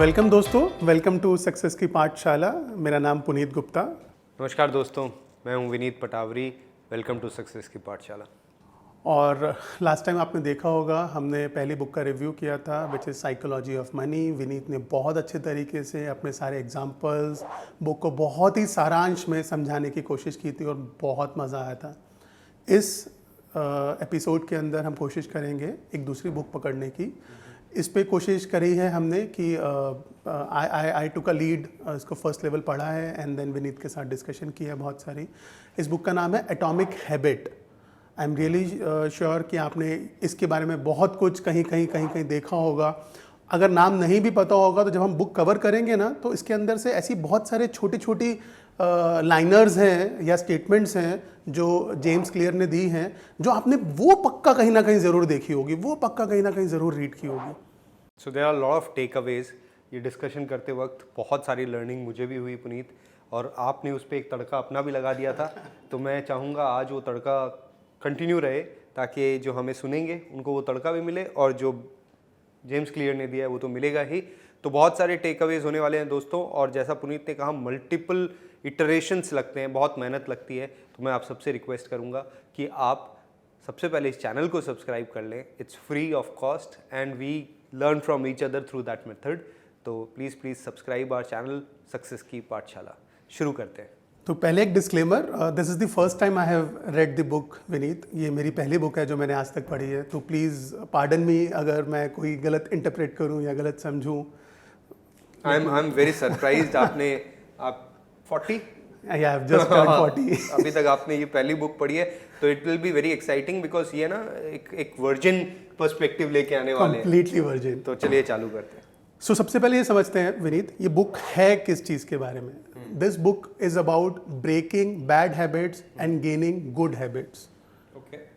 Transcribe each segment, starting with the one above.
Welcome दोस्तों, welcome to success की पाठशाला। मेरा नाम पुनीत गुप्ता। नमस्कार दोस्तों, मैं हूं Vineet Patawari. Welcome to success की पाठशाला। और लास्ट टाइम आपने देखा होगा हमने पहली बुक का रिव्यू किया था which is psychology of money. Vineet ने बहुत अच्छे तरीके से अपने सारे एग्जांपल्स बुक को बहुत ही सारांश में समझाने की कोशिश की थी और बहुत मज़ा आया था। इस एपिसोड के अंदर हम कोशिश करेंगे एक दूसरी बुक पकड़ने की। इस पे कोशिश करी है हमने कि आई टुक अ लीड, इसको फर्स्ट लेवल पढ़ा है एंड देन विनीत के साथ डिस्कशन की है बहुत सारी। इस बुक का नाम है atomic habit. I am really sure कि आपने इसके बारे में बहुत कुछ कहीं देखा होगा। अगर नाम नहीं भी पता होगा तो जब हम बुक कवर करेंगे ना तो इसके अंदर से ऐसी बहुत सारे छोटी लाइनर्स हैं या स्टेटमेंट्स हैं जो जेम्स क्लियर ने दी हैं, जो आपने वो पक्का कहीं ना कहीं ज़रूर देखी होगी, वो पक्का कहीं ना कहीं ज़रूर रीड की होगी। So there are lot of takeaways. ये डिस्कशन करते वक्त बहुत सारी लर्निंग मुझे भी हुई पुनीत, और आपने उस पर एक तड़का अपना भी लगा दिया था। तो मैं चाहूँगा आज वो तड़का कंटिन्यू रहे, ताकि जो हमें सुनेंगे उनको वो तड़का भी मिले, और जो जेम्स क्लियर ने दिया है वो तो मिलेगा ही। तो बहुत सारे टेक अवेज होने वाले हैं दोस्तों, और जैसा पुनीत ने कहा मल्टीपल इटरेशंस लगते हैं, बहुत मेहनत लगती है। तो मैं आप सबसे रिक्वेस्ट करूंगा कि आप सबसे पहले इस चैनल को सब्सक्राइब कर लें। It's free of cost and we learn from each other through that method. तो please subscribe our channel success की पाठशाला। शुरू करते हैं। तो पहले एक disclaimer, this is the first time I have read the book Vineet. ये मेरी पहली बुक है जो मैंने आज तक पढ़ी है, तो प्लीज़ पार्डन मी अगर मैं कोई गलत इंटरप्रेट करूं या गलत समझूं। I am very surprised. आप 40? I have just turned 40. अभी तक आपने ये पहली बुक पढ़ी है, तो it will be very exciting because ये ना एक वर्जिन पर्सपेक्टिव लेके आने वाले हैं। Completely virgin. तो चलिए चालू करते हैं। सो सबसे पहले ये समझते हैं विनीत, ये बुक है किस चीज़ के बारे में। This book is about breaking bad habits and gaining good habits.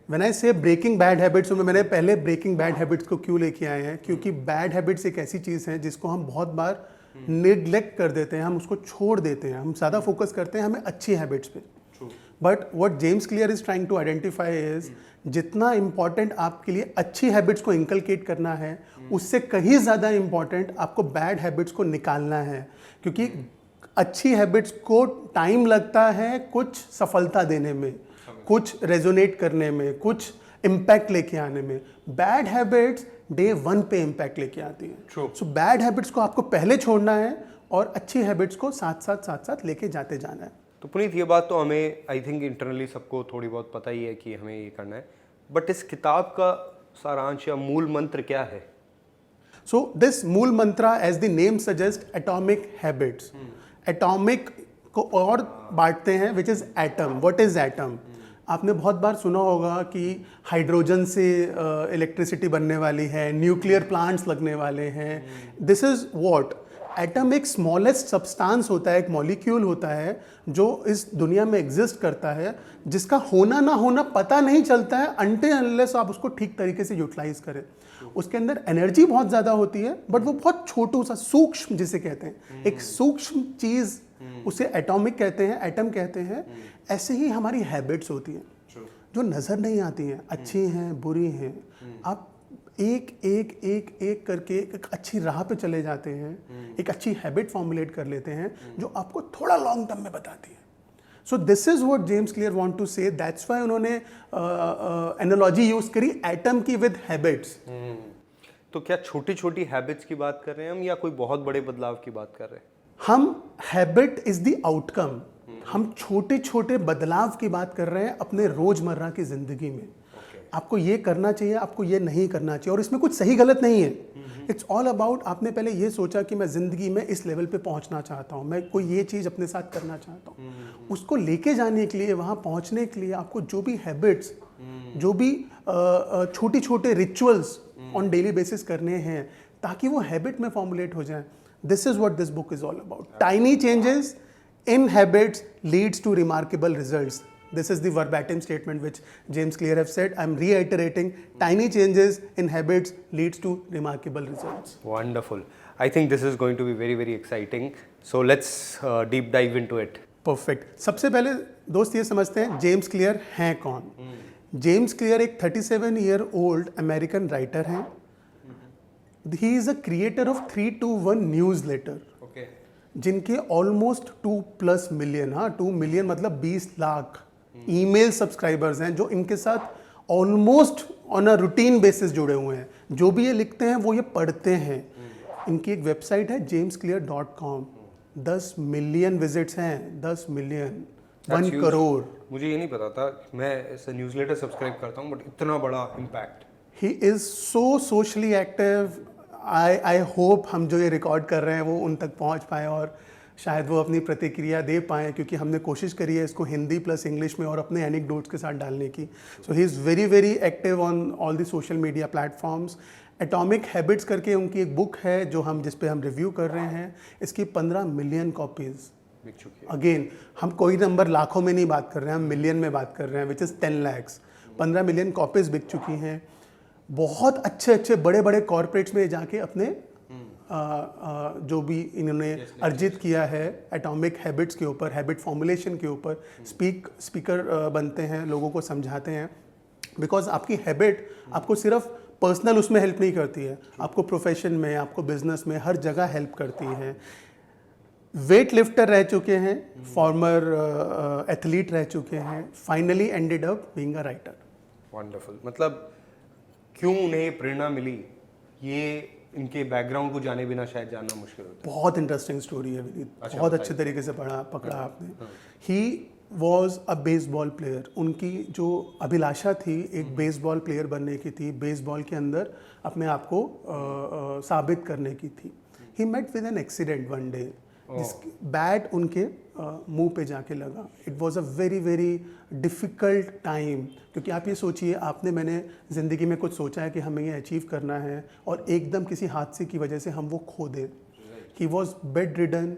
When I say breaking bad habits, तो मैंने पहले ब्रेकिंग बैड हैबिट्स को क्यों लेके आए हैं, क्योंकि बैड हैबिट्स एक ऐसी चीज़ है जिसको हम बहुत बार निग्लेक्ट कर देते हैं, हम उसको छोड़ देते हैं, हम ज़्यादा फोकस करते हैं हमें अच्छी हैबिट्स पे। But what James Clear is trying to identify is जितना इंपॉर्टेंट आपके लिए अच्छी हैबिट्स को इंकलकेट करना है, उससे कहीं ज़्यादा इंपॉर्टेंट आपको बैड हैबिट्स को निकालना है। क्योंकि अच्छी हैबिट्स को टाइम लगता है कुछ सफलता देने में, कुछ रेजोनेट करने में, कुछ इम्पैक्ट लेके आने में। बैड हैबिट्स डे 1 पे इम्पैक्ट लेके आती हैं। सो बैड हैबिट्स को आपको पहले छोड़ना है और अच्छी हैबिट्स को साथ लेके जाते जाना है। तो पुनीत, ये बात तो हमें आई थिंक इंटरनली सबको थोड़ी बहुत पता ही है कि हमें ये करना है, बट इस किताब का सारांश या मूल मंत्र क्या है? So this mool mantra as the name suggest atomic habits. Atomic को और बांटते हैं which is atom. What is atom? आपने बहुत बार सुना होगा कि हाइड्रोजन से इलेक्ट्रिसिटी बनने वाली है, न्यूक्लियर प्लांट्स लगने वाले हैं। दिस इज व्हाट एटम एक स्मॉलेस्ट सब्सटेंस होता है, एक मॉलिक्यूल होता है जो इस दुनिया में एग्जिस्ट करता है, जिसका होना ना होना पता नहीं चलता है अनटिल अनलेस आप उसको ठीक तरीके से यूटिलाइज करें। उसके अंदर एनर्जी बहुत ज़्यादा होती है, बट वो बहुत छोटू सा सूक्ष्म जिसे कहते हैं, एक सूक्ष्म चीज़, उसे एटॉमिक कहते हैं, एटम कहते हैं। ऐसे ही हमारी हैबिट्स होती हैं जो नज़र नहीं आती हैं, अच्छी हैं बुरी हैं। आप एक करके एक अच्छी राह पे चले जाते हैं, एक अच्छी हैबिट फॉर्मुलेट कर लेते हैं जो आपको थोड़ा लॉन्ग टर्म में बताती है। So this is what James Clear want to say. That's why उन्होंने एनालॉजी यूज करी एटम की विद हैबिट्स। तो क्या छोटी छोटी हैबिट्स की बात कर रहे हैं हम, या कोई बहुत बड़े बदलाव की बात कर रहे हैं? हम हैबिट इज द आउटकम। हम छोटे छोटे बदलाव की बात कर रहे हैं अपने रोजमर्रा की जिंदगी में। आपको ये करना चाहिए, आपको ये नहीं करना चाहिए, और इसमें कुछ सही गलत नहीं है। इट्स ऑल अबाउट आपने पहले ये सोचा कि मैं जिंदगी में इस लेवल पे पहुंचना चाहता हूँ, मैं कोई ये चीज़ अपने साथ करना चाहता हूँ। उसको लेके जाने के लिए, वहाँ पहुँचने के लिए आपको जो भी हैबिट्स, जो भी छोटी छोटे रिचुअल्स ऑन डेली बेसिस करने हैं ताकि वो हैबिट में फॉर्मुलेट हो जाए। This is what this book is all about. Tiny changes in habits leads to remarkable results. This is the verbatim statement which James Clear have said. I'm reiterating, tiny changes in habits leads to remarkable results. Wonderful. I think this is going to be very, very exciting. So let's deep dive into it. Perfect. सबसे पहले दोस्त ये समझते हैं James clear हैं कौन। James clear एक 37 year old American writer हैं he is a creator of 321 newsletter, okay, जिनके ऑलमोस्ट 2+ मिलियन, हाँ 2 मिलियन मतलब 20 लाख ईमेल सब्सक्राइबर्स हैं, जो इनके साथ almost on a routine basis जुड़े हुए हैं। जो भी ये लिखते हैं वो ये पढ़ते हैं। इनकी एक वेबसाइट है jamesclear.com, 10 मिलियन विजिट्स हैं, 10 मिलियन, 1 करोड़। मुझे ये नहीं पता था, मैं इस न्यूज़लेटर सब्सक्राइब करता हूँ, बट इतना बड़ा impact. He is so socially active. I hope हम जो ये रिकॉर्ड कर रहे हैं वो उन तक पहुंच पाए और शायद वो अपनी प्रतिक्रिया दे पाएँ, क्योंकि हमने कोशिश करी है इसको हिंदी प्लस इंग्लिश में और अपने एनेक्डोट्स के साथ डालने की। So he is very very active on all the social media platforms. Atomic habits करके उनकी एक बुक है जो हम जिस पे हम रिव्यू कर रहे हैं, इसकी 15 मिलियन कॉपीज़ बिक चुकी है। अगेन हम कोई नंबर लाखों में नहीं बात कर रहे हैं, हम मिलियन में बात कर रहे हैं, which is 10 lakhs। 15 million copies बिक चुकी हैं। बहुत अच्छे अच्छे बड़े बड़े कॉरपोरेट्स में जाके अपने जो भी इन्होंने अर्जित किया है एटॉमिक हैबिट्स के ऊपर, हैबिट फॉर्मुलेशन के ऊपर स्पीकर बनते हैं, लोगों को समझाते हैं। बिकॉज आपकी हैबिट आपको सिर्फ पर्सनल उसमें हेल्प नहीं करती है, आपको प्रोफेशन में, आपको बिजनेस में, हर जगह हेल्प करती है। वेट लिफ्टर रह चुके हैं, फॉर्मर एथलीट रह चुके हैं, finally ended up being a writer. Wonderful. मतलब क्यों उन्हें प्रेरणा मिली, ये इनके बैकग्राउंड को जाने बिना शायद जानना मुश्किल होता है। बहुत इंटरेस्टिंग स्टोरी है विनीत, अच्छा, बहुत अच्छे तरीके से पकड़ा आपने। He was a baseball player. उनकी जो अभिलाषा थी एक बेसबॉल प्लेयर बनने की थी, बेसबॉल के अंदर अपने आप को साबित करने की थी। He met with an accident one day, bat उनके मुंह पे जाके लगा। It was a very very difficult time, क्योंकि आप ये सोचिए, आपने मैंने ज़िंदगी में कुछ सोचा है कि हमें ये अचीव करना है और एकदम किसी हादसे की वजह से हम वो खो दें। He was bedridden,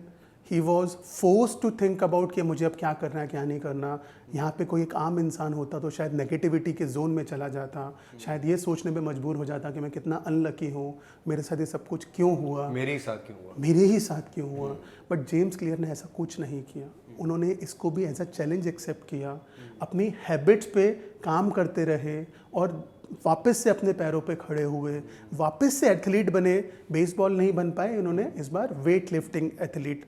he was force to think about कि मुझे अब क्या करना है क्या नहीं करना। यहाँ पे कोई एक आम इंसान होता तो शायद नेगेटिविटी के जोन में चला जाता, शायद ये सोचने में मजबूर हो जाता कि मैं कितना अनलकी हूँ, मेरे साथ ये सब कुछ क्यों हुआ, मेरे ही साथ क्यों हुआ, मेरे ही साथ क्यों हुआ। बट जेम्स क्लियर ने ऐसा कुछ नहीं किया। उन्होंने इसको भी एज अ चैलेंज एक्सेप्ट किया, अपनी हैबिट्स पे काम करते रहे और वापस से अपने पैरों पे खड़े हुए, वापस से एथलीट बने। बेसबॉल नहीं बन पाए, इन्होंने इस बार weight lifting athlete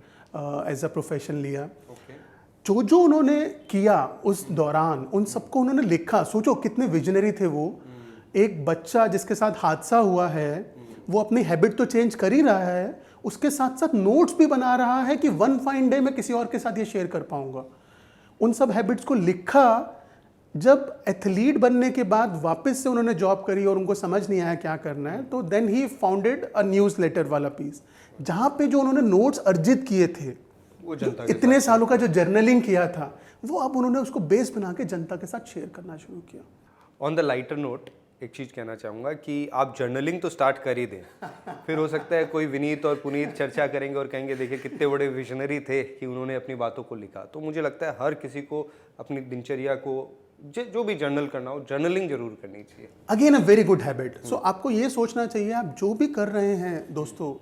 as a profession लिया। जो जो उन्होंने किया उस दौरान, उन सबको उन्होंने लिखा। सोचो कितने विजनरी थे वो। एक बच्चा जिसके साथ हादसा हुआ है वो अपनी हैबिट तो चेंज कर ही रहा है, उसके साथ साथ नोट्स भी बना रहा है कि वन फाइन डे मैं किसी और के साथ ये शेयर कर पाऊंगा। उन सब हैबिट्स को लिखा। जब एथलीट बनने के बाद वापस से उन्होंने जॉब करी और उनको समझ नहीं आया क्या करना है, तो then he founded a newsletter वाला पीस, जहाँ पे जो उन्होंने नोट्स अर्जित किए थे, वो जनता इतने सालों का जो जर्नलिंग किया था, वो अब उन्होंने उसको बेस बना के जनता के साथ शेयर करना शुरू किया। ऑन द लाइटर नोट एक चीज़ कहना चाहूँगा कि आप जर्नलिंग तो स्टार्ट कर ही दें, फिर हो सकता है कोई विनीत और पुनीत चर्चा करेंगे और कहेंगे देखिए कितने बड़े विजनरी थे कि उन्होंने अपनी बातों को लिखा। तो मुझे लगता है हर किसी को अपनी दिनचर्या को जो भी जर्नल करना हो, जर्नलिंग जरूर करनी चाहिए। Again a very good habit. So आपको ये सोचना चाहिए, आप जो भी कर रहे हैं दोस्तों,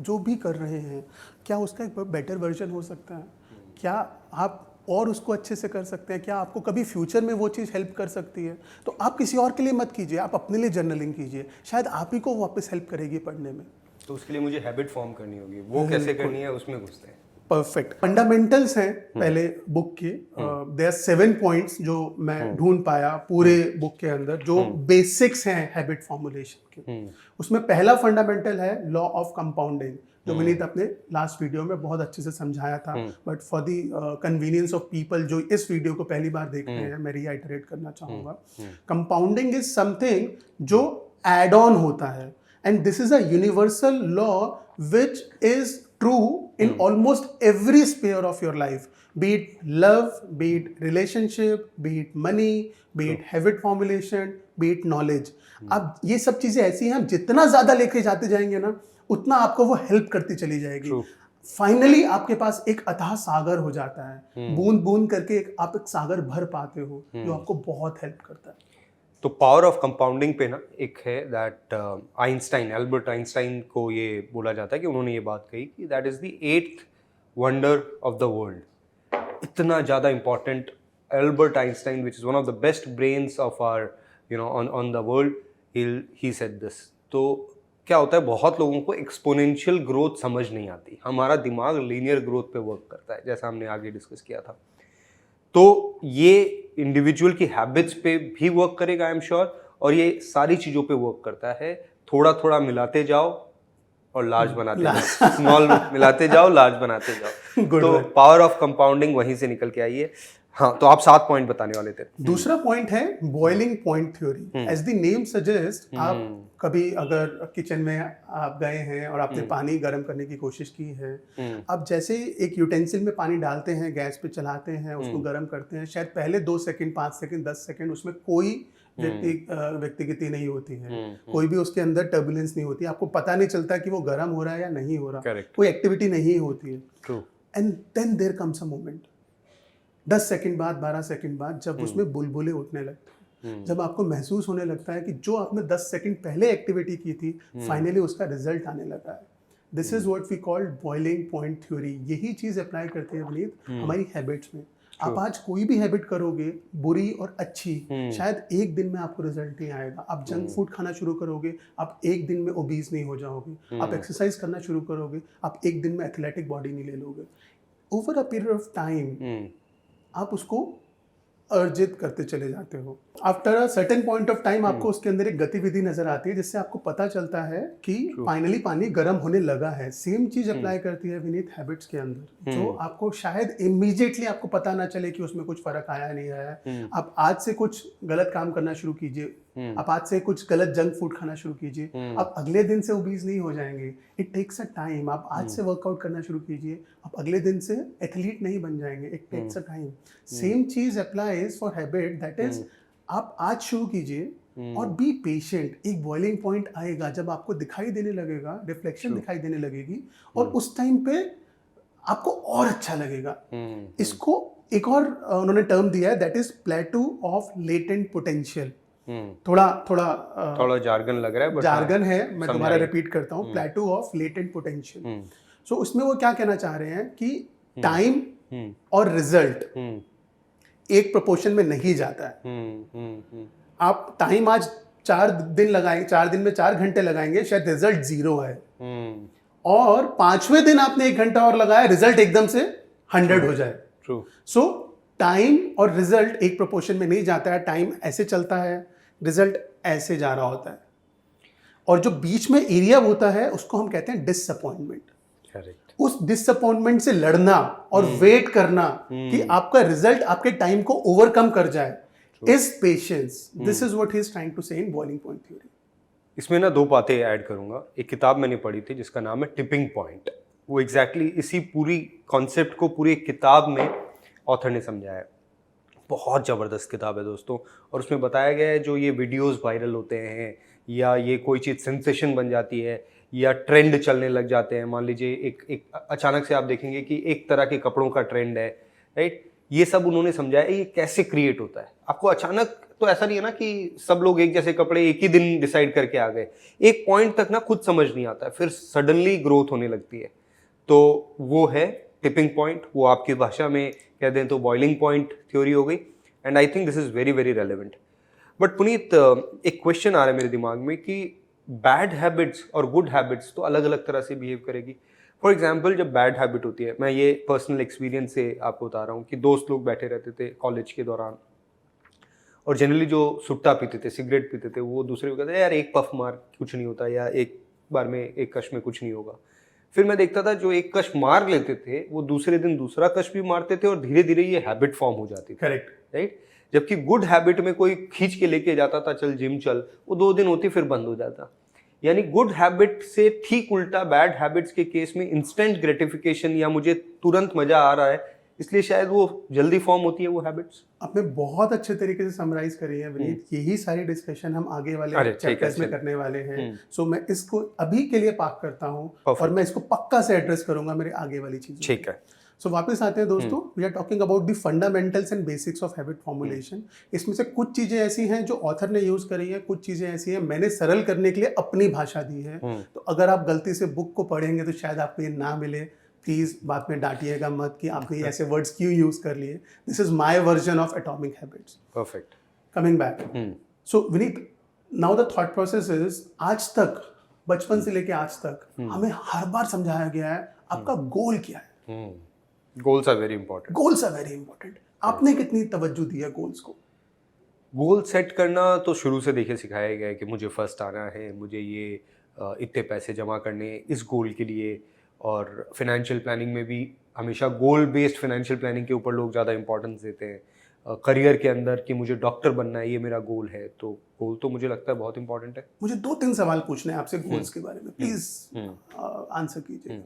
जो भी कर रहे हैं, क्या उसका एक बेटर वर्जन हो सकता है? क्या आप और उसको अच्छे से कर सकते हैं? क्या आपको कभी फ्यूचर में वो चीज़ हेल्प कर सकती है? तो आप किसी और के लिए मत कीजिए, आप अपने लिए जर्नलिंग कीजिए, शायद आप ही को वापस हेल्प करेगी पढ़ने में। तो उसके लिए मुझे हैबिट फॉर्म करनी होगी, वो कैसे करनी है उसमें घुसते हैं। परफेक्ट। फंडामेंटल्स हैं पहले बुक के, देयर 7 पॉइंट्स जो मैं ढूंढ पाया पूरे बुक के अंदर, जो बेसिक्स हैं हैबिट फॉर्मुलेशन के। उसमें पहला फंडामेंटल है लॉ ऑफ कंपाउंडिंग, जो विनीत अपने लास्ट वीडियो में बहुत अच्छे से समझाया था, but for the convenience of people जो इस वीडियो को पहली बार देख रहे हैं, मैं रीआइटरेट करना चाहूँगा। कंपाउंडिंग इज समथिंग जो एड ऑन होता है, and this is a universal law which is true in almost every sphere of your life, be it love, be it relationship, be it money, be it habit formulation, be it knowledge. अब ये सब चीजें ऐसी हैं, जितना ज्यादा लेके जाते जाएंगे ना, उतना आपको वो हेल्प करती चली जाएगी। फाइनली आपके पास एक अथाह सागर हो जाता है, बूंद बूंद करके आप एक सागर भर पाते हो, जो आपको बहुत हेल्प करता है। तो पावर ऑफ कंपाउंडिंग पे ना एक है दैट आइंस्टाइन, एल्बर्ट आइंस्टाइन को ये बोला जाता है कि उन्होंने ये बात कही कि that is the 8th wonder of the world. इतना ज़्यादा important Albert Einstein, which is one of the best brains of our on the world, he said this. तो क्या होता है, बहुत लोगों को एक्सपोनेंशियल ग्रोथ समझ नहीं आती। हमारा दिमाग लीनियर ग्रोथ पे वर्क करता है, जैसा हमने आगे डिस्कस किया था। तो ये इंडिविजुअल की हैबिट्स पे भी वर्क करेगा आई एम श्योर, और ये सारी चीज़ों पे वर्क करता है। थोड़ा थोड़ा मिलाते जाओ और लार्ज बनाते जाओ, स्मॉल मिलाते जाओ, लार्ज बनाते जाओ। तो पावर ऑफ कंपाउंडिंग वहीं से निकल के आई है। हाँ, तो आप 7 पॉइंट बताने वाले थे। दूसरा पॉइंट है boiling point theory. As the name suggest, आप कभी अगर किचन में आप गए हैं और आपने पानी गर्म करने की कोशिश की है, आप जैसे एक यूटेंसिल में पानी डालते हैं, गैस पे चलाते हैं, उसको गर्म करते हैं, शायद पहले 2 सेकंड, 5 सेकंड, 10 सेकंड उसमें कोई व्यक्तिगति नहीं होती है, कोई भी उसके अंदर टर्बुलेंस नहीं होती, आपको पता नहीं चलता कि वो गर्म हो रहा है या नहीं हो रहा, कोई एक्टिविटी नहीं होती है। And then there comes a moment, 10 second बाद, 12 सेकंड बाद, जब उसमें बुलबुले उठने लगते हैं, जब आपको महसूस होने लगता है कि जो आपने 10 सेकंड पहले एक्टिविटी की थी, फाइनली उसका रिजल्ट आने लगा है। This is what we call boiling point theory. यही चीज अप्लाई करते हैं विनीत हमारी हैबिट्स में। आप आज कोई भी हैबिट करोगे, बुरी और अच्छी, शायद एक दिन में आपको रिजल्ट नहीं आएगा। आप जंक फूड खाना शुरू करोगे, आप एक दिन में ओबीज नहीं हो जाओगे। आप एक्सरसाइज करना शुरू करोगे, आप एक दिन में एथलेटिक बॉडी नहीं ले लोगे। Over a period of time आप उसको अर्जित करते चले जाते हो। After a certain point of time आपको उसके अंदर एक गतिविधि नजर आती है, जिससे आपको पता चलता है कि फाइनली पानी गर्म होने लगा है। सेम चीज अप्लाई करती है विनीत हैबिट्स के अंदर, जो आपको शायद इमीडिएटली आपको पता ना चले कि उसमें कुछ फर्क आया नहीं आया। आप आज से कुछ गलत काम करना शुरू कीजिए, आप आज से कुछ गलत जंक फूड खाना शुरू कीजिए, आप अगले दिन से ओबीज नहीं हो जाएंगे। It takes a time. आप आज से वर्कआउट करना शुरू कीजिए, आप अगले दिन से एथलीट नहीं बन जाएंगे। It takes a time. Same चीज applies for habit, that is आप आज शुरू कीजिए और बी पेशेंट। एक बॉइलिंग पॉइंट आएगा जब आपको दिखाई देने लगेगा, रिफ्लेक्शन दिखाई देने लगेगी, और उस टाइम पे आपको और अच्छा लगेगा। इसको एक और उन्होंने टर्म दिया है, that is प्लेटू of latent potential. थोड़ा जार्गन लग रहा है, जार्गन है, मैं दोबारा रिपीट करता हूँ, प्लेटू ऑफ लेटेंट पोटेंशियल। सो उसमें वो क्या कहना चाह रहे हैं कि टाइम और रिजल्ट एक प्रोपोर्शन में नहीं जाता है। आप टाइम आज 4 दिन लगाएंगे, 4 दिन में 4 घंटे लगाएंगे, शायद रिजल्ट 0 है, और 5वें दिन आपने 1 घंटा और लगाया, रिजल्ट एकदम से 100 हो जाए। सो टाइम और रिजल्ट एक प्रोपोर्शन में नहीं जाता है। टाइम ऐसे चलता है, रिजल्ट ऐसे जा रहा होता है, और जो बीच में एरिया होता है उसको हम कहते हैं डिसअपॉइंटमेंट। उस डिसअपॉइंटमेंट से लड़ना और वेट करना कि आपका रिजल्ट आपके टाइम को ओवरकम कर जाए, is patience. This is what he is trying to say in boiling point theory. इसमें ना 2 बातें ऐड करूंगा। एक किताब मैंने पढ़ी थी जिसका नाम है टिपिंग पॉइंट। वो एग्जैक्टली इसी पूरी कॉन्सेप्ट को पूरी एक किताब में ऑथर ने समझाया है। बहुत ज़बरदस्त किताब है दोस्तों, और उसमें बताया गया है जो ये वीडियोस वायरल होते हैं, या ये कोई चीज़ सेंसेशन बन जाती है, या ट्रेंड चलने लग जाते हैं। मान लीजिए एक अचानक से आप देखेंगे कि एक तरह के कपड़ों का ट्रेंड है, राइट। ये सब उन्होंने समझाया ये कैसे क्रिएट होता है। आपको अचानक तो ऐसा नहीं है ना कि सब लोग एक जैसे कपड़े एक ही दिन डिसाइड करके आ गए। एक पॉइंट तक ना खुद समझ नहीं आता है, फिर सडनली ग्रोथ होने लगती है। तो वो है टिपिंग पॉइंट। वो आपकी भाषा में कह दें तो बॉइलिंग पॉइंट थ्योरी हो गई। And I think this is very very relevant. But Puneet, एक क्वेश्चन आ रहा है मेरे दिमाग में कि बैड हैबिट्स और गुड हैबिट्स तो अलग अलग तरह से बिहेव करेगी। फॉर एग्जाम्पल, जब बैड हैबिट होती है, मैं ये पर्सनल एक्सपीरियंस से आपको बता रहा हूँ कि दोस्त लोग बैठे रहते थे कॉलेज के दौरान, और जनरली जो सुट्टा पीते थे, सिगरेट पीते थे, वो दूसरे को कहते यार एक पफ मार, कुछ नहीं होता, या एक बार में एक कश में कुछ नहीं होगा। फिर मैं देखता था जो एक कश मार लेते थे वो दूसरे दिन दूसरा कश भी मारते थे, और धीरे धीरे ये हैबिट फॉर्म हो जाती थी। Correct, right. जबकि गुड हैबिट में कोई खींच के लेके जाता था, चल जिम चल, वो 2 दिन होती फिर बंद हो जाता। यानी गुड हैबिट से ठीक उल्टा बैड हैबिट्स के केस में इंस्टेंट ग्रेटिफिकेशन, या मुझे तुरंत मजा आ रहा है, इसलिए शायद वो जल्दी फॉर्म होती है वो हैबिट्स। आपने बहुत अच्छे तरीके से समराइज करी है विनीत। यही सारी डिस्कशन हम आगे वाले चैप्टर्स में करने वाले हैं। सो मैं इसको अभी के लिए पार्क करता हूँ, और मैं इसको पक्का से एड्रेस करूंगा मेरे आगे वाली चीज़। ठीक है। सो वापस आते हैं दोस्तों। We are talking about the fundamentals and basics of habit formulation. इसमें से कुछ चीज़ें ऐसी हैं जो ऑथर ने यूज़ करी है, कुछ चीज़ें ऐसी हैं मैंने सरल करने के लिए अपनी भाषा दी है। तो अगर आप गलती से बुक को पढ़ेंगे तो शायद आपको ये ना मिले, प्लीज बाद में डांटिएगा मत कि आपने ऐसे वर्ड्स क्यों यूज कर लिए। This is my version of atomic habits. Perfect. Coming back, so Vineet, now the thought process is, आज तक बचपन से लेके आज तक हमें हर बार समझाया गया है आपका गोल क्या है। Goals are very important. Goals are very important. आपने कितनी तवज्जो दी है गोल्स को? गोल सेट करना तो शुरू से देखिए सिखाया गया है कि मुझे फर्स्ट आना है, मुझे ये इतने पैसे जमा करने इस गोल के लिए। और फिनेंशियल प्लानिंग में भी हमेशा गोल बेस्ड फिनेंशियल प्लानिंग के ऊपर लोग ज़्यादा इंपॉर्टेंस देते हैं। करियर के अंदर कि मुझे डॉक्टर बनना है, ये मेरा गोल है, तो गोल तो मुझे लगता है बहुत इंपॉर्टेंट है। मुझे 2-3 सवाल पूछने हैं आपसे गोल्स के बारे में, प्लीज आंसर कीजिए।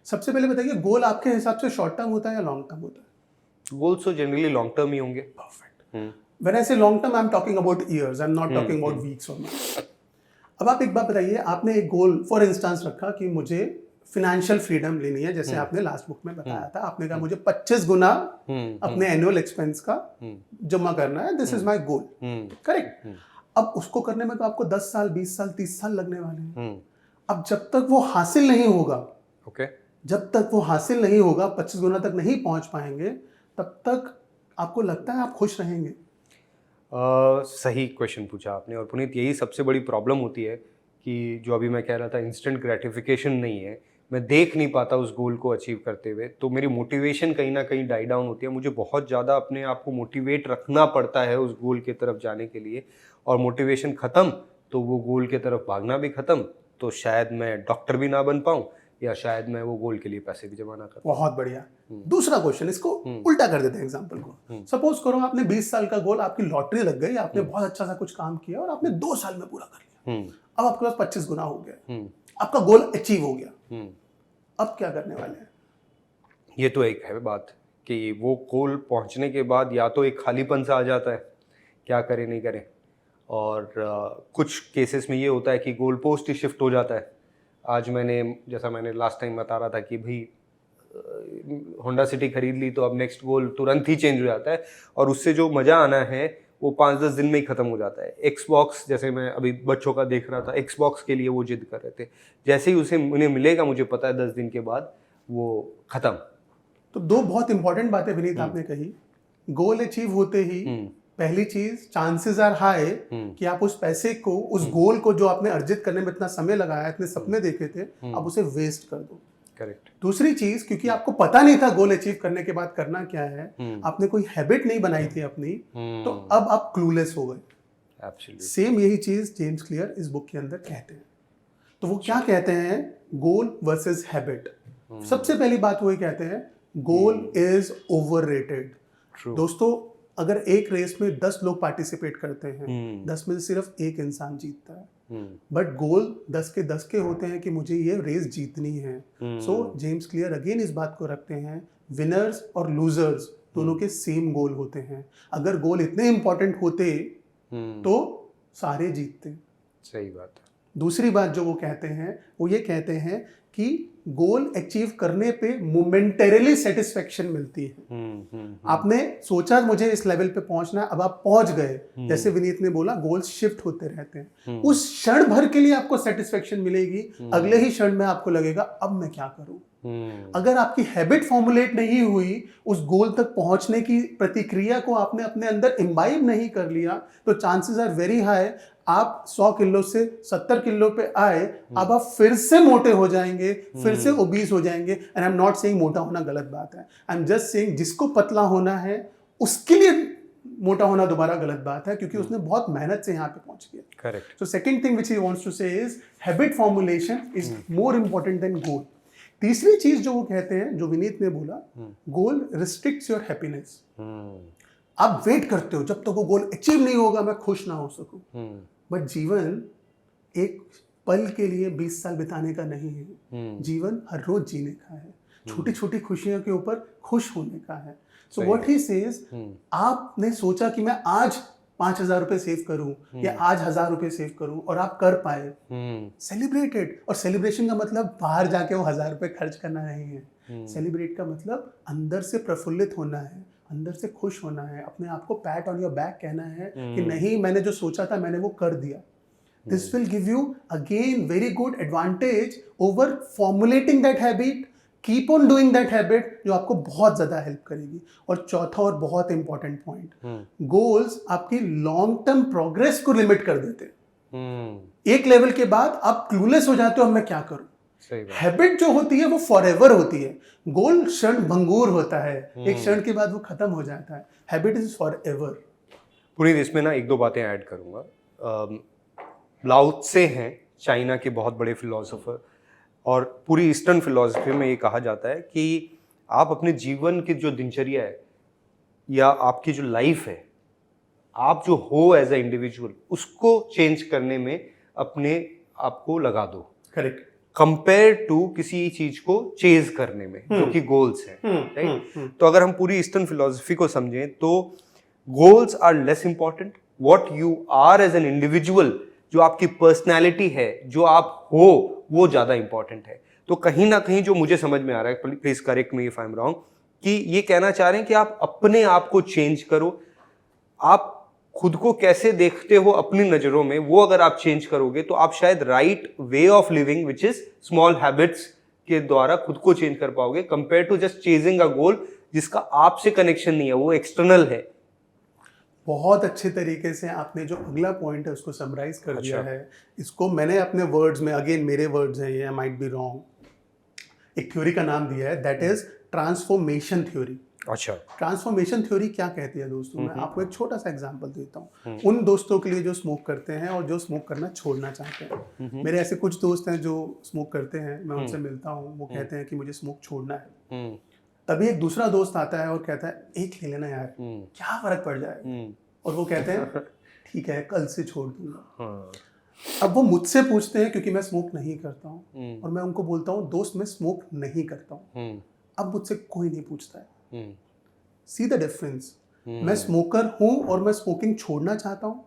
सबसे पहले बताइए, गोल आपके हिसाब से शॉर्ट टर्म होता है या लॉन्ग टर्म होता है? गोल्स तो जनरली लॉन्ग टर्म ही होंगे। परफेक्ट। व्हेन आई से long term I am talking about years, I am not talking about weeks और मंथ्स। अब आप एक बात बताइए, आपने एक गोल फॉर इंस्टेंस रखा कि मुझे फाइनेंशियल फ्रीडम लेनी है, जैसे आपने लास्ट बुक में बताया था, आपने कहा मुझे 25 गुना अपने एनुअल एक्सपेंस का जमा करना है, this is my goal, correct? अब उसको करने में तो आपको 10 साल 20 साल 30 साल लगने वाले हैं। अब जब तक वो हासिल नहीं होगा, जब तक वो हासिल नहीं होगा, 25 गुना तक नहीं पहुंच पाएंगे, तब तक आपको लगता है आप खुश रहेंगे? सही क्वेश्चन पूछा आपने। और पुनीत, यही सबसे बड़ी प्रॉब्लम होती है कि जो अभी मैं कह रहा था, इंस्टेंट ग्रेटिफिकेशन नहीं है, मैं देख नहीं पाता उस गोल को अचीव करते हुए, तो मेरी मोटिवेशन कहीं ना कहीं डाई डाउन होती है। मुझे बहुत ज़्यादा अपने आप को मोटिवेट रखना पड़ता है उस गोल के तरफ जाने के लिए, और मोटिवेशन ख़त्म तो वो गोल के तरफ भागना भी ख़त्म, तो शायद मैं डॉक्टर भी ना बन पाऊँ, या शायद मैं वो गोल के लिए पैसे भी जमा ना कर। बहुत बढ़िया। दूसरा क्वेश्चन, इसको उल्टा कर देते हैं एग्जांपल को। सपोज करो आपने 20 साल का गोल, आपकी लॉटरी लग गई, आपने बहुत अच्छा सा कुछ काम किया और आपने 2 साल में पूरा कर लिया। अब आपके पास 25 गुना हो गया, आपका गोल अचीव हो गया। अब क्या करने वाले हैं? ये तो एक है बात कि वो गोल पहुंचने के बाद या तो एक खालीपन सा आ जाता है, क्या करें नहीं करें, और कुछ केसेस में ये होता है कि गोल पोस्ट ही शिफ्ट हो जाता है। आज जैसा मैंने लास्ट टाइम बता रहा था कि भाई होंडा सिटी खरीद ली, तो अब नेक्स्ट गोल तुरंत ही चेंज हो जाता है, और उससे जो मज़ा आना है वो 5-10 दिन में ही ख़त्म हो जाता है। एक्सबॉक्स, जैसे मैं अभी बच्चों का देख रहा था, एक्सबॉक्स के लिए वो जिद कर रहे थे, जैसे ही उन्हें मिलेगा, मुझे पता है 10 दिन के बाद वो ख़त्म। तो 2 बहुत इंपॉर्टेंट बातें विनीत आपने कही। गोल अचीव होते ही पहली चीज, चांसेस आर हाई कि आप उस पैसे को, उस गोल को जो आपने अर्जित करने में इतना समय लगाया, इतने सपने देखे थे, आप उसे वेस्ट कर दो। करेक्ट। दूसरी चीज, क्योंकि आपको पता नहीं था गोल अचीव करने के बाद करना क्या है, आपने कोई हैबिट नहीं बनाई थी अपनी, तो अब आप क्लूलेस हो गए। एब्सोल्युटली। सेम यही चीज जेम्स क्लियर इस बुक के अंदर कहते हैं। तो वो क्या कहते हैं? गोल वर्सेस हैबिट। सबसे पहली बात वो ये कहते हैं, गोल इज ओवररेटेड। दोस्तों, अगर एक रेस में 10 लोग पार्टिसिपेट करते हैं, 10 में से सिर्फ एक इंसान जीतता है, बट गोल 10 के 10 के होते हैं कि मुझे ये रेस जीतनी है। सो जेम्स क्लियर अगेन इस बात को रखते हैं, विनर्स और लूजर्स दोनों के सेम गोल होते हैं। अगर गोल इतने इंपॉर्टेंट होते तो सारे जीतते। सही बात है। दूसरी बात जो वो कहते हैं, वो ये कहते हैं कि गोल अचीव करने पे मोमेंटरीली सेटिस्फेक्शन मिलती है। आपने सोचा मुझे इस लेवल पे पहुंचना है, अब आप पहुंच गए, जैसे विनीत ने बोला, गोल्स शिफ्ट होते रहते हैं। उस क्षण भर के लिए आपको सेटिस्फेक्शन मिलेगी, अगले ही क्षण में आपको लगेगा अब मैं क्या करूं। अगर आपकी हैबिट फॉर्मुलेट नहीं हुई, उस गोल तक पहुंचने की प्रतिक्रिया को आपने अपने अंदर इम्बाइब नहीं कर लिया, तो चांसेस आर वेरी हाई आप 100 किलो से 70 किलो पे आए, अब आप फिर से मोटे हो जाएंगे, फिर से ओबीस हो जाएंगे। And I am not saying मोटा होना गलत बात है, आई एम जस्ट सेइंग जिसको पतला होना है उसके लिए मोटा होना दोबारा गलत बात है, क्योंकि उसने बहुत मेहनत से यहाँ पे पहुंच गया। Correct. So second thing which he wants to say is habit formulation is more important than goal. तीसरी चीज जो वो कहते हैं, जो विनीत ने बोला, गोल रिस्ट्रिक्ट्स योर हैप्पीनेस। आप वेट करते हो जब तक वो गोल अचीव नहीं होगा मैं खुश ना हो सकूं, बट जीवन एक पल के लिए 20 साल बिताने का नहीं है। जीवन हर रोज जीने का है, छोटी छोटी खुशियों के ऊपर खुश होने का है। सो व्हाट ही सेज, आपने सोचा कि मैं आज 5,000 रुपए सेव करूं या आज 1,000 रुपए सेव करूं, और आप कर पाए, सेलिब्रेटेड। और सेलिब्रेशन का मतलब बाहर जाके वो 1,000 रुपए खर्च करना नहीं है। सेलिब्रेट का मतलब अंदर से प्रफुल्लित होना है, अंदर से खुश होना है, अपने आप को पैट ऑन योर बैक कहना है कि नहीं, मैंने जो सोचा था मैंने वो कर दिया। This will give you again very good advantage over formulating that habit, keep on doing that habit, जो आपको बहुत ज़्यादा हेल्प करेगी। और चौथा और बहुत इंपॉर्टेंट पॉइंट, गोल्स आपकी लॉन्ग टर्म प्रोग्रेस को लिमिट कर देते हैं। एक लेवल के बाद आप क्लूलेस हो जाते हो, अब मैं क्या करूं। सही बात। हैबिट जो होती है वो फॉरएवर होती है, गोल क्षण भंगुर होता है, एक क्षण के बाद वो खत्म हो जाता है। Habit is forever. पुनीत, इसमें ना एक दो बातें ऐड करूंगा। लाओ त्से हैं चाइना के बहुत बड़े फिलोसोफर, और पूरी ईस्टर्न फिलोसफी में ये कहा जाता है कि आप अपने जीवन की जो दिनचर्या है या आपकी जो लाइफ है, आप जो हो एज ए इंडिविजुअल, उसको चेंज करने में अपने आप को लगा दो, करेक्ट, कंपेयर टू किसी चीज को चेज करने में जो कि गोल्स हैं, राइट। तो अगर हम पूरी ईस्टर्न फिलोसफी को समझें तो goals are less important, what you are as an individual, जो आपकी पर्सनैलिटी है, जो आप हो, वो ज्यादा इंपॉर्टेंट है। तो कहीं ना कहीं जो मुझे समझ में आ रहा है, please correct me if I am wrong, कि ये कहना चाह रहे हैं कि आप अपने आप को चेंज करो, आप खुद को कैसे देखते हो अपनी नजरों में, वो अगर आप चेंज करोगे तो आप शायद right way of living which is small habits के द्वारा खुद को चेंज कर पाओगे, compare to just chasing a goal जिसका आपसे कनेक्शन नहीं है, वो एक्सटर्नल है। बहुत अच्छे तरीके से आपने जो अगला पॉइंट है उसको समराइज कर दिया है। इसको मैंने अपने वर्ड्स में, अगेन मेरे वर्ड्स हैं, ये माइट बी रॉन्ग, एक थ्योरी का नाम दिया है, दैट इज ट्रांसफॉर्मेशन थ्योरी। अच्छा, ट्रांसफॉर्मेशन थ्योरी क्या कहती है दोस्तों? मैं आपको एक छोटा सा एग्जांपल देता हूँ उन दोस्तों के लिए जो स्मोक करते हैं और जो स्मोक करना छोड़ना चाहते हैं। मेरे ऐसे कुछ दोस्त हैं जो स्मोक करते हैं, मैं उनसे मिलता हूँ, वो कहते हैं कि मुझे स्मोक छोड़ना है। तभी एक दूसरा दोस्त आता है और कहता है एक ले लेना यार, क्या फर्क पड़ जाएगा, और वो कहते हैं ठीक है कल से छोड़ दूंगा। अब वो मुझसे पूछते हैं क्योंकि मैं स्मोक नहीं करता हूँ, और मैं उनको बोलता हूँ दोस्त मैं स्मोक नहीं करता हूँ। अब मुझसे कोई नहीं पूछता है। सी द डिफरेंस, मैं स्मोकर हूँ और मैं स्मोकिंग छोड़ना चाहता हूँ,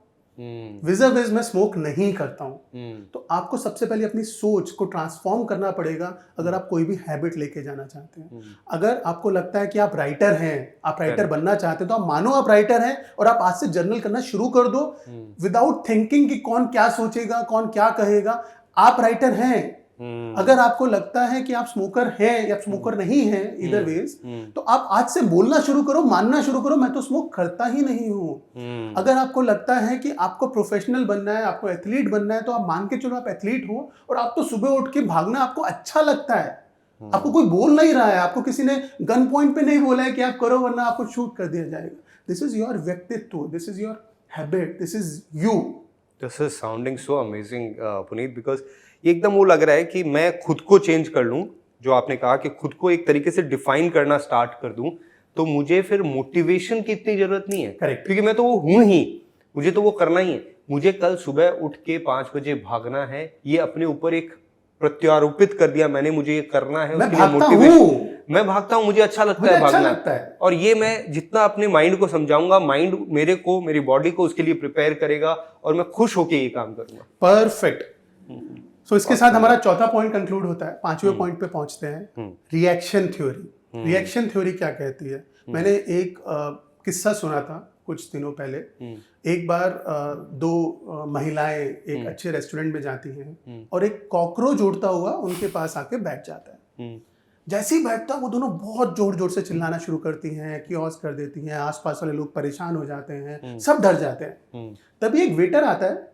विज़ मैं स्मोक नहीं करता हूँ। तो आपको सबसे पहले अपनी सोच को ट्रांसफॉर्म करना पड़ेगा अगर आप कोई भी हैबिट लेके जाना चाहते हैं। अगर आपको लगता है कि आप राइटर हैं, आप राइटर बनना चाहते हैं, तो आप मानो आप राइटर हैं और आप आज से जर्नल करना शुरू कर दो विदाउट थिंकिंग कि कौन क्या सोचेगा, कौन क्या कहेगा। आप राइटर हैं। अगर आपको लगता है कि आप स्मोकर हैं या स्मोकर नहीं हैं, इधर वेज, तो आप आज से बोलना शुरू करो, मानना शुरू करो मैं तो स्मोक करता ही नहीं हूं। अगर आपको लगता है कि आपको प्रोफेशनल बनना है, आपको एथलीट बनना है, तो आप मान के चलो आप एथलीट हो और आप तो सुबह उठ के भागना आपको अच्छा लगता है, आपको कोई बोल नहीं रहा है, आपको किसी ने गन पॉइंट पे नहीं बोला है कि आप करो वरना आपको शूट कर दिया जाएगा। दिस इज योर व्यक्तित्व, this is your habit, this is you. This is sounding so amazing Puneet, because एकदम वो लग रहा है कि मैं खुद को चेंज कर लूं, जो आपने कहा कि खुद को एक तरीके से डिफाइन करना स्टार्ट कर दूं, तो मुझे फिर मोटिवेशन की इतनी जरूरत नहीं है। करेक्ट, क्योंकि मैं तो वो हूं ही, मुझे तो वो करना ही है। मुझे कल सुबह उठ के 5 बजे भागना है, ये अपने ऊपर एक प्रत्यारोपित कर दिया मैंने, मुझे ये करना है, मैं भागता हूं, मैं भागता हूं, मुझे अच्छा लगता है भागना। और ये मैं जितना अपने माइंड को समझाऊंगा, माइंड मेरे को, मेरी बॉडी को उसके लिए प्रिपेयर करेगा और मैं खुश होके ये काम करूंगा। परफेक्ट। तो इसके साथ हमारा चौथा पॉइंट कंक्लूड होता है। पांचवें पॉइंट पे पहुंचते हैं, रिएक्शन थ्योरी। रिएक्शन थ्योरी क्या कहती है? मैंने एक किस्सा सुना था कुछ दिनों पहले। एक बार दो महिलाएं एक अच्छे रेस्टोरेंट में जाती हैं और एक कॉकरोच उड़ता हुआ उनके पास आके बैठ जाता है। जैसे ही बैठता वो दोनों बहुत जोर जोर से चिल्लाना शुरू करती हैं, कियोस कर देती हैं, आसपास वाले लोग परेशान हो जाते हैं, सब डर जाते हैं। तभी एक वेटर आता है,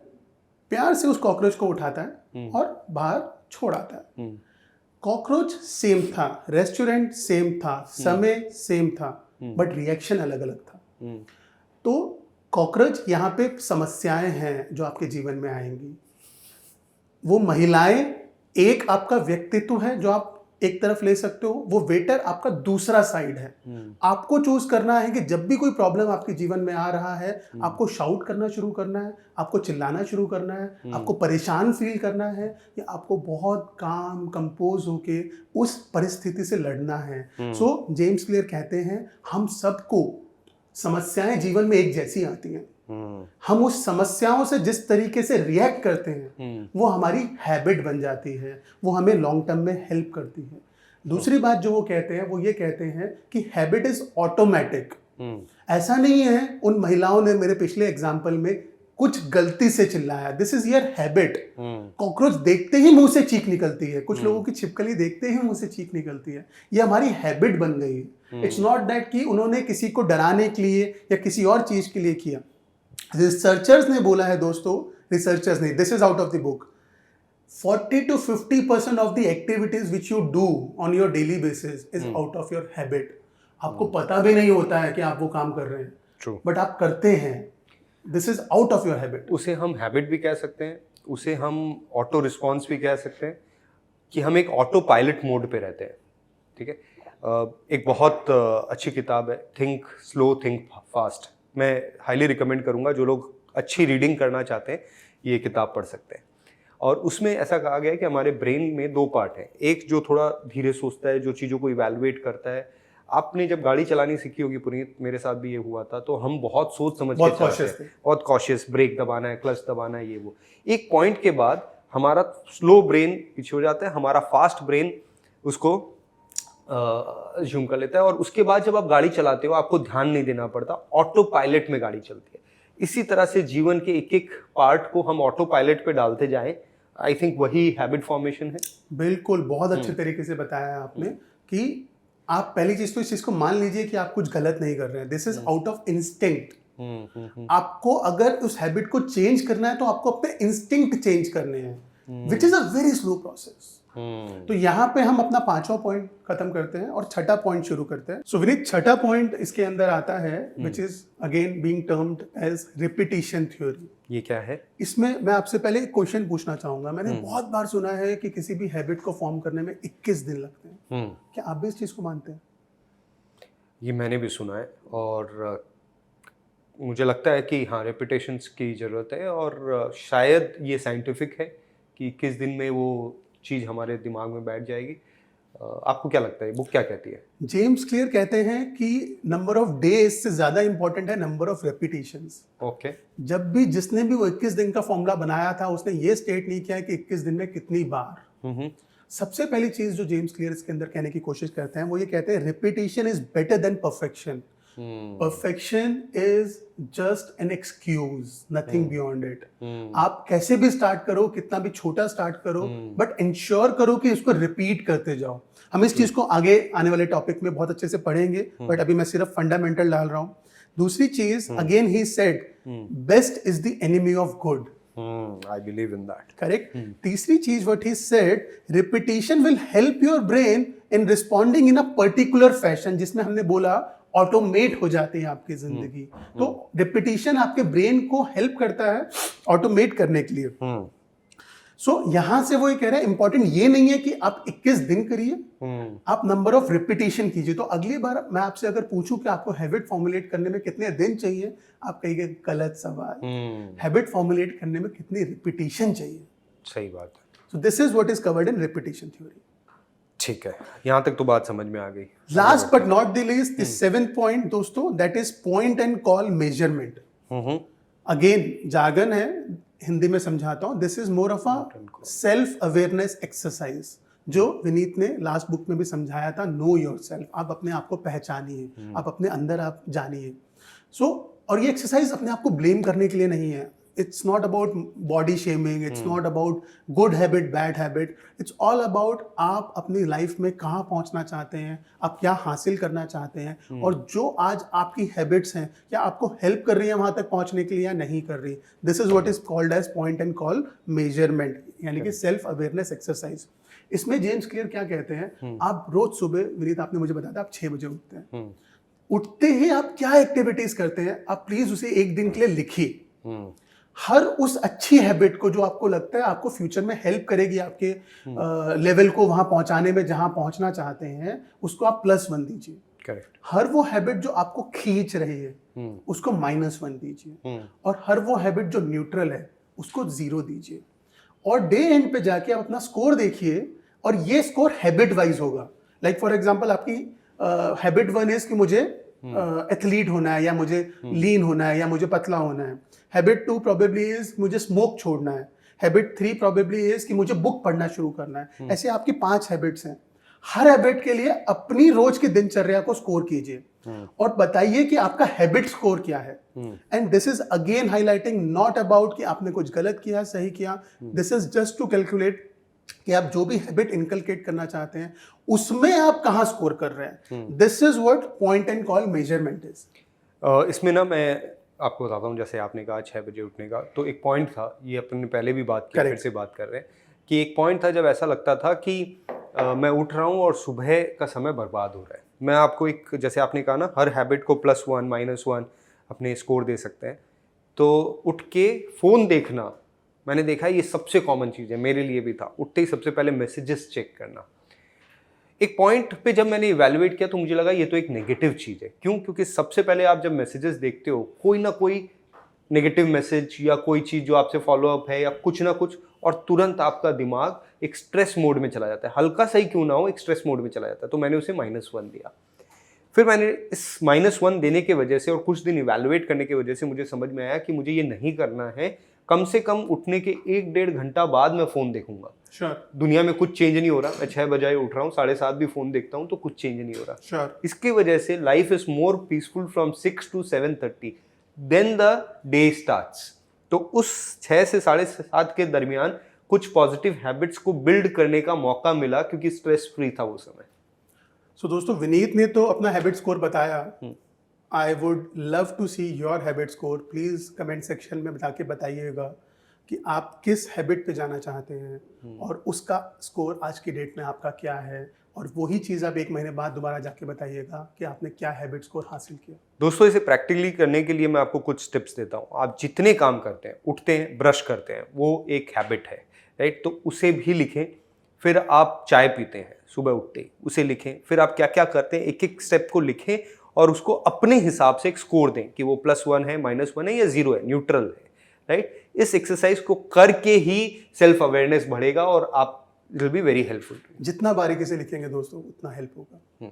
प्यार से उस कॉकरोच को उठाता है और बाहर छोड़ आता है। कॉकरोच सेम था, रेस्टोरेंट सेम था, समय सेम था, बट रिएक्शन अलग अलग था। तो कॉकरोच यहाँ पे समस्याएं हैं जो आपके जीवन में आएंगी। वो महिलाएं एक आपका व्यक्तित्व है जो आप एक तरफ ले सकते हो, वो वेटर आपका दूसरा साइड है। आपको चूज करना है कि जब भी कोई प्रॉब्लम आपके जीवन में आ रहा है, आपको शाउट करना शुरू करना है, आपको चिल्लाना शुरू करना है, आपको परेशान फील करना है, या आपको बहुत काम कंपोज होके उस परिस्थिति से लड़ना है। सो जेम्स क्लियर कहते हैं हम सबको समस्याएं जीवन में एक जैसी आती हैं, हम उस समस्याओं से जिस तरीके से रिएक्ट करते हैं वो हमारी हैबिट बन जाती है, वो हमें लॉन्ग टर्म में हेल्प करती है। दूसरी बात जो वो कहते हैं वो ये कहते हैं कि हैबिट इज ऑटोमेटिक। ऐसा नहीं है उन महिलाओं ने मेरे पिछले एग्जाम्पल में कुछ गलती से चिल्लाया, this is your habit. Cockroach देखते ही मुंह से चीख निकलती है, कुछ लोगों की छिपकली देखते ही मुंह से चीख निकलती है, ये हमारी हैबिट बन गई है। इट्स नॉट दैट कि उन्होंने किसी को डराने के लिए या किसी और चीज के लिए किया। रिसर्चर्स ने बोला है दोस्तों रिसर्चर्स नहीं, this is out of the book, 40 to 50% of the activities which you do on your daily basis is out of your habit. आपको पता भी नहीं होता है कि आप वो काम कर रहे हैं, True. बट आप करते हैं. This is out of your habit. उसे हम हैबिट भी कह सकते हैं, उसे हम ऑटो रिस्पॉन्स भी कह सकते हैं, कि हम एक ऑटो पायलट मोड पे रहते हैं. ठीक है. एक बहुत अच्छी किताब है, थिंक स्लो थिंक फास्ट. मैं हाईली रिकमेंड करूँगा, जो लोग अच्छी रीडिंग करना चाहते हैं ये किताब पढ़ सकते हैं. और उसमें ऐसा कहा गया है कि हमारे ब्रेन में 2 पार्ट हैं. एक जो थोड़ा धीरे सोचता है, जो चीज़ों को इवैल्यूएट करता है. आपने जब गाड़ी चलानी सीखी होगी पुनीत, मेरे साथ भी ये हुआ था, तो हम बहुत सोच समझ के चलाते हैं, बहुत कॉशियस, ब्रेक दबाना है, क्लच दबाना है, ये वो. एक पॉइंट के बाद हमारा स्लो ब्रेन पीछे हो जाता है, हमारा फास्ट ब्रेन उसको ज़ूम कर लेता है, और उसके बाद जब आप गाड़ी चलाते हो आपको ध्यान नहीं देना पड़ता, ऑटो पायलट में गाड़ी चलती है. इसी तरह से जीवन के एक एक पार्ट को हम ऑटो पायलट पे डालते जाएं, आई थिंक वही हैबिट फॉर्मेशन है. बिल्कुल, बहुत अच्छे तरीके से बताया आपने कि आप पहली चीज तो इस चीज को मान लीजिए कि आप कुछ गलत नहीं कर रहे हैं. This is out of instinct. आपको अगर उस हैबिट को चेंज करना है तो आपको अपने इंस्टिंक्ट चेंज करने हैं, which is a very slow process. तो यहाँ पे हम अपना 5वां पॉइंट खत्म करते हैं और 6ठा पॉइंट शुरू करते हैं. सो विनीत, 6ठा पॉइंट इसके अंदर आता है, which is again being termed as repetition theory. ये क्या है? इसमें मैं आपसे पहले एक क्वेश्चन पूछना चाहूंगा. मैंने बहुत बार सुना है कि किसी भी हैबिट को फॉर्म करने में 21 दिन लगते हैं. क्या आप भी इस चीज को मानते हैं? ये मैंने भी सुना है, और मुझे लगता है कि हाँ, रेपिटेशंस की ज़रूरत है, और शायद ये साइंटिफिक है कि 21 दिन में वो चीज़ हमारे दिमाग में बैठ जाएगी. आपको क्या लगता है, बुक क्या कहती है? जेम्स क्लियर कहते हैं कि नंबर ऑफ डेज से ज्यादा इंपॉर्टेंट है नंबर ऑफ रेपिटेशंस. ओके. जब भी जिसने भी वो 21 दिन का फॉर्मूला बनाया था, उसने ये स्टेट नहीं किया कि 21 दिन में कितनी बार. सबसे पहली चीज जो जेम्स क्लियर इसके अंदर कहने की कोशिश करते हैं वो ये कहते हैं, repetition is better than perfection. Perfection is just an excuse, nothing beyond it. आप कैसे भी स्टार्ट करो, कितना भी छोटा स्टार्ट करो, बट इंश्योर करो कि इसको रिपीट करते जाओ. हम इस चीज को आगे आने वाले टॉपिक में बहुत अच्छे से पढ़ेंगे, बट अभी मैं सिर्फ फंडामेंटल डाल रहा हूं. दूसरी चीज, again he said, best is the enemy of good. I believe in that. Correct. तीसरी चीज what he said, repetition will help your brain in responding in a particular fashion, जिसमें हमने बोला ऑटोमेट हो जाती है आपकी जिंदगी. तो रिपीटिशन आपके ब्रेन को हेल्प करता है ऑटोमेट करने के लिए. सो यहां से वो ये कह रहे हैं, इंपॉर्टेंट ये नहीं है कि आप 21 दिन करिए, आप नंबर ऑफ रिपीटिशन कीजिए. तो अगली बार मैं आपसे अगर पूछूं कि आपको हैबिट फॉर्मुलेट करने में कितने दिन चाहिए, आप कहिए गलत सवाल. हैबिट फॉर्मुलेट करने में कितनी रिपीटिशन चाहिए. सही बात है. So this is what is covered in repetition theory. ठीक है, यहाँ तक तो बात समझ में आ गई. Last but not the least, the 7th point दोस्तों, that is point and call measurement. Again jargon है, हिंदी में समझाता हूं. This is more of a self awareness exercise, जो विनीत ने लास्ट बुक में भी समझाया था. नो योरसेल्फ, आप अपने आप को पहचानिए, आप अपने अंदर आप जानिए. सो और ये एक्सरसाइज अपने आप को ब्लेम करने के लिए नहीं है. It's not about body shaming, it's not about good habit, bad habit. It's all about आप अपनी लाइफ में कहाँ पहुँचना चाहते हैं, आप क्या हासिल करना चाहते हैं, और जो आज आपकी हैबिट्स हैं क्या आपको हेल्प कर रही है वहाँ तक पहुँचने के लिए या नहीं कर रही. This is what is called as point and call measurement, यानी कि सेल्फ अवेयरनेस एक्सरसाइज. इसमें जेम्स क्लियर क्या कहते हैं, आप रोज सुबह, विनीत आपने मुझे बताया था आप 6 बजे उठते हैं. उठते ही आप क्या एक्टिविटीज करते हैं, आप प्लीज उसे एक दिन के लिए लिखिए. हर उस अच्छी हैबिट को जो आपको लगता है आपको फ्यूचर में हेल्प करेगी आपके लेवल को वहां पहुंचाने में जहां पहुंचना चाहते हैं, उसको आप +1 दीजिए. करेक्ट. हर वो हैबिट जो आपको खींच रही है उसको -1 दीजिए. और हर वो हैबिट जो न्यूट्रल है उसको 0 दीजिए. और डे एंड पे जाके आप अपना स्कोर देखिए, और ये स्कोर हैबिट वाइज होगा. लाइक फॉर एग्जांपल, आपकी हैबिट 1 इज कि मुझे एथलीट होना है, या मुझे लीन होना है, या मुझे पतला होना है. हैबिट 2 प्रोबेबली इज मुझे स्मोक छोड़ना है. हैबिट 3 प्रोबेबली इज कि मुझे बुक पढ़ना शुरू करना है. ऐसे आपकी 5 हैबिट्स हैं. हर हैबिट के लिए अपनी रोज की दिनचर्या को स्कोर कीजिए और बताइए कि आपका हैबिट स्कोर क्या है. And this is again highlighting not about कि आपने कुछ गलत किया, सही किया. This is just to calculate कि आप जो भी हैबिट इनकलकेट करना चाहते हैं उसमें आप कहां स्कोर कर रहे हैं. This is what point and call measurement is. इसमें ना मैं आपको बताता हूँ, जैसे आपने कहा 6 बजे उठने का, तो एक पॉइंट था, ये अपन ने पहले भी बात की, फिर से बात कर रहे हैं कि एक पॉइंट था जब ऐसा लगता था कि मैं उठ रहा हूँ और सुबह का समय बर्बाद हो रहा है। मैं आपको एक, जैसे आपने कहा ना, हर हैबिट को +1 -1 अपने स्कोर दे सकते हैं। तो उठ के फ़ोन देखना, मैंने देखा ये सबसे कॉमन चीज़ है, मेरे लिए भी था। उठते ही सबसे पहले मैसेजेस चेक करना। एक पॉइंट पे जब मैंने इवैल्यूएट किया तो मुझे लगा ये तो एक नेगेटिव चीज़ है। क्यों? क्योंकि सबसे पहले आप जब मैसेजेस देखते हो, कोई ना कोई नेगेटिव मैसेज या कोई चीज़ जो आपसे फॉलो अप है या कुछ ना कुछ, और तुरंत आपका दिमाग एक स्ट्रेस मोड में चला जाता है। हल्का सा ही क्यों ना हो, एक स्ट्रेस मोड में चला जाता है। तो मैंने उसे -1 दिया। फिर मैंने इस -1 देने की वजह से और कुछ दिन इवैल्यूएट करने की वजह से मुझे समझ में आया कि मुझे ये नहीं करना है। कम से कम उठने के 1-1.5 घंटा बाद मैं फ़ोन देखूंगा। दुनिया में कुछ चेंज नहीं हो रहा। मैं 6 बजे उठ रहा हूँ, 7:30 भी फ़ोन देखता हूँ तो कुछ चेंज नहीं हो रहा। इसकी वजह से life is more peaceful from 6 to 7:30 then the day starts. तो उस 6 से 7:30 के दरमियान कुछ पॉजिटिव हैबिट्स को बिल्ड करने का मौका मिला, क्योंकि स्ट्रेस फ्री था वो समय। सो दोस्तों, विनीत ने तो अपना हैबिट स्कोर बताया। I would love to see your habit score. Please comment section में बता के बताइएगा कि आप किस हैबिट पे जाना चाहते हैं और उसका स्कोर आज की डेट में आपका क्या है, और वही चीज़ आप 1 महीने बाद दोबारा जाके बताइएगा कि आपने क्या हैबिट स्कोर हासिल किया। दोस्तों, इसे प्रैक्टिकली करने के लिए मैं आपको कुछ टिप्स देता हूँ। आप जितने काम करते हैं, उठते हैं, ब्रश करते हैं, वो एक हैबिट है, राइट? तो उसे भी लिखें। फिर आप चाय पीते हैं सुबह उठते ही, उसे लिखें। फिर आप क्या क्या करते हैं, एक एक स्टेप को लिखें और उसको अपने हिसाब से एक स्कोर दें कि वो +1 है, -1 है या 0 है, न्यूट्रल है, राइट? इस एक्सरसाइज को करके ही सेल्फ अवेयरनेस बढ़ेगा और आप विल बी वेरी हेल्पफुल। जितना बारीकी से लिखेंगे दोस्तों, उतना हेल्प होगा।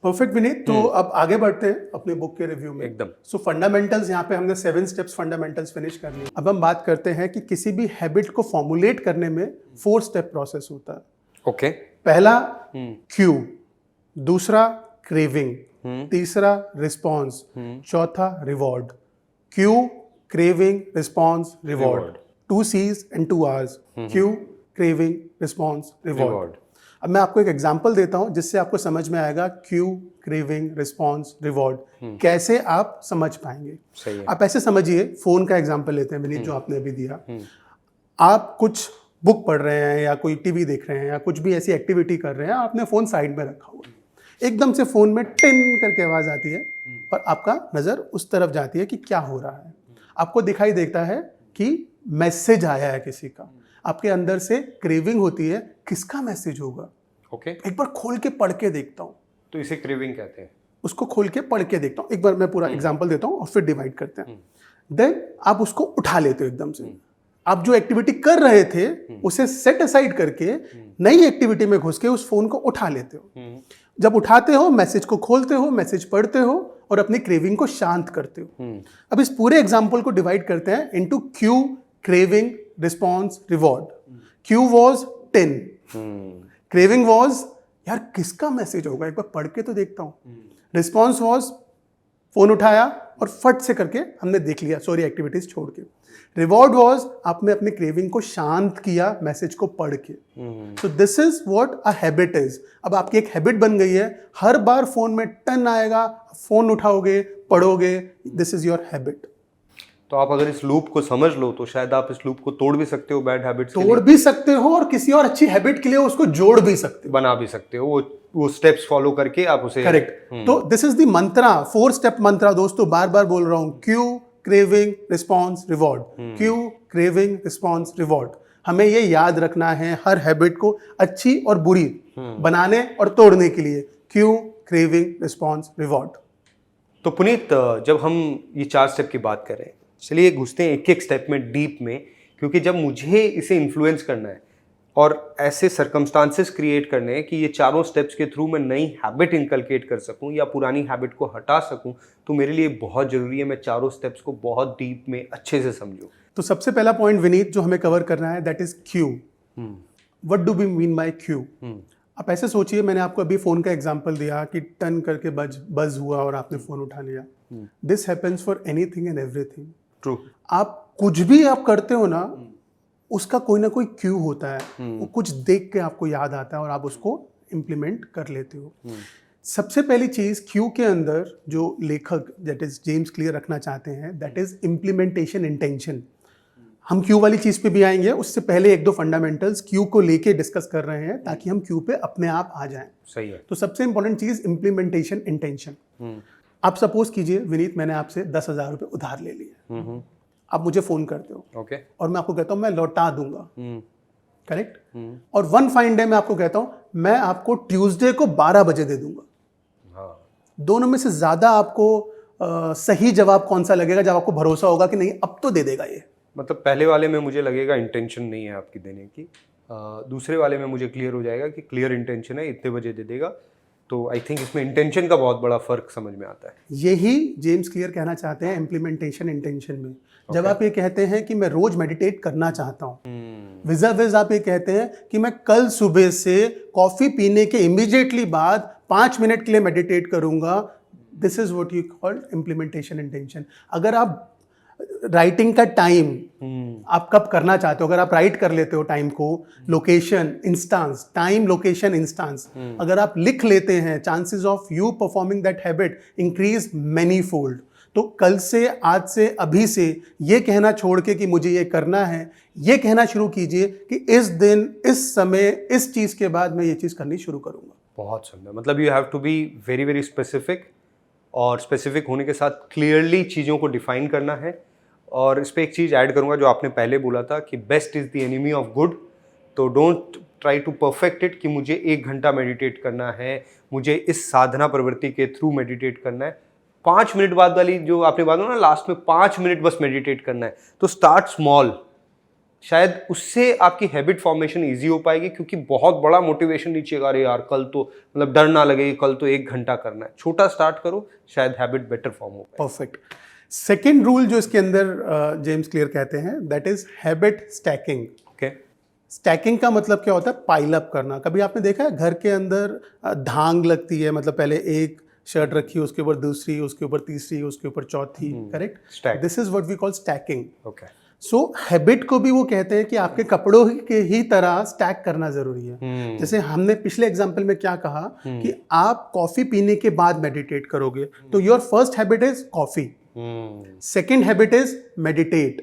परफेक्ट विनीत, तो अब आगे बढ़ते हैं अपने बुक के रिव्यू में। एकदम। सो फंडामेंटल्स, यहाँ पे हमने 7 स्टेप्स फंडामेंटल्स फिनिश कर लिए। अब हम बात करते हैं कि किसी भी हैबिट को फॉर्मुलेट करने में 4 स्टेप प्रोसेस होता है। ओके। पहला क्यू, दूसरा क्रेविंग, तीसरा रिस्पॉन्स, चौथा reward. Cue, craving, response, reward. 2 C's and 2 R's। Q, craving, response, reward. अब मैं आपको एक एग्जांपल देता हूं जिससे आपको समझ में आएगा क्यू, क्रेविंग, रिस्पॉन्स, रिवॉर्ड कैसे आप समझ पाएंगे। सही है। आप ऐसे समझिए, फोन का एग्जांपल लेते हैं विनीत, जो आपने अभी दिया। आप कुछ बुक पढ़ रहे हैं या कोई टीवी देख रहे हैं या कुछ भी ऐसी एक्टिविटी कर रहे हैं, आपने फोन साइड में रखा हुआ है। एकदम से फोन में टिन करके आवाज आती है और आपका नजर उस तरफ जाती है कि क्या हो रहा है। आपको दिखाई देता है कि मैसेज आया है किसी का। आपके अंदर से क्रेविंग होती है, किसका मैसेज होगा। ओके। एक बार खोल के पढ़ के देखता हूँ, तो इसे क्रेविंग कहते हैं। उसको खोल के पढ़ के देखता हूँ। एक बार मैं पूरा एग्जांपल देता हूँ और फिर डिवाइड करते हैं। देन आप उसको उठा लेते हो एकदम से। आप जो एक्टिविटी कर रहे थे उसे सेट असाइड करके नई एक्टिविटी में घुस के उस फोन को उठा लेते हो। जब उठाते हो, मैसेज को खोलते हो, मैसेज पढ़ते हो और अपनी क्रेविंग को शांत करते हो। अब इस पूरे एग्जांपल को डिवाइड करते हैं into Q, craving, response, reward. Q was 10, craving was यार किसका मैसेज होगा, एक बार पढ़ के तो देखता हूं। रिस्पॉन्स वॉज फोन उठाया और फट से करके हमने देख लिया सारी एक्टिविटीज छोड़ के। रिवॉर्ड वॉज आपने अपनी क्रेविंग को शांत किया मैसेज को पढ़ के। सो this is what a habit is. अब आपकी एक हैबिट बन गई है, हर बार फोन में टन आएगा, फोन उठाओगे, पढ़ोगे, दिस इज योर हैबिट। तो आप अगर इस लूप को समझ लो तो शायद आप इस लूप को तोड़ भी सकते हो, बैड हैबिट्स तोड़ भी सकते हो और किसी और अच्छी हैबिट के लिए उसको जोड़ भी सकते हो, बना भी सकते हो। वो स्टेप्स फॉलो करके आप उसे। करेक्ट। तो this is the mantra, 4 step mantra दोस्तों, बार बार बोल रहा हूं। Cue, craving, response, reward. Cue, craving, response, reward. हमें ये याद रखना है हर हैबिट को अच्छी और बुरी बनाने और तोड़ने के लिए। Q, craving, response, reward. तो पुनीत, जब हम ये 4 स्टेप की बात करें, चलिए घुसते हैं एक एक स्टेप में डीप में, क्योंकि जब मुझे इसे इन्फ्लुएंस करना है और ऐसे सर्कमस्टांसेस क्रिएट करने हैं कि ये चारों स्टेप्स के थ्रू मैं नई हैबिट इनकलकेट कर सकूं या पुरानी हैबिट को हटा सकूं, तो मेरे लिए बहुत ज़रूरी है मैं चारों स्टेप्स को बहुत डीप में अच्छे से समझूं। तो सबसे पहला पॉइंट विनीत जो हमें कवर करना है, that is cue. What do we mean by cue? आप ऐसे सोचिए, मैंने आपको अभी फोन का एग्जांपल दिया कि टन करके बज हुआ और आपने फोन उठा लिया। This happens for anything and everything. True. आप कुछ भी आप करते हो ना, उसका कोई ना कोई क्यू होता है। वो कुछ देख के आपको याद आता है और आप उसको इम्प्लीमेंट कर लेते हो। सबसे पहली चीज क्यू के अंदर जो लेखक दैट इज जेम्स क्लियर रखना चाहते हैं, दैट इज इम्प्लीमेंटेशन इंटेंशन। हम क्यू वाली चीज पे भी आएंगे, उससे पहले एक दो फंडामेंटल्स क्यू को लेके डिस्कस कर रहे हैं ताकि हम क्यू पे अपने आप आ जाएं। सही है। तो सबसे इंपॉर्टेंट चीज इम्प्लीमेंटेशन इंटेंशन। आप सपोज कीजिए विनीत, मैंने आपसे 10,000 रुपये उधार ले लिए, आप मुझे फोन करते हो, ओके, और मैं आपको कहता हूँ मैं लौटा दूंगा, करेक्ट, और वन फाइन डे में आपको कहता हूँ मैं आपको ट्यूसडे को 12 बजे दे दूंगा। हाँ, दोनों में से ज्यादा आपको सही जवाब कौन सा लगेगा जब आपको भरोसा होगा कि नहीं अब तो दे देगा ये? मतलब पहले वाले में मुझे लगेगा इंटेंशन नहीं है आपकी देने की, दूसरे वाले में मुझे क्लियर हो जाएगा कि क्लियर इंटेंशन है, इतने बजे दे देगा। तो आई थिंक इसमें इंटेंशन का बहुत बड़ा फर्क समझ में आता है। यही जेम्स क्लियर कहना चाहते हैं इम्प्लीमेंटेशन इंटेंशन में। जब आप ये कहते हैं कि मैं रोज मेडिटेट करना चाहता हूँ, विजा विज आप ये कहते हैं कि मैं कल सुबह से कॉफी पीने के इमीडिएटली बाद 5 मिनट के लिए मेडिटेट करूंगा, this is what you called implementation intention. अगर आप राइटिंग का टाइम आप कब करना चाहते हो, अगर आप राइट कर लेते हो टाइम को, location instance, time location instance, अगर आप लिख लेते हैं, chances of you performing that habit increase many fold. तो कल से, आज से, अभी से ये कहना छोड़ के कि मुझे ये करना है, ये कहना शुरू कीजिए कि इस दिन, इस समय, इस चीज के बाद मैं ये चीज करनी शुरू करूंगा। बहुत सुंदर। मतलब you have to be very very specific, और स्पेसिफिक होने के साथ क्लियरली चीज़ों को डिफाइन करना है। और इस पर एक चीज़ ऐड करूंगा जो आपने पहले बोला था कि best is the enemy of good. तो don't try to perfect it कि मुझे 1 घंटा मेडिटेट करना है, मुझे इस साधना प्रवृत्ति के थ्रू मेडिटेट करना है। 5 मिनट बाद वाली जो आपने बात ना, लास्ट में 5 मिनट बस मेडिटेट करना है, तो स्टार्ट स्मॉल। शायद उससे आपकी हैबिट फॉर्मेशन इजी हो पाएगी, क्योंकि बहुत बड़ा मोटिवेशन नहीं चाहिए, अरे यार कल तो, मतलब डर ना लगे कल तो 1 घंटा करना है। छोटा स्टार्ट करो, शायद हैबिट बेटर फॉर्म हो पाए। परफेक्ट। सेकेंड रूल जो इसके अंदर जेम्स क्लियर कहते हैं, that is habit stacking. Okay, stacking का मतलब क्या होता है? पाइल अप करना। कभी आपने देखा है घर के अंदर धांग लगती है, मतलब पहले एक शर्ट रखी, उसके ऊपर दूसरी, उसके ऊपर तीसरी, उसके ऊपर चौथी, correct? This is what we call stacking. Okay. So habit को भी वो कहते हैं कि आपके कपड़ों के ही तरह स्टैक करना जरूरी है। जैसे हमने पिछले एग्जांपल में क्या कहा कि आप कॉफी पीने के बाद मेडिटेट करोगे, तो your first habit is coffee, second habit is meditate.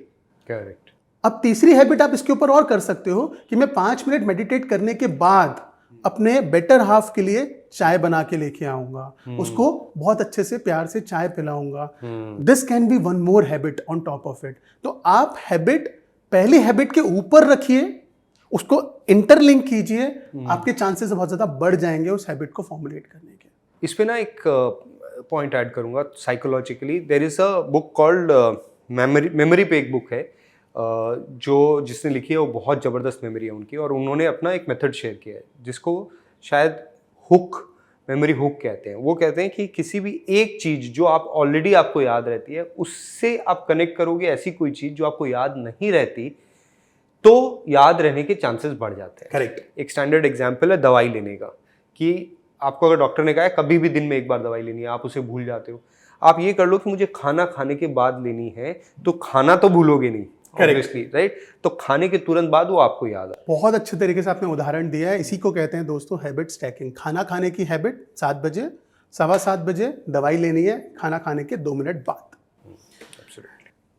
Correct. अब तीसरी हैबिट आप इसके ऊपर और कर सकते हो कि मैं 5 मिनट मेडिटेट करने के बाद अपने बेटर हाफ के लिए चाय बना के लेके आऊंगा, उसको बहुत अच्छे से प्यार से चाय पिलाऊंगा। This can be one more habit on top of it. तो आप हैबिट पहली हैबिट के ऊपर रखिए, उसको इंटरलिंक कीजिए, आपके चांसेस बहुत ज्यादा बढ़ जाएंगे उस हैबिट को फॉर्मुलेट करने के। इस पे ना एक पॉइंट ऐड करूंगा psychologically. There is a book called memory पे एक बुक है जो जिसने लिखी है, वो बहुत ज़बरदस्त मेमोरी है उनकी, और उन्होंने अपना एक मेथड शेयर किया है जिसको शायद हुक, मेमोरी हुक कहते हैं। वो कहते हैं कि किसी भी एक चीज़ जो आप ऑलरेडी आपको याद रहती है, उससे आप कनेक्ट करोगे ऐसी कोई चीज़ जो आपको याद नहीं रहती, तो याद रहने के चांसेस बढ़ जाते हैं। करेक्ट। एक स्टैंडर्ड एग्जाम्पल है दवाई लेने का, कि आपको अगर डॉक्टर ने कहा है कभी भी दिन में 1 बार दवाई लेनी है, आप उसे भूल जाते हो। आप ये कर लो कि मुझे खाना खाने के बाद लेनी है, तो खाना तो भूलोगे नहीं, ऑब्वियसली, राइट? तो खाने के तुरंत बाद वो आपको याद आए। बहुत अच्छे तरीके से आपने उदाहरण दिया है। इसी को कहते हैं दोस्तों हैबिट स्टैकिंग। खाना खाने की हैबिट 7 बजे, 7:15 बजे दवाई लेनी है खाना खाने के 2 मिनट बाद।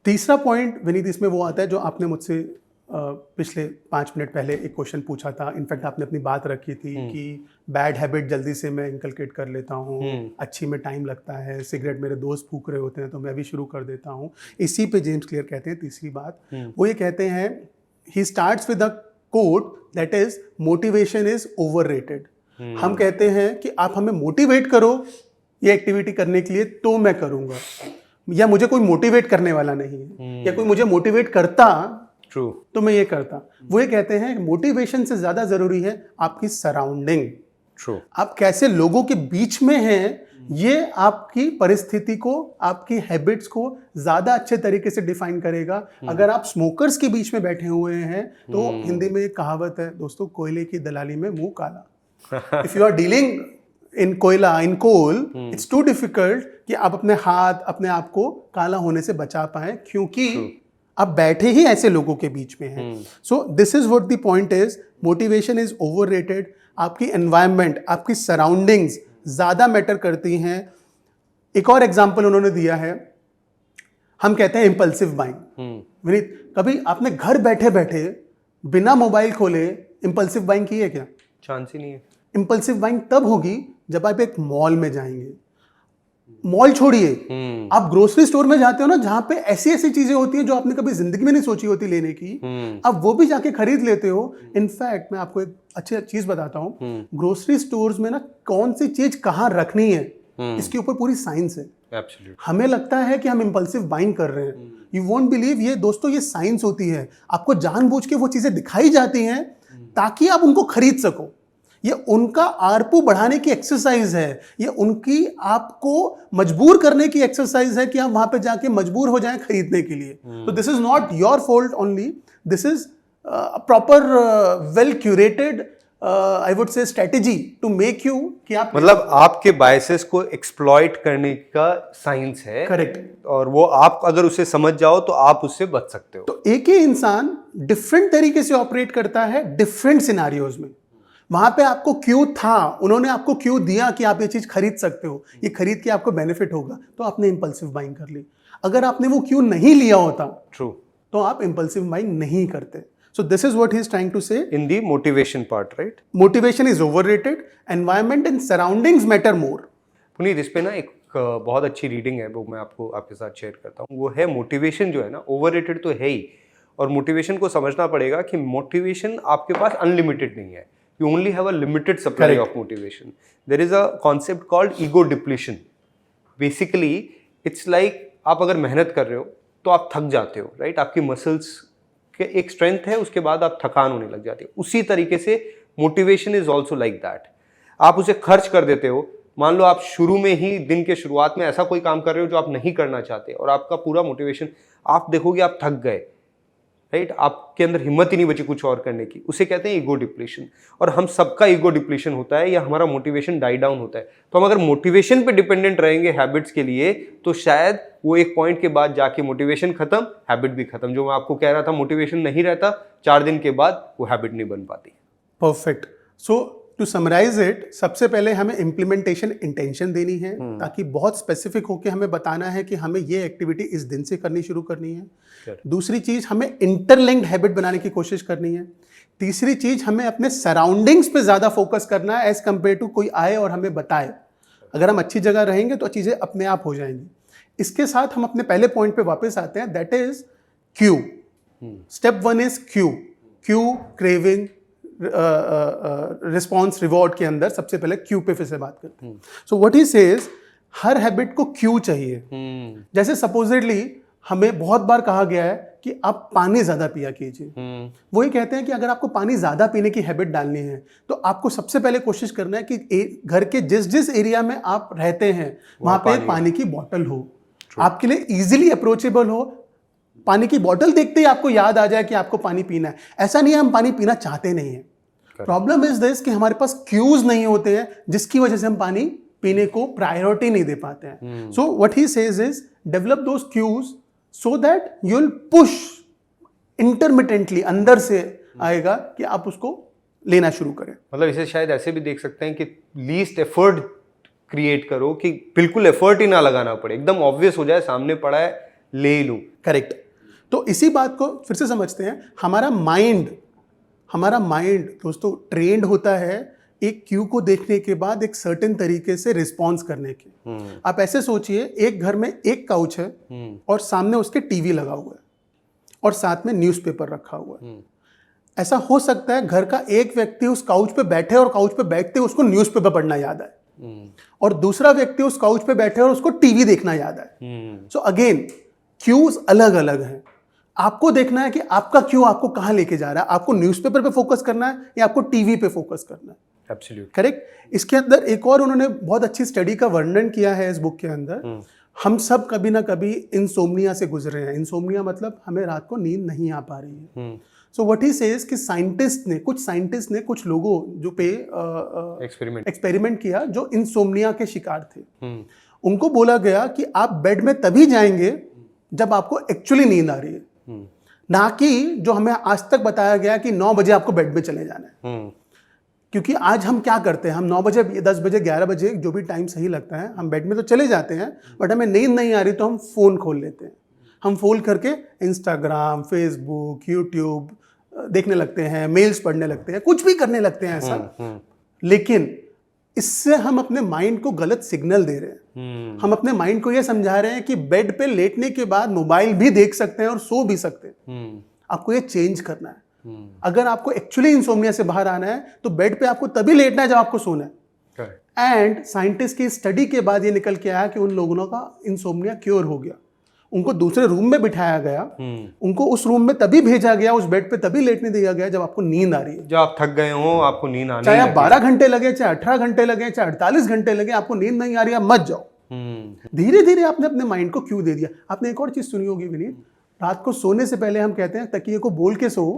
तीसरा पॉइंट विनीत इसमें वो आता है जो आपने मुझसे पिछले 5 मिनट पहले एक क्वेश्चन पूछा था। इनफैक्ट आपने अपनी बात रखी थी कि बैड हैबिट जल्दी से मैं इंकलकेट कर लेता हूँ, अच्छी में टाइम लगता है, सिगरेट मेरे दोस्त फूक रहे होते हैं तो मैं भी शुरू कर देता हूँ। इसी पे जेम्स क्लियर कहते हैं तीसरी बात, वो ये कहते हैं, he starts with a coat that is motivation is overrated. हम कहते हैं कि आप हमें मोटिवेट करो ये एक्टिविटी करने के लिए तो मैं करूँगा, या मुझे कोई मोटिवेट करने वाला नहीं है, या कोई मुझे मोटिवेट करता ट्रू तो मैं ये करता। वो ये कहते हैं मोटिवेशन से ज्यादा जरूरी है आपकी सराउंडिंग। ट्रू। आप कैसे लोगों के बीच में हैं, ये आपकी परिस्थिति को, आपकी हैबिट्स को ज्यादा अच्छे तरीके से डिफाइन करेगा। अगर आप स्मोकर्स के बीच में बैठे हुए हैं तो हिंदी में एक कहावत है दोस्तों, कोयले की दलाली में मुंह काला। If you are dealing in कोयला, in coal, it's too difficult कि आप अपने हाथ, अपने आप को काला होने से बचा पाए, क्योंकि आप बैठे ही ऐसे लोगों के बीच में हैं। So this is what the point is, motivation is overrated. आपकी एनवायरनमेंट, आपकी सराउंडिंग्स ज़्यादा मैटर करती हैं। एक और एग्जाम्पल उन्होंने दिया है, हम कहते हैं इम्पल्सिव बाइंग। विनीत, कभी आपने घर बैठे बैठे बिना मोबाइल खोले इम्पल्सिव बाइंग की है क्या? चांस ही नहीं है। इम्पल्सिव बाइंग तब होगी जब आप एक मॉल में जाएंगे। मॉल छोड़िए, आप ग्रोसरी स्टोर में जाते हो ना, जहां पे ऐसी ऐसी चीजें होती हैं जो आपने कभी जिंदगी में नहीं सोची होती लेने की, आप वो भी जाके खरीद लेते हो। इनफैक्ट मैं आपको एक अच्छी चीज बताता हूँ, ग्रोसरी स्टोर्स में ना कौन सी चीज कहाँ रखनी है इसके ऊपर पूरी साइंस है। Absolutely. हमें लगता है कि हम इम्पल्सिव बाइंग कर रहे हैं, यू वोंट बिलीव, ये दोस्तों ये साइंस होती है। आपको जानबूझ के वो चीजें दिखाई जाती हैं ताकि आप उनको खरीद सको। ये उनका आरपू बढ़ाने की एक्सरसाइज है, ये उनकी आपको मजबूर करने की एक्सरसाइज है कि आप वहां पे जाके मजबूर हो जाएं खरीदने के लिए। तो this is not your fault only, this is proper well curated I would say strategy to make you कि आप, मतलब आपके बायसेस को एक्सप्लॉइट करने का साइंस है। करेक्ट। और वो आप अगर उसे समझ जाओ तो आप उससे बच सकते हो। तो एक ही इंसान डिफरेंट तरीके से ऑपरेट करता है डिफरेंट सिनारियोज में। वहां पे आपको क्यों था, उन्होंने आपको क्यों दिया कि आप ये चीज खरीद सकते हो, ये खरीद के आपको बेनिफिट होगा, तो आपने इंपल्सिव बाइंग कर ली। अगर आपने वो क्यों नहीं लिया होता, ट्रू, तो आप इंपल्सिव बाइंग नहीं करते। So this is what he is trying to say in the motivation part, right? Motivation is overrated, environment and surroundings matter more. Puneet, इस पे ना एक बहुत अच्छी रीडिंग है, वो मैं आपको आपके साथ शेयर करता हूँ। वो है, मोटिवेशन जो है ना, ओवररेटेड तो है ही, और मोटिवेशन को समझना पड़ेगा कि मोटिवेशन आपके पास अनलिमिटेड नहीं है। You only have a limited supply of motivation. There is a concept called ego depletion. Basically, it's like आप अगर मेहनत कर रहे हो तो आप थक जाते हो, राइट? आपकी मसल्स के एक स्ट्रेंथ है, उसके बाद आप थकान होने लग जाती है। उसी तरीके से motivation is also like that. आप उसे खर्च कर देते हो। मान लो आप शुरू में ही, दिन के शुरुआत में ऐसा कोई काम कर रहे हो जो आप नहीं करना चाहते, और आपका पूरा मोटिवेशन, आप देखोगे आप थक गए, राइट? आपके अंदर हिम्मत ही नहीं बची कुछ और करने की। उसे कहते हैं ईगो डिप्लीशन। और हम सबका ईगो डिप्लीशन होता है, या हमारा मोटिवेशन डाई डाउन होता है। तो हम अगर मोटिवेशन पे डिपेंडेंट रहेंगे हैबिट्स के लिए, तो शायद वो एक पॉइंट के बाद जाके मोटिवेशन खत्म, हैबिट भी खत्म। जो मैं आपको कह रहा था, मोटिवेशन नहीं रहता, 4 दिन के बाद वो हैबिट नहीं बन पाती। Perfect. So to summarize it, सबसे पहले हमें इम्प्लीमेंटेशन इंटेंशन देनी है, ताकि बहुत स्पेसिफिक होकर हमें बताना है कि हमें ये एक्टिविटी इस दिन से करनी शुरू करनी है। दूसरी चीज, हमें इंटरलिंक्ड हैबिट बनाने की कोशिश करनी है। तीसरी चीज, हमें अपने सराउंडिंग्स पे ज्यादा फोकस करना है एज कंपेयर टू कोई आए और हमें बताए। अगर हम अच्छी जगह रहेंगे तो चीजें अपने आप हो जाएंगी। इसके साथ हम अपने पहले पॉइंट पे वापस आते हैं, that is Q. Step 1 is Q. Q, craving, response, reward के अंदर सबसे पहले क्यू पे फिर से बात करते हैं। So what he says, her habit को क्यू चाहिए। जैसे सपोजिटली हमें बहुत बार कहा गया है कि आप पानी ज्यादा पिया कीजिए। वो ये कहते हैं कि अगर आपको पानी ज्यादा पीने की हैबिट डालनी है तो आपको सबसे पहले कोशिश करना है कि घर के जिस जिस एरिया में आप रहते हैं वहां पे पानी की बोतल हो, आपके लिए इजीली अप्रोचेबल हो। पानी की बोतल देखते ही आपको याद आ जाए कि आपको पानी पीना है। ऐसा नहीं है हम पानी पीना चाहते नहीं है। प्रॉब्लम इज दिस कि हमारे पास क्यूज नहीं होते हैं, जिसकी वजह से हम पानी पीने को प्रायोरिटी नहीं दे पाते हैं। So what he says is, develop those cues so that you'll push intermittently, अंदर से आएगा कि आप उसको लेना शुरू करें। मतलब इसे शायद ऐसे भी देख सकते हैं कि लीस्ट एफर्ट क्रिएट करो, कि बिल्कुल एफर्ट ही ना लगाना पड़े, एकदम ऑब्वियस हो जाए, सामने पड़ा है ले ही लूं। करेक्ट। तो इसी बात को फिर से समझते हैं। हमारा माइंड दोस्तों ट्रेंड होता है एक क्यू को देखने के बाद एक सर्टेन तरीके से रिस्पॉन्स करने की। आप ऐसे सोचिए, एक घर में एक काउच है और सामने उसके टीवी लगा हुआ है और साथ में न्यूज़पेपर रखा हुआ है। ऐसा हो सकता है घर का एक व्यक्ति उस काउच पे बैठे और काउच पे बैठते उसको न्यूज़पेपर पढ़ना याद आए, और दूसरा व्यक्ति उस काउच पे बैठे और उसको टीवी देखना याद आए। सो अगेन क्यूज अलग अलग हैं। आपको देखना है कि आपका क्यू आपको कहां लेके जा रहा है। आपको न्यूज़पेपर पे फोकस करना है या आपको टीवी पे फोकस करना है। Absolute correct. इसके अंदर एक और उन्होंने बहुत अच्छी स्टडी का वर्णन किया है इस बुक के अंदर। हम सब कभी ना कभी इंसोम्निया से गुजरे हैं। इंसोम्निया मतलब हमें रात को नींद नहीं आ पा रही है। सो व्हाट ही सेज कि कुछ साइंटिस्ट ने कुछ लोगों जो पे एक्सपेरिमेंट किया जो इंसोम्निया के शिकार थे। उनको बोला गया कि आप बेड में तभी जाएंगे जब आपको एक्चुअली नींद आ रही है, ना कि जो हमें आज तक बताया गया कि 9 बजे आपको बेड में चले जाना है। क्योंकि आज हम क्या करते हैं, हम 9 बजे 10 बजे 11 बजे जो भी टाइम सही लगता है हम बेड में तो चले जाते हैं, बट हमें नींद नहीं आ रही तो हम फ़ोन खोल लेते हैं। हम फोन करके इंस्टाग्राम, फेसबुक, यूट्यूब देखने लगते हैं, मेल्स पढ़ने लगते हैं, कुछ भी करने लगते हैं ऐसा। लेकिन इससे हम अपने माइंड को गलत सिग्नल दे रहे हैं। हम अपने माइंड को यह समझा रहे हैं कि बेड पे लेटने के बाद मोबाइल भी देख सकते हैं और सो भी सकते हैं। आपको ये चेंज करना है। अगर आपको एक्चुअली इंसोम्निया से बाहर आना है तो बेड पे आपको तभी लेटना है जब आपको सोना है। एंड साइंटिस्ट की स्टडी के बाद ये निकल के आया कि उन लोगों का इंसोम्निया क्योर हो गया। उनको दूसरे रूम में बिठाया गया, उनको उस रूम में तभी भेजा गया, उस बेड पे तभी लेटने दिया गया जब आपको नींद आ रही है। जब आप थक गए हो, आपको नींद आने चाहे आप 12 घंटे लगे, चाहे 18 घंटे लगे, चाहे 48 घंटे लगे, आपको नींद नहीं आ रही है, मत जाओ। धीरे धीरे आपने अपने माइंड को क्यों दे दिया। आपने एक और चीज सुनी होगी विनीत, रात को सोने से पहले हम कहते हैं तकिए को बोल के सो,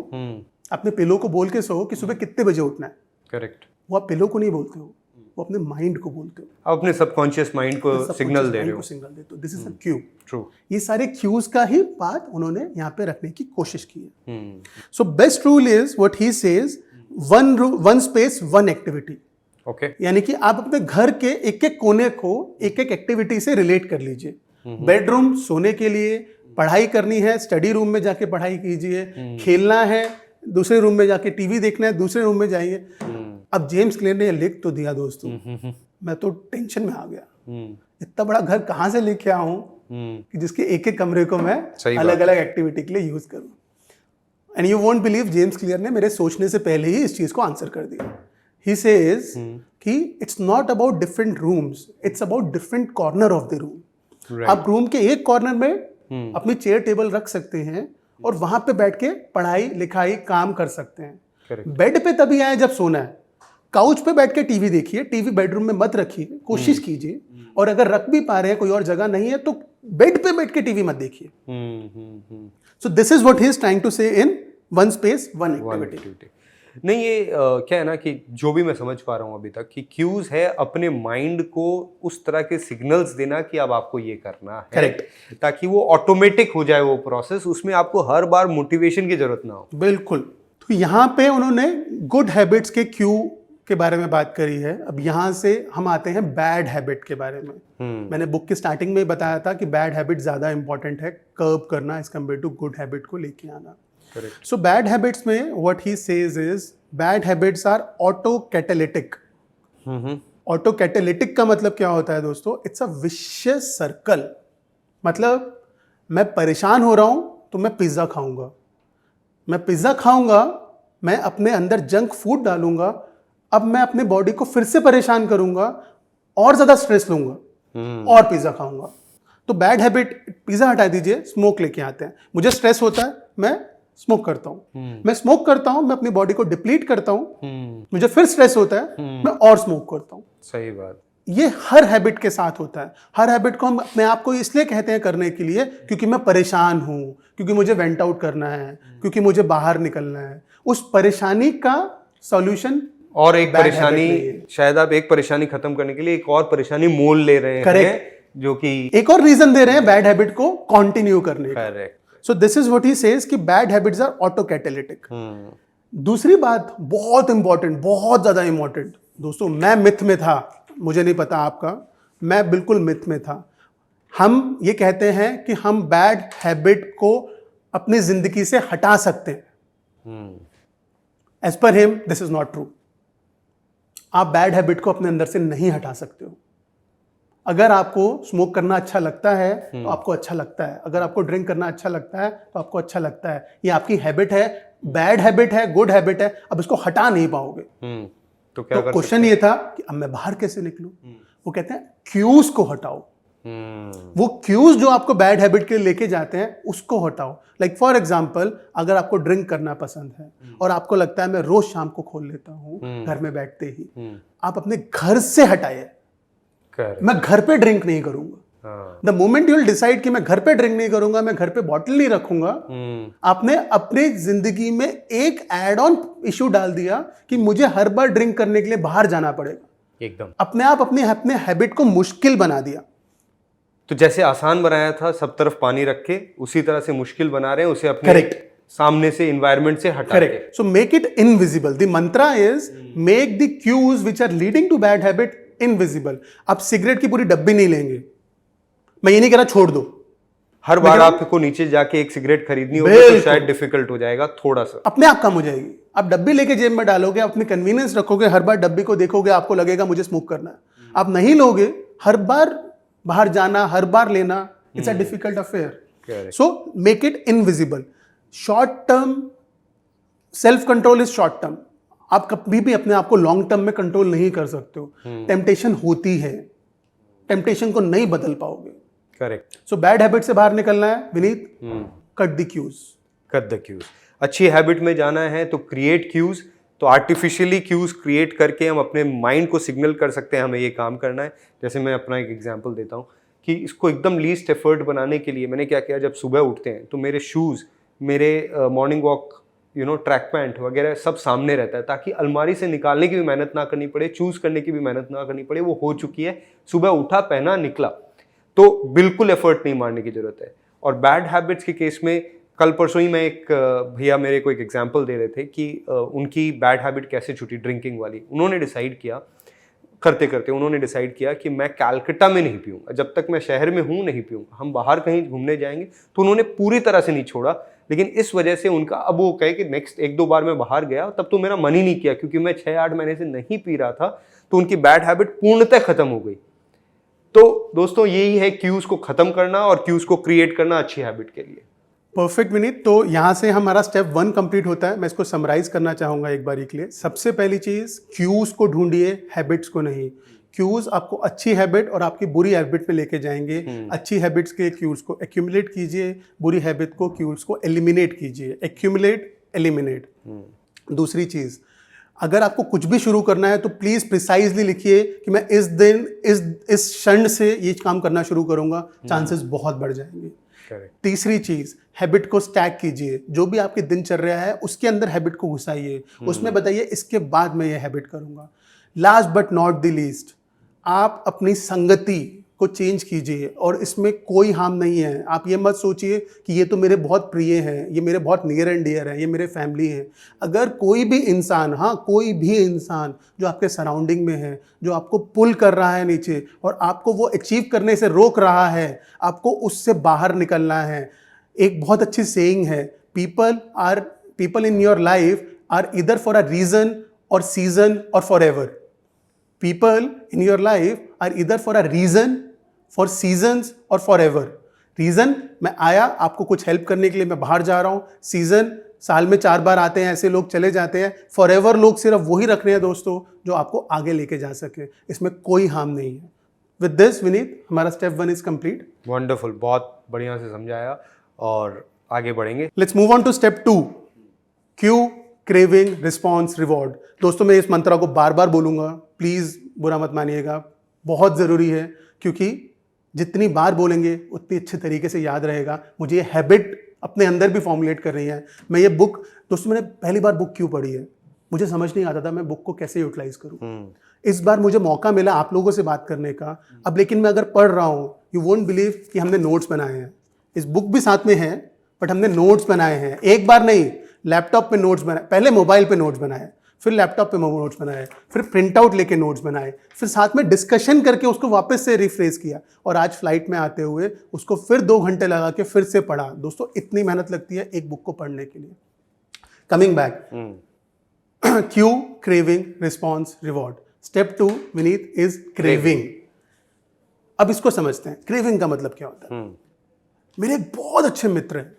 अपने पिलो को बोल के सो कि सुबह कितने बजे उठना है। करेक्ट। वो आप पिलो को नहीं बोलते हो, वो अपने माइंड को बोलते हो। आप अपने सबकॉन्शियस माइंड को सिग्नल दे रहे हो। सिग्नल देते हो। This is a Q. True. ये सारे क्यूज का ही बात उन्होंने यहाँ पे रखने की कोशिश की है। So best rule is what he says, one space one activity. Okay. यानी कि आप अपने घर के एक एक कोने को एक एक एक्टिविटी से रिलेट कर लीजिए। बेडरूम सोने के लिए, पढ़ाई करनी है स्टडी रूम में जाके पढ़ाई कीजिए, खेलना है दूसरे रूम में जाके, टीवी देखना है दूसरे रूम में जाइए। अब जेम्स क्लियर ने लिख तो दिया दोस्तों, मैं तो टेंशन में आ गया। इतना बड़ा घर कहाँ से लेके आऊं कि जिसके एक एक कमरे को मैं अलग अलग एक्टिविटी के लिए यूज करूं। And you won't believe, James clear ने मेरे सोचने से पहले ही इस चीज को आंसर कर दिया। ही सेज कि it's not about different rooms, it's about different corner of the room. आप रूम के एक कॉर्नर में अपनी चेयर टेबल रख सकते हैं और वहां पे बैठ के पढ़ाई लिखाई काम कर सकते हैं। बेड पे तभी आए जब सोना है। काउच पे बैठ के टीवी देखिए, टीवी बेडरूम में मत रखिए, कोशिश कीजिए। और अगर रख भी पा रहे हैं, कोई और जगह नहीं है, तो बेड पे बैठ के टीवी मत देखिए। So this is what he is trying to say in one space one activity. नहीं, ये क्या है ना कि जो भी मैं समझ पा रहा हूँ अभी तक कि क्यूज है अपने माइंड को उस तरह के सिग्नल्स देना कि अब आपको ये करना है। करेक्ट। ताकि वो ऑटोमेटिक हो जाए वो प्रोसेस, उसमें आपको हर बार मोटिवेशन की जरूरत ना हो। बिल्कुल। तो यहाँ पे उन्होंने गुड हैबिट्स के क्यू के बारे में बात करी है। अब यहाँ से हम आते हैं बैड हैबिट के बारे में। मैंने बुक की स्टार्टिंग में बताया था कि बैड हैबिट ज्यादा इंपॉर्टेंट है कर्ब करना as compared to good habit को लेके आना। So bad habits में what he says is bad habits are auto catalytic। Auto catalytic का मतलब क्या होता है दोस्तों? It's a vicious circle. मतलब मैं परेशान हो रहा हूं तो मैं पिज्जा खाऊंगा, मैं पिज्जा खाऊंगा, मैं अपने अंदर जंक फूड डालूंगा, अब मैं अपने बॉडी को फिर से परेशान करूंगा और ज्यादा स्ट्रेस लूंगा और पिज्जा खाऊंगा। तो बैड हैबिट, पिज्जा हटा दीजिए, स्मोक लेके आते हैं। मुझे स्ट्रेस होता है, मैं स्मोक करता हूं, मैं स्मोक करता हूं, मैं अपनी बॉडी को डिप्लीट करता हूं, मुझे फिर स्ट्रेस होता है, मैं और स्मोक करता हूं। सही बात। ये हर हैबिट के साथ होता है। हर हैबिट को हम अपने आप को इसलिए कहते हैं करने के लिए क्योंकि मैं परेशान हूं, क्योंकि मुझे वेंट आउट करना है, क्योंकि मुझे बाहर निकलना है। उस परेशानी का सॉल्यूशन और एक परेशानी, शायद आप एक परेशानी खत्म करने के लिए एक और परेशानी मोल ले रहे हैं। करेक्ट। जो कि एक और रीजन दे रहे हैं बैड हैबिट को कंटिन्यू करने का। Correct. So this is what he says कि bad habits are autocatalytic. दूसरी बात बहुत इंपॉर्टेंट, बहुत ज्यादा इंपॉर्टेंट दोस्तों, मैं मिथ में था, मुझे नहीं पता आपका, मैं बिल्कुल मिथ में था। हम ये कहते हैं कि हम बैड हैबिट को अपनी जिंदगी से हटा सकते हैं। As per him this is not true. आप बैड हैबिट को अपने अंदर से नहीं हटा सकते हो। अगर आपको स्मोक करना अच्छा लगता है तो आपको अच्छा लगता है, अगर आपको ड्रिंक करना अच्छा लगता है तो आपको अच्छा लगता है। ये आपकी हैबिट है, बैड हैबिट है, गुड हैबिट है, अब इसको हटा नहीं पाओगे। तो क्या तो क्वेश्चन ये था कि अब मैं बाहर कैसे निकलूं? वो कहते हैं क्यूज को हटाओ। वो क्यूज जो आपको बैड हैबिट के लिए लेके जाते हैं उसको हटाओ। लाइक फॉर एग्जांपल, अगर आपको ड्रिंक करना पसंद है और आपको लगता है मैं रोज शाम को खोल लेता हूं घर में बैठते ही, आप अपने घर से हटाइए। मैं घर पे ड्रिंक नहीं करूंगा। The moment you will decide कि मैं घर पे ड्रिंक नहीं करूंगा, मैं घर पे बॉटल नहीं रखूंगा, आपने अपनी जिंदगी में एक एड ऑन इशू डाल दिया कि मुझे हर बार ड्रिंक करने के लिए बाहर जाना पड़ेगा। एकदम अपने आप अपने हैबिट को मुश्किल बना दिया। तो जैसे आसान बनाया था सब तरफ पानी रख के, उसी तरह से मुश्किल बना रहे हैं उसे अपने करेक्ट सामने से इन्वायरमेंट से हटा के। Correct, so make it invisible. The mantra is make the cues which are leading to bad habit invisible. आप सिगरेट की पूरी डब्बी नहीं लेंगे, मैं ये नहीं कह रहा छोड़ दो, हर बार आपको नीचे जाके एक सिगरेट खरीदनी होगी तो शायद डिफिकल्ट हो जाएगा थोड़ा सा, अपने आप कम हो जाएगी। आप डब्बी लेके जेब में डालोगे, अपनी कन्वीनियंस रखोगे, हर बार डब्बी को देखोगे, आपको लगेगा मुझे स्मोक करना है। आप नहीं लोगे, हर बार बाहर जाना, हर बार लेना, it's a difficult affair. So make it invisible. Short term self control is short term. आप कभी भी अपने आप को लॉन्ग टर्म में कंट्रोल नहीं कर सकते हो। टेम्पटेशन होती है, टेम्पटेशन को नहीं बदल पाओगे। करेक्ट। सो बैड हैबिट से बाहर निकलना है Vineet, cut the cues. Cut the cues. अच्छी हैबिट में जाना है तो क्रिएट क्यूज। तो आर्टिफिशियली क्यूज क्रिएट करके हम अपने माइंड को सिग्नल कर सकते हैं हमें ये काम करना है। जैसे मैं अपना एक एग्जांपल देता हूँ कि इसको एकदम लीस्ट एफर्ट बनाने के लिए मैंने क्या किया, जब सुबह उठते हैं तो मेरे शूज़, मेरे मॉर्निंग वॉक ट्रैक पैंट वगैरह सब सामने रहता है, ताकि अलमारी से निकालने की भी मेहनत ना करनी पड़े, चूज़ करने की भी मेहनत ना करनी पड़े। वो हो चुकी है, सुबह उठा, पहना, निकला। तो बिल्कुल एफर्ट नहीं मारने की जरूरत है। और बैड हैबिट्स के केस में कल परसों ही मैं एक भैया मेरे को एक एग्जांपल दे रहे थे कि उनकी बैड हैबिट कैसे छूटी, ड्रिंकिंग वाली। उन्होंने डिसाइड किया, करते करते उन्होंने डिसाइड किया कि मैं कलकत्ता में नहीं पीऊँगा, जब तक मैं शहर में हूँ नहीं पीऊँगा, हम बाहर कहीं घूमने जाएंगे। तो उन्होंने पूरी तरह से नहीं छोड़ा, लेकिन इस वजह से उनका अब वो कहे कि नेक्स्ट 1-2 बार मैं बाहर गया तब तो मेरा मन ही नहीं किया, क्योंकि मैं 6-8 महीने से नहीं पी रहा था। तो उनकी बैड हैबिट पूर्णतः खत्म हो गई। तो दोस्तों यही है क्यूज को खत्म करना और क्यूज को क्रिएट करना अच्छी हैबिट के लिए। परफेक्ट विनीत। तो यहाँ से हमारा स्टेप 1 कंप्लीट होता है। मैं इसको समराइज करना चाहूँगा एक बारी के लिए। सबसे पहली चीज़, क्यूज को ढूंढिए, हैबिट्स को नहीं। क्यूज आपको अच्छी हैबिट और आपकी बुरी हैबिट में लेके जाएंगे। अच्छी हैबिट्स के क्यूज को एक्यूमुलेट कीजिए, बुरी हैबिट को क्यूज को एलिमिनेट कीजिए। Accumulate, eliminate. दूसरी चीज़, अगर आपको कुछ भी शुरू करना है तो प्लीज़ प्रिसाइजली लिखिए कि मैं इस दिन इस क्षण से ये काम करना शुरू करूँगा, चांसेस बहुत बढ़ जाएंगे। तीसरी चीज़, हैबिट को स्टैक कीजिए। जो भी आपकी दिनचर्या है उसके अंदर हैबिट को घुसाइए, उसमें बताइए इसके बाद मैं ये हैबिट करूँगा। Last but not the least, आप अपनी संगति को चेंज कीजिए और इसमें कोई हार्म नहीं है। आप ये मत सोचिए कि ये तो मेरे बहुत प्रिय हैं, ये मेरे बहुत नियर एंड डियर हैं, ये मेरे फैमिली हैं। अगर कोई भी इंसान, हाँ कोई भी इंसान जो आपके सराउंडिंग में है, जो आपको पुल कर रहा है नीचे और आपको वो अचीव करने से रोक रहा है, आपको उससे बाहर निकलना है। एक बहुत अच्छी सेइंग है, people in your life are either for a reason or season or forever. People in your life are either for a reason, for seasons or forever. Reason, मैं आया आपको कुछ हेल्प करने के लिए, मैं बाहर जा रहा हूँ। सीजन, साल में 4 बार आते हैं, ऐसे लोग चले जाते हैं। फॉरएवर लोग सिर्फ वही रख रहे हैं दोस्तों जो आपको आगे लेके जा सके। इसमें कोई हार्म नहीं है। विद दिस विनीत, हमारा स्टेप 1 इज कंप्लीट। वंडरफुल, बहुत बढ़िया से समझाया और आगे बढ़ेंगे। Let's move on to step 2, cue, craving, response, reward. दोस्तों मैं इस मंत्रा को बार बार बोलूंगा, प्लीज़ बुरा मत मानिएगा, बहुत ज़रूरी है, क्योंकि जितनी बार बोलेंगे उतनी अच्छे तरीके से याद रहेगा। मुझे ये हैबिट अपने अंदर भी फॉर्मुलेट कर रही है। मैं ये बुक, दोस्तों मैंने पहली बार बुक क्यों पढ़ी है, मुझे समझ नहीं आता था मैं बुक को कैसे यूटिलाइज करूँ। इस बार मुझे मौका मिला आप लोगों से बात करने का। अब लेकिन मैं अगर पढ़ रहा हूँ, यू वोंट बिलीव कि हमने नोट्स बनाए हैं। इस बुक भी साथ में है, बट हमने नोट्स बनाए हैं। एक बार नहीं, लैपटॉप पे नोट्स बनाए, पहले मोबाइल पे नोट्स बनाए, फिर लैपटॉप पे नोट्स बनाए, फिर प्रिंट आउट लेके नोट्स बनाए, फिर साथ में डिस्कशन करके उसको वापस से रिफ्रेश किया, और आज फ्लाइट में आते हुए उसको फिर 2 घंटे लगा के फिर से पढ़ा। दोस्तों इतनी मेहनत लगती है एक बुक को पढ़ने के लिए। Coming back, Q, craving, response, reward. Step 2 Vineet is craving. अब इसको समझते हैं, क्रेविंग का मतलब क्या होता है। मेरे एक बहुत अच्छे मित्र हैं,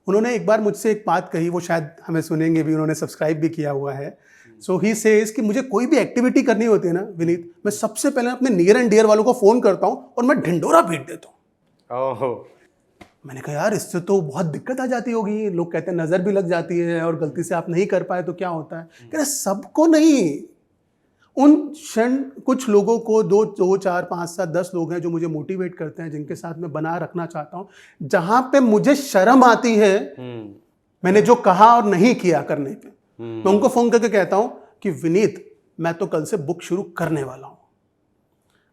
उन्होंने एक बार मुझसे एक बात कही, वो शायद हमें सुनेंगे भी, उन्होंने सब्सक्राइब भी किया हुआ है। सो ही सेज कि मुझे कोई भी एक्टिविटी करनी होती है ना विनीत, मैं सबसे पहले अपने नियर एंड डियर वालों को फ़ोन करता हूँ और मैं ढिंडोरा पीट देता हूँ। मैंने कहा यार इससे तो बहुत दिक्कत आ जाती होगी, लोग कहते हैं नज़र भी लग जाती है और गलती से आप नहीं कर पाए तो क्या होता है। कह रहे सबको नहीं, उन क्षण कुछ लोगों को, 2, 4, 5, 7, 10 लोग हैं जो मुझे मोटिवेट करते हैं, जिनके साथ मैं बना रखना चाहता हूं। जहां पे मुझे शर्म आती है मैंने जो कहा और नहीं किया करने पे, मैं उनको फोन करके कहता हूं कि विनीत मैं तो कल से बुक शुरू करने वाला हूं।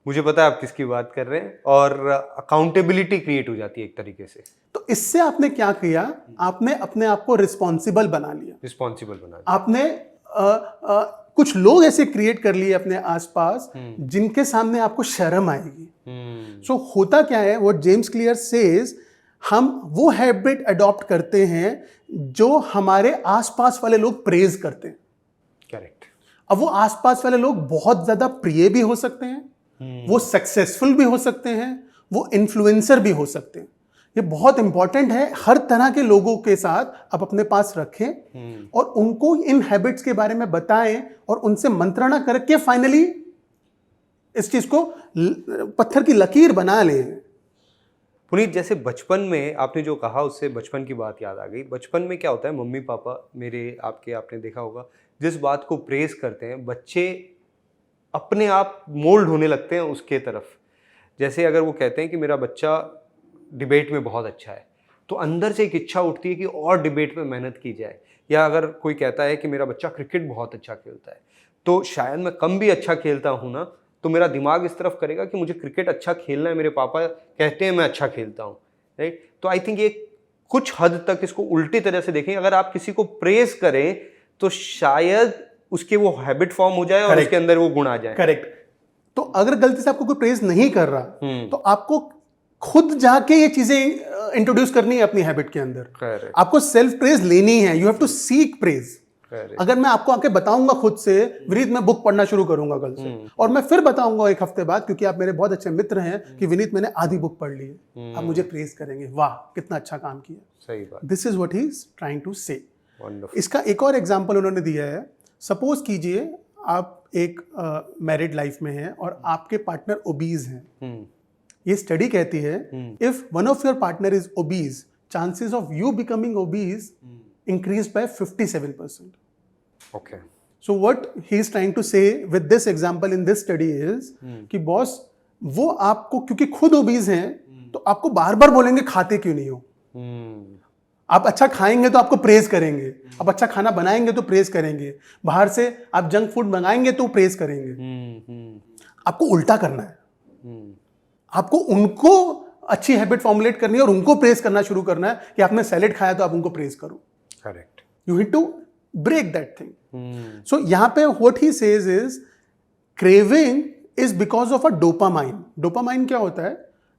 मुझे पता है आप किसकी बात कर रहे हैं, और अकाउंटेबिलिटी क्रिएट हो जाती है एक तरीके से। तो इससे आपने क्या किया, आपने अपने आप को रिस्पॉन्सिबल बना लिया, रिस्पॉन्सिबल बना आपने कुछ लोग ऐसे क्रिएट कर लिए अपने आसपास जिनके सामने आपको शर्म आएगी। सो होता क्या है, वो जेम्स क्लियर सेज, हम वो हैबिट अडॉप्ट करते हैं जो हमारे आसपास वाले लोग प्रेज करते हैं। करेक्ट। अब वो आसपास वाले लोग बहुत ज्यादा प्रिय भी हो सकते हैं, वो सक्सेसफुल भी हो सकते हैं, वो इन्फ्लुएंसर भी हो सकते हैं। ये बहुत इंपॉर्टेंट है, हर तरह के लोगों के साथ आप अपने पास रखें और उनको इन हैबिट्स के बारे में बताएं और उनसे मंत्रणा करके फाइनली इस चीज को पत्थर की लकीर बना लें। पुनीत, जैसे बचपन में आपने जो कहा उससे बचपन की बात याद आ गई। बचपन में क्या होता है, मम्मी पापा मेरे आपने देखा होगा, जिस बात को प्रेज करते हैं बच्चे अपने आप मोल्ड होने लगते हैं उसके तरफ। जैसे अगर वो कहते हैं कि मेरा बच्चा डिबेट में बहुत अच्छा है, तो अंदर से एक इच्छा उठती है कि और डिबेट में मेहनत की जाए। या अगर कोई कहता है कि मेरा बच्चा क्रिकेट बहुत अच्छा खेलता है, तो शायद मैं कम भी अच्छा खेलता हूँ ना, तो मेरा दिमाग इस तरफ करेगा कि मुझे क्रिकेट अच्छा खेलना है, मेरे पापा कहते हैं मैं अच्छा खेलता हूँ, राइट। तो आई थिंक ये कुछ हद तक इसको उल्टी तरह से देखें, अगर आप किसी को प्रेज करें तो शायद उसके वो हैबिट फॉर्म हो जाए और उसके अंदर वो गुण आ जाए। करेक्ट। तो अगर गलती से आपको कोई प्रेज नहीं कर रहा तो आपको खुद जाके ये चीजें इंट्रोड्यूस करनी है अपनी हैबिट के अंदर। Correct. आपको सेल्फ प्रेज लेनी है, you have to seek praise. अगर मैं आपको आके बताऊंगा खुद से, विनीत मैं बुक पढ़ना शुरू करूंगा कल से, और मैं फिर बताऊंगा एक हफ्ते बाद, क्योंकि आप मेरे बहुत अच्छे मित्र हैं, कि विनीत मैंने आधी बुक पढ़ ली है, आप मुझे प्रेज करेंगे, वाह कितना अच्छा काम किया। सही बात। This is what he is trying to say. Wonderful. इसका एक और एग्जांपल उन्होंने दिया है। सपोज कीजिए आप एक मैरिड लाइफ में हैं और आपके पार्टनर ओबीज हैं। ये स्टडी कहती है if one of your partner is obese, chances of you becoming obese increase by 57%. Okay. So what he is trying to say with this example in this study is कि boss वो आपको क्योंकि खुद obese हैं तो आपको बार बार बोलेंगे खाते क्यों नहीं हो। आप अच्छा खाएंगे तो आपको प्रेज करेंगे, आप अच्छा खाना बनाएंगे तो प्रेज करेंगे, बाहर से आप जंक फूड मंगाएंगे तो प्रेज करेंगे। आपको उल्टा करना है, आपको उनको अच्छी हैबिट फॉर्मुलेट करनी है और उनको प्रेज करना शुरू करना है कि आपने सैलेड खाया तो आप उनको प्रेज करो। Correct. You need to break that thing. So यहाँ पे what he says is craving is because of a dopamine. Dopamine क्या होता है,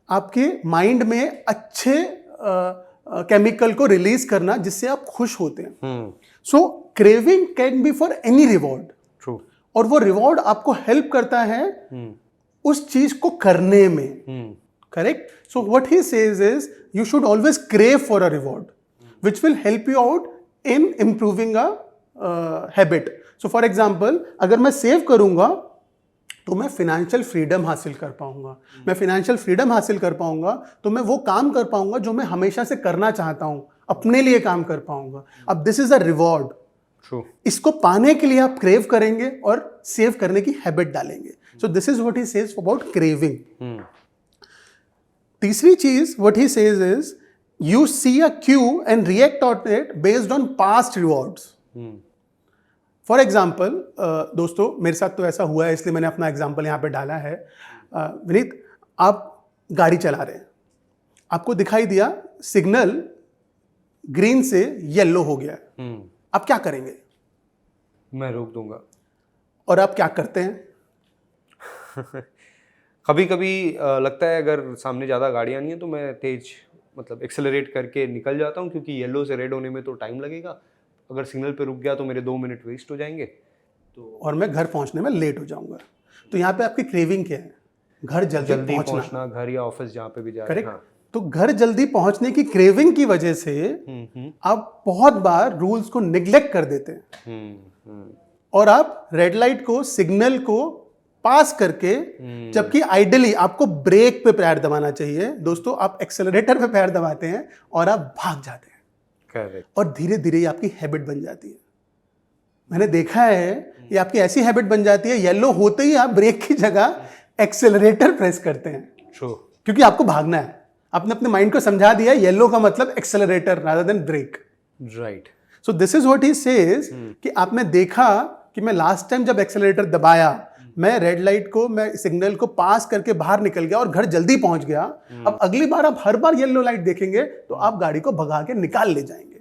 आपके माइंड में अच्छे केमिकल को रिलीज करना जिससे आप खुश होते हैं। So craving can be for any reward. True. और वो रिवॉर्ड आपको हेल्प करता है उस चीज को करने में। Correct. So what he says is you should always crave for a reward which will help you out in improving a habit. So for example अगर मैं सेव करूंगा तो मैं फिनेंशियल फ्रीडम हासिल कर पाऊंगा। मैं फिनेंशियल फ्रीडम हासिल कर पाऊंगा तो मैं वो काम कर पाऊंगा जो मैं हमेशा से करना चाहता हूं, अपने लिए काम कर पाऊंगा। अब this is a reward. True. इसको पाने के लिए आप क्रेव करेंगे और सेव करने की हैबिट डालेंगे। सो this is what he says about craving. तीसरी चीज what he says is you see a cue and react on it based on past rewards. For example, दोस्तों मेरे साथ तो ऐसा हुआ है इसलिए मैंने अपना एग्जाम्पल यहाँ पे डाला है। विनीत, आप गाड़ी चला रहे हैं, आपको दिखाई दिया सिग्नल ग्रीन से येलो हो गया, आप क्या करेंगे? मैं रोक दूंगा। और आप क्या करते हैं? कभी कभी लगता है अगर सामने ज़्यादा गाड़ियाँ नहीं है तो मैं तेज मतलब एक्सेलरेट करके निकल जाता हूँ, क्योंकि येलो से रेड होने में तो टाइम लगेगा। अगर सिग्नल पे रुक गया तो मेरे 2 मिनट वेस्ट हो जाएंगे तो और मैं घर पहुंचने में लेट हो जाऊंगा। तो यहाँ पे आपकी क्रेविंग क्या है? घर जल्दी पहुंचना, घर या ऑफिस जहाँ पे भी जा रहे हैं। करेक्ट। तो घर जल्दी पहुंचने की क्रेविंग की वजह से आप बहुत बार रूल्स को निग्लेक्ट कर देते हैं और आप रेड लाइट को, सिग्नल को पास करके, जबकि आइडियली आपको ब्रेक पे पैर दबाना चाहिए, दोस्तों आप एक्सेलरेटर पे पैर दबाते हैं और आप भाग जाते हैं। करेक्ट। और धीरे धीरे ये आपकी हैबिट बन जाती है। मैंने देखा है ये आपकी ऐसी हैबिट बन जाती है, येलो होते ही आप ब्रेक की जगह एक्सेलरेटर प्रेस करते हैं। ट्रू। क्योंकि आपको भागना है। आपने अपने माइंड को समझा दिया येलो का मतलब accelerator rather than brake. Right. So this is what he says कि आपने देखा कि मैं लास्ट टाइम जब एक्सेलरेटर दबाया मैं रेड लाइट को, मैं सिग्नल को पास करके बाहर निकल गया और घर जल्दी पहुंच गया, अब अगली बार आप हर बार येलो लाइट देखेंगे तो आप गाड़ी को भगा के निकाल ले जाएंगे।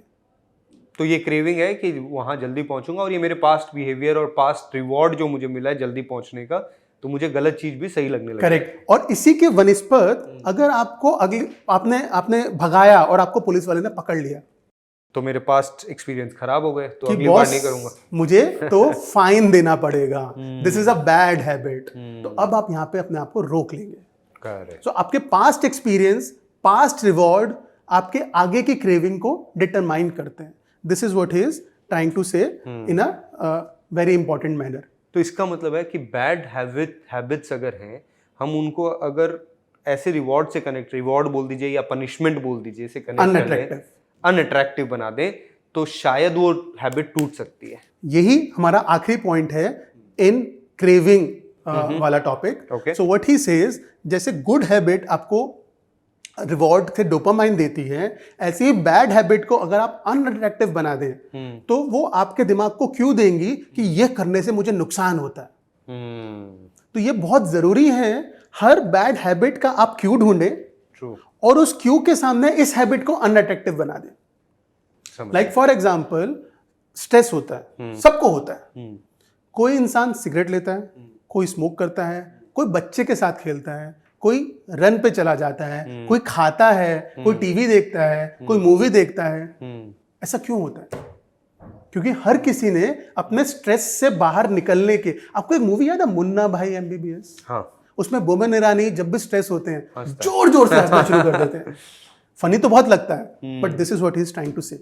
तो ये क्रेविंग है कि वहां जल्दी पहुंचूंगा, और ये मेरे पास्ट बिहेवियर और पास्ट रिवॉर्ड जो मुझे मिला है जल्दी पहुंचने का, तो मुझे गलत चीज भी सही लगने लगी। करेक्ट। और इसी के वनिस्पत अगर आपको अगली आपने भगाया और आपको पुलिस वाले ने पकड़ लिया, तो मेरे पास्ट एक्सपीरियंस खराब हो गए, तो कि अगली बार बॉस नहीं करूंगा। मुझे तो फाइन देना पड़ेगा, this is a bad habit, तो अब आप यहाँ पे अपने आप को रोक लेंगे। करेक्ट। सो आपके पास्ट एक्सपीरियंस, पास्ट रिवॉर्ड आपके आगे की क्रेविंग को डिटरमाइन करते हैं। This is what he is trying to say in a very important manner. तो इसका मतलब है कि बैड हैबिट्स अगर हैं, हम उनको अगर ऐसे रिवॉर्ड से कनेक्ट, रिवॉर्ड बोल दीजिए या पनिशमेंट बोल दीजिए, से कनेक्ट कर लें, अनअट्रैक्टिव बना दें, तो शायद वो हैबिट टूट सकती है। यही हमारा आखिरी पॉइंट है इन क्रेविंग वाला topic. Okay. So what he says, जैसे गुड हैबिट आपको रिवॉर्ड से डोपामाइन देती है, ऐसे ही बैड हैबिट को अगर आप अनअट्रैक्टिव बना दें तो वो आपके दिमाग को क्यों देंगी कि यह करने से मुझे नुकसान होता है। तो ये बहुत जरूरी है, हर बैड हैबिट का आप क्यू ढूंढें और उस क्यू के सामने इस हैबिट को अनअट्रैक्टिव बना दें। लाइक फॉर एग्जाम्पल, स्ट्रेस होता है, सबको होता है। कोई इंसान सिगरेट लेता है, कोई स्मोक करता है, कोई बच्चे के साथ खेलता है, कोई रन पे चला जाता है, कोई खाता है, कोई टीवी देखता है, कोई मूवी देखता है। ऐसा क्यों होता है? क्योंकि हर किसी ने अपने स्ट्रेस से बाहर निकलने के, आपको एक मूवी याद है मुन्ना भाई MBBS? हाँ। उसमें बोमन ईरानी जब भी स्ट्रेस होते हैं जोर जोर से हंसना शुरू कर देते हैं। फनी तो बहुत लगता है, but this is what he is trying to say.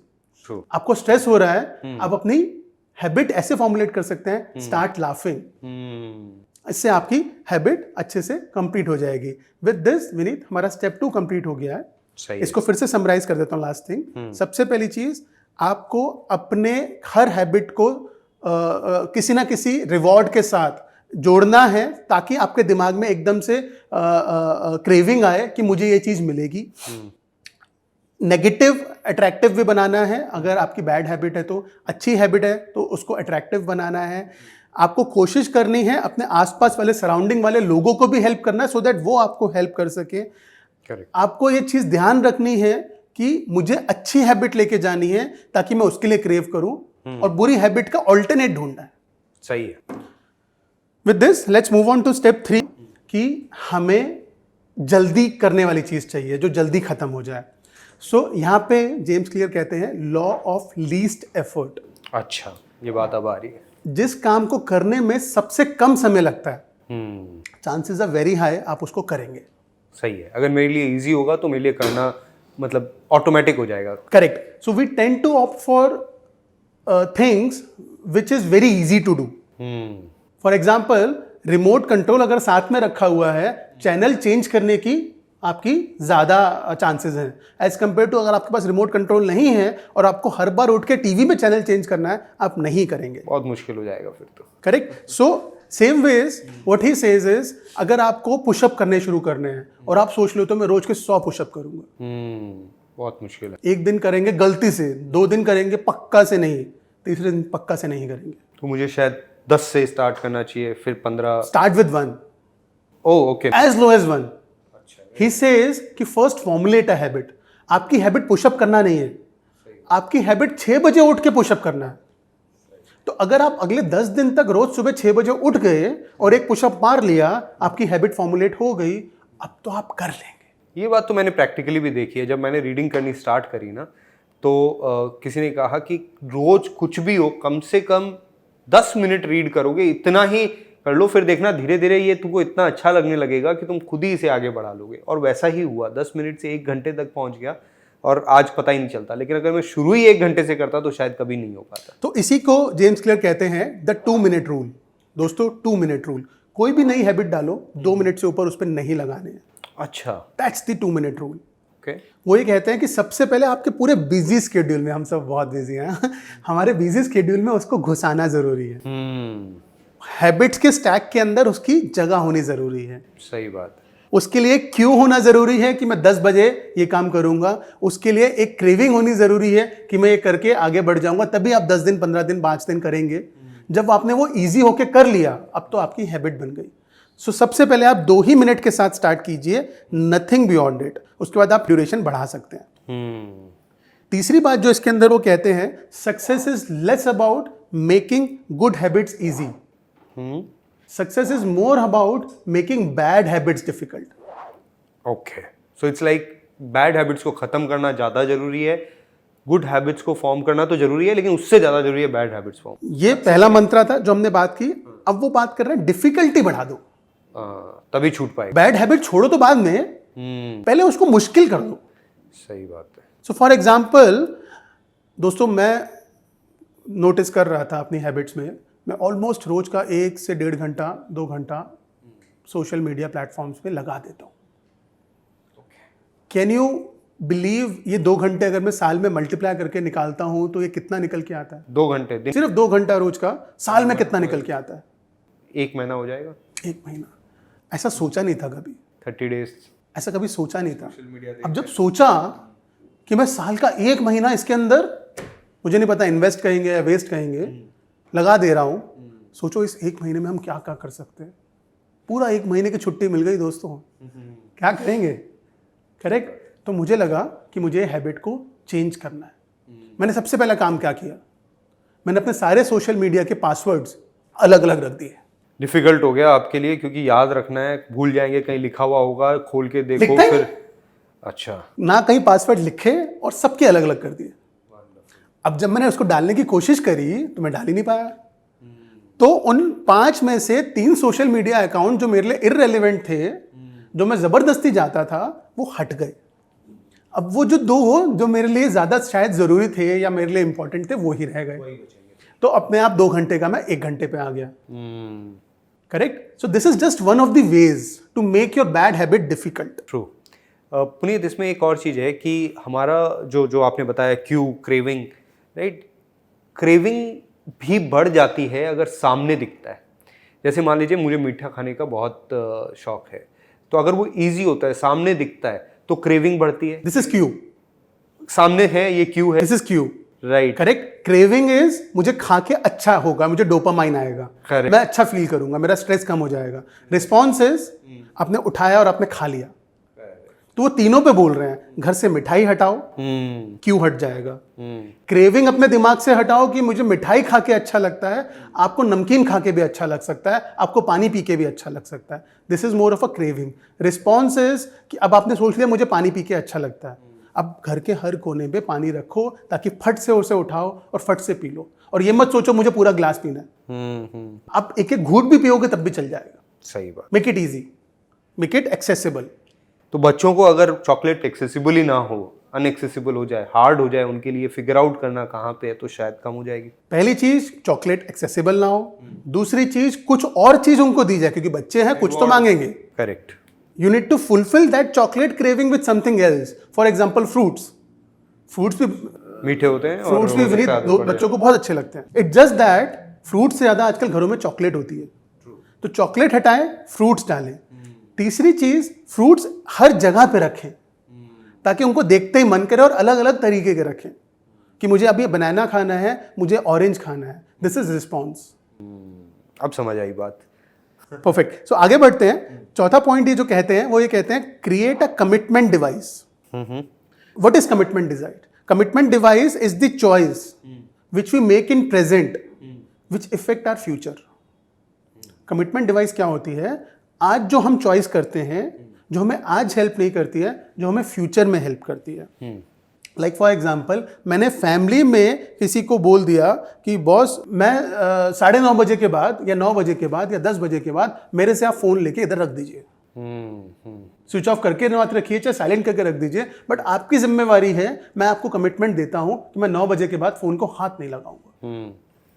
आपको स्ट्रेस हो रहा है, आप अपनी हैबिट ऐसे फॉर्मुलेट कर सकते हैं, स्टार्ट लाफिंग। इससे आपकी हैबिट अच्छे से कंप्लीट हो जाएगी। विद दिस विनीत, हमारा स्टेप 2 कंप्लीट हो गया है। इसको फिर से समराइज कर देता हूँ। लास्ट थिंग, सबसे पहली चीज, आपको अपने हर हैबिट को किसी ना किसी रिवॉर्ड के साथ जोड़ना है, ताकि आपके दिमाग में एकदम से क्रेविंग आए कि मुझे ये चीज मिलेगी। नेगेटिव अट्रैक्टिव भी बनाना है। अगर आपकी बैड हैबिट है तो, अच्छी हैबिट है तो उसको अट्रैक्टिव बनाना है। आपको कोशिश करनी है अपने आसपास वाले, सराउंडिंग वाले लोगों को भी हेल्प करना है, सो दैट वो आपको हेल्प कर सके। आपको ये चीज ध्यान रखनी है कि मुझे अच्छी हैबिट लेके जानी है ताकि मैं उसके लिए क्रेव करूं, और बुरी हैबिट का ऑल्टरनेट ढूंढना है। सही है। With this let's move on to step 3 कि हमें जल्दी करने वाली चीज चाहिए जो जल्दी खत्म हो जाए। सो यहाँ पे जेम्स क्लियर कहते हैं लॉ ऑफ लीस्ट एफर्ट। अच्छा, ये बात अब आ रही है। जिस काम को करने में सबसे कम समय लगता है, चांसेस आर वेरी हाई आप उसको करेंगे। सही है। अगर मेरे लिए इजी होगा तो मेरे लिए करना मतलब ऑटोमेटिक हो जाएगा। Correct. So we tend to opt for things which is very easy to do. For example, remote control अगर साथ में रखा हुआ है, चैनल चेंज करने की आपकी ज्यादा चांसेस हैं, एज कंपेयर टू अगर आपके पास रिमोट कंट्रोल नहीं है और आपको हर बार उठ के टीवी में चैनल चेंज करना है, आप नहीं करेंगे। बहुत मुश्किल हो जाएगा फिर तो। Correct. So same veg what he says is, अगर आपको पुशअप करने शुरू करने हैं और आप सोच लो तो मैं रोज के 100 पुशअप करूंगा, बहुत मुश्किल है। एक दिन करेंगे गलती से, 2 दिन करेंगे पक्का से नहीं, तीसरे दिन पक्का से नहीं करेंगे। तो मुझे शायद 10 से स्टार्ट करना चाहिए, फिर 15। Start with 1। Oh okay, as low as 1। He says कि फर्स्ट फॉर्मुलेट अ हैबिट। आपकी हैबिट पुशअप करना नहीं है, आपकी हैबिट 6 बजे उठ के पुशअप करना है। तो अगर आप अगले 10 दिन तक रोज सुबह 6 बजे उठ गए और एक पुशअप मार लिया, आपकी हैबिट फॉर्मुलेट हो गई, अब तो आप कर लेंगे। ये बात तो मैंने प्रैक्टिकली भी देखी है। जब मैंने रीडिंग करनी स्टार्ट करी ना, तो किसी ने कहा कि रोज कुछ भी हो, कम से कम 10 मिनट रीड करोगे, इतना ही कर लो, फिर देखना धीरे धीरे ये तुमको इतना अच्छा लगने लगेगा कि तुम खुद ही इसे आगे बढ़ा लोगे। और वैसा ही हुआ, 10 मिनट से 1 घंटे तक पहुंच गया और आज पता ही नहीं चलता। लेकिन अगर मैं शुरू ही 1 घंटे से करता तो शायद कभी नहीं हो पाता। तो इसी को जेम्स क्लियर कहते हैं द 2 मिनट रूल। दोस्तों, 2 मिनट रूल। कोई भी नई हैबिट डालो, 2 मिनट से ऊपर उस पर नहीं लगाने हैं। अच्छा, that's the 2 minute rule. Okay. वो ये कहते हैं कि सबसे पहले आपके पूरे बिजी स्केड्यूल में, हम सब बहुत बिजी हैं, हमारे बिजी स्केड्यूल में उसको घुसाना जरूरी है। हैबिट्स के स्टैक के अंदर उसकी जगह होनी जरूरी है। सही बात। उसके लिए क्यू होना जरूरी है कि मैं 10 बजे ये काम करूंगा। उसके लिए एक क्रेविंग होनी जरूरी है कि मैं ये करके आगे बढ़ जाऊंगा, तभी आप 10 दिन, 15 दिन, 5 दिन करेंगे। जब आपने वो इजी होके कर लिया, अब तो आपकी हैबिट बन गई। सो सबसे पहले आप 2 ही मिनट के साथ स्टार्ट कीजिए, नथिंग बियॉन्ड इट। उसके बाद आप ड्यूरेशन बढ़ा सकते हैं। तीसरी बात जो इसके अंदर वो कहते हैं, success is less about making good habits easy, success is more about making bad habits difficult. Okay, so it's like bad habits को खत्म करना ज़्यादा जरूरी है, गुड हैबिट्स को फॉर्म करना तो जरूरी है, लेकिन उससे ज़्यादा जरूरी है बैड हैबिट्स फॉर्म। ये पहला मंत्रा था जो हमने बात की। अब वो बात कर रहे हैं डिफिकल्टी बढ़ा दो, तभी छूट पाएगा। बैड हैबिट छोड़ो तो बाद में, पहले उसको मुश्किल कर दो। सही बात है। सो फॉर एग्जाम्पल दोस्तों, मैं नोटिस कर रहा था अपनी हैबिट्स में, मैं ऑलमोस्ट रोज का 1 से 1.5 घंटा 2 घंटा सोशल मीडिया प्लेटफॉर्म्स पे लगा देता हूँ। कैन यू बिलीव, ये 2 घंटे अगर मैं साल में मल्टीप्लाई करके निकालता हूँ तो ये कितना निकल के आता है? 2 घंटे दिन, सिर्फ 2 घंटा रोज का, साल में कितना निकल के आता है? 1 महीना हो जाएगा। 1 महीना। ऐसा सोचा नहीं था कभी, 30 डेज, ऐसा कभी सोचा नहीं था। अब जब सोचा कि मैं साल का 1 महीना इसके अंदर, मुझे नहीं पता इन्वेस्ट कहेंगे या वेस्ट कहेंगे, लगा दे रहा हूँ, सोचो इस 1 महीने में हम क्या क्या कर सकते हैं। पूरा 1 महीने की छुट्टी मिल गई दोस्तों, क्या करेंगे? करेक्ट। तो मुझे लगा कि मुझे हैबिट को चेंज करना है। मैंने सबसे पहला काम क्या किया, मैंने अपने सारे सोशल मीडिया के पासवर्ड्स अलग अलग रख दिए। डिफिकल्ट हो गया आपके लिए क्योंकि याद रखना है, भूल जाएंगे, कहीं लिखा हुआ होगा, खोल के देखो लिखते फिर। हैं? अच्छा, ना कहीं पासवर्ड लिखे और सबके अलग अलग कर दिए। अब जब मैंने उसको डालने की कोशिश करी तो मैं डाल ही नहीं पाया। तो उन 5 में से 3 सोशल मीडिया अकाउंट जो मेरे लिए इररेलेवेंट थे, जो मैं जबरदस्ती जाता था, वो हट गए। अब वो जो 2 जो मेरे लिए ज्यादा शायद जरूरी थे या मेरे लिए इंपॉर्टेंट थे, वो ही रह गए। तो अपने आप 2 घंटे का मैं 1 घंटे पे आ गया। Correct. So this is just one of the ways to make your bad habit difficult. True. Puneet, इसमें एक और चीज़ है कि हमारा जो आपने बताया क्यू, क्रेविंग, राइट, क्रेविंग भी बढ़ जाती है अगर सामने दिखता है। जैसे मान लीजिए मुझे मीठा खाने का बहुत शौक है, तो अगर वो इजी होता है, सामने दिखता है, तो क्रेविंग बढ़ती है। दिस इज क्यू, सामने है, ये क्यू है। This is Q, right. Correct. Craving is मुझे खा के अच्छा होगा, मुझे डोपामाइन आएगा, Correct. मैं अच्छा फील करूंगा, मेरा स्ट्रेस कम हो जाएगा। रिस्पॉन्स इज आपने उठाया और आपने खा लिया। तो वो तीनों पे बोल रहे हैं, घर से मिठाई हटाओ, क्यू हट जाएगा। क्रेविंग अपने दिमाग से हटाओ कि मुझे मिठाई खा के अच्छा लगता है, आपको नमकीन खा के भी अच्छा लग सकता है, आपको पानी पी के भी अच्छा लग सकता है। This is more of a craving. Response is कि अब आपने सोच लिया मुझे पानी पी के अच्छा लगता है, अब घर के हर कोने पे पानी रखो ताकि फट से उसे उठाओ और फट से पी लो। और ये मत सोचो मुझे पूरा ग्लास पीना है, आप एक एक घूंट भी पियोगे तब भी चल जाएगा। सही बात। Make it easy, make it accessible. तो बच्चों को अगर चॉकलेट एक्सेसिबल ही ना हो, अनएक्सेसिबल हो जाए, हार्ड हो जाए उनके लिए फिगर आउट करना कहाँ पे है, तो शायद कम हो जाएगी। पहली चीज, चॉकलेट एक्सेसिबल ना हो। दूसरी चीज, कुछ और चीज उनको दी जाए, क्योंकि बच्चे हैं, कुछ तो मांगेंगे। Correct. You need to fulfill that chocolate craving with something else. For example, fruits. Fruits भी मीठे होते हैं, fruits भी विनीत बच्चों को बहुत अच्छे लगते हैं। It's just that fruits से ज्यादा आजकल घरों में चॉकलेट होती है। तो चॉकलेट हटाएं, फ्रूट्स डालें। तीसरी चीज, फ्रूट्स हर जगह पे रखें ताकि उनको देखते ही मन करे, और अलग अलग तरीके के रखें कि मुझे अभी बनाना खाना है, मुझे ऑरेंज खाना है। This is response. अब समझ आई बात। परफेक्ट। सो आगे बढ़ते हैं। चौथा पॉइंट ये जो कहते हैं, वो ये कहते हैं create a commitment device. What is commitment device? Commitment device is the choice which we make in present which affect our future. Commitment device क्या होती है? आज जो हम चॉइस करते हैं, जो हमें आज हेल्प नहीं करती है, जो हमें फ्यूचर में हेल्प करती है। लाइक फॉर एग्जाम्पल, मैंने फैमिली में किसी को बोल दिया कि बॉस मैं 9:30 बजे के बाद या 9 बजे के बाद या 10 बजे के बाद मेरे से आप फोन लेके इधर रख दीजिए, स्विच ऑफ करके मत रखिए, चाहे साइलेंट करके रख दीजिए, बट आपकी जिम्मेवारी है, मैं आपको कमिटमेंट देता हूं कि मैं 9 बजे के बाद फोन को हाथ नहीं लगाऊंगा।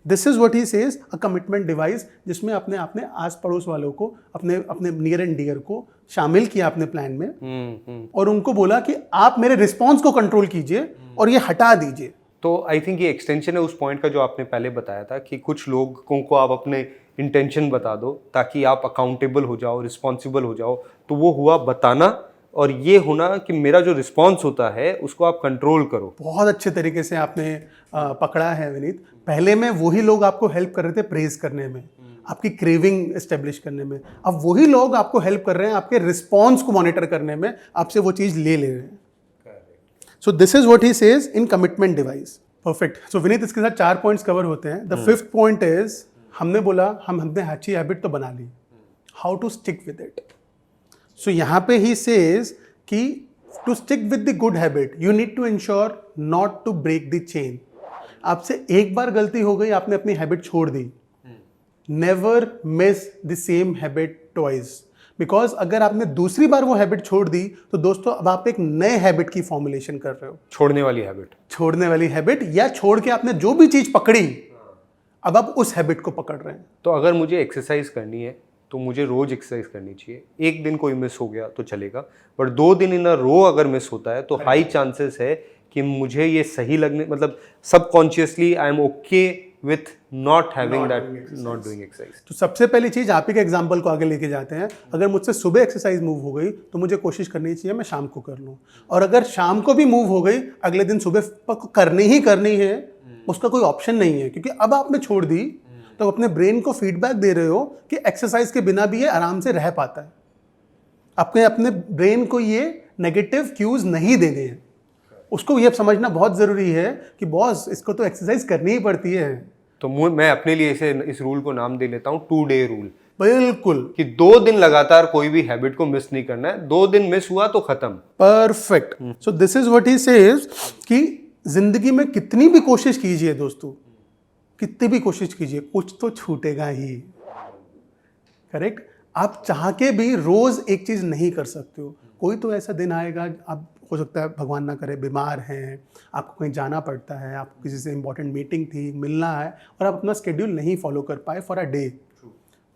This is what he says, a commitment device, जिसमें आपने आस पड़ोस वालों को, अपने नियर एंड डियर को शामिल किया अपने प्लान में, और उनको बोला कि आप मेरे रिस्पॉन्स को कंट्रोल कीजिए और ये हटा दीजिए। तो आई थिंक ये एक्सटेंशन है उस पॉइंट का जो आपने पहले बताया था कि कुछ लोगों को आप अपने इंटेंशन बता दो ताकि आप अकाउंटेबल हो जाओ, रिस्पॉन्सिबल हो जाओ। तो वो हुआ बताना और ये होना कि मेरा जो रिस्पॉन्स होता है उसको आप कंट्रोल करो। बहुत अच्छे तरीके से आपने पकड़ा है विनीत। पहले में वही लोग आपको हेल्प कर रहे थे प्रेज करने में, आपकी क्रेविंग एस्टेब्लिश करने में। अब वही लोग आपको हेल्प कर रहे हैं आपके रिस्पॉन्स को मॉनिटर करने में, आपसे वो चीज़ ले रहे हैं। So this is what he says in commitment device. Perfect. So Vineet, इसके साथ 4 पॉइंट्स कवर होते हैं। द 5th पॉइंट इज, हमने बोला हमने अच्छी हैबिट तो बना ली, how to stick with it. So यहाँ पे ही सेज कि to stick with the good habit you need to ensure not to break the chain. आपसे एक बार गलती हो गई, आपने अपनी हैबिट छोड़ दी, never miss the same habit twice. Because अगर आपने दूसरी बार वो हैबिट छोड़ दी तो दोस्तों अब आप एक नए हैबिट की फॉर्मुलेशन कर रहे हो। छोड़ने वाली हैबिट, या छोड़ के आपने जो भी चीज पकड़ी अब आप उस हैबिट को पकड़ रहे हैं। तो अगर मुझे एक्सरसाइज करनी है तो मुझे रोज एक्सरसाइज करनी चाहिए। एक दिन कोई मिस हो गया तो चलेगा, बट 2 दिन इन अ रो अगर मिस होता है तो हाई चांसेस है कि मुझे ये सही लगने, मतलब subconsciously I am okay with not doing exercise. तो सबसे पहली चीज, आप ही के एग्जाम्पल को आगे लेके जाते हैं। अगर मुझसे सुबह एक्सरसाइज मूव हो गई तो मुझे कोशिश करनी चाहिए मैं शाम को कर लूँ, और अगर शाम को भी मूव हो गई अगले दिन सुबह करनी ही करनी है, उसका कोई ऑप्शन नहीं है। क्योंकि अब आपने छोड़ दी तो अपने ब्रेन को फीडबैक दे रहे हो कि एक्सरसाइज के बिना भी ये आराम से रह पाता है। अपने ब्रेन को ये नेगेटिव क्यूज नहीं देने हैं। उसको ये समझना बहुत ज़रूरी है कि बॉस इसको तो एक्सरसाइज करनी ही पड़ती है। तो मैं अपने लिए इस रूल को नाम दे लेता हूँ 2 डे रूल। बिल्कुल, कि 2 दिन लगातार कोई भी हैबिट को मिस नहीं करना है। 2 दिन मिस हुआ तो खत्म। Perfect. So this is what he says कि जिंदगी में कितनी भी कोशिश कीजिए दोस्तों, कितनी भी कोशिश कीजिए, कुछ तो छूटेगा ही। करेक्ट। आप चाह के भी रोज एक चीज नहीं कर सकते हो। कोई तो ऐसा दिन आएगा, आप हो सकता है भगवान ना करे बीमार हैं, आपको कहीं जाना पड़ता है, आपको किसी से इंपॉर्टेंट मीटिंग थी, मिलना है, और आप अपना स्केड्यूल नहीं फॉलो कर पाए for a day,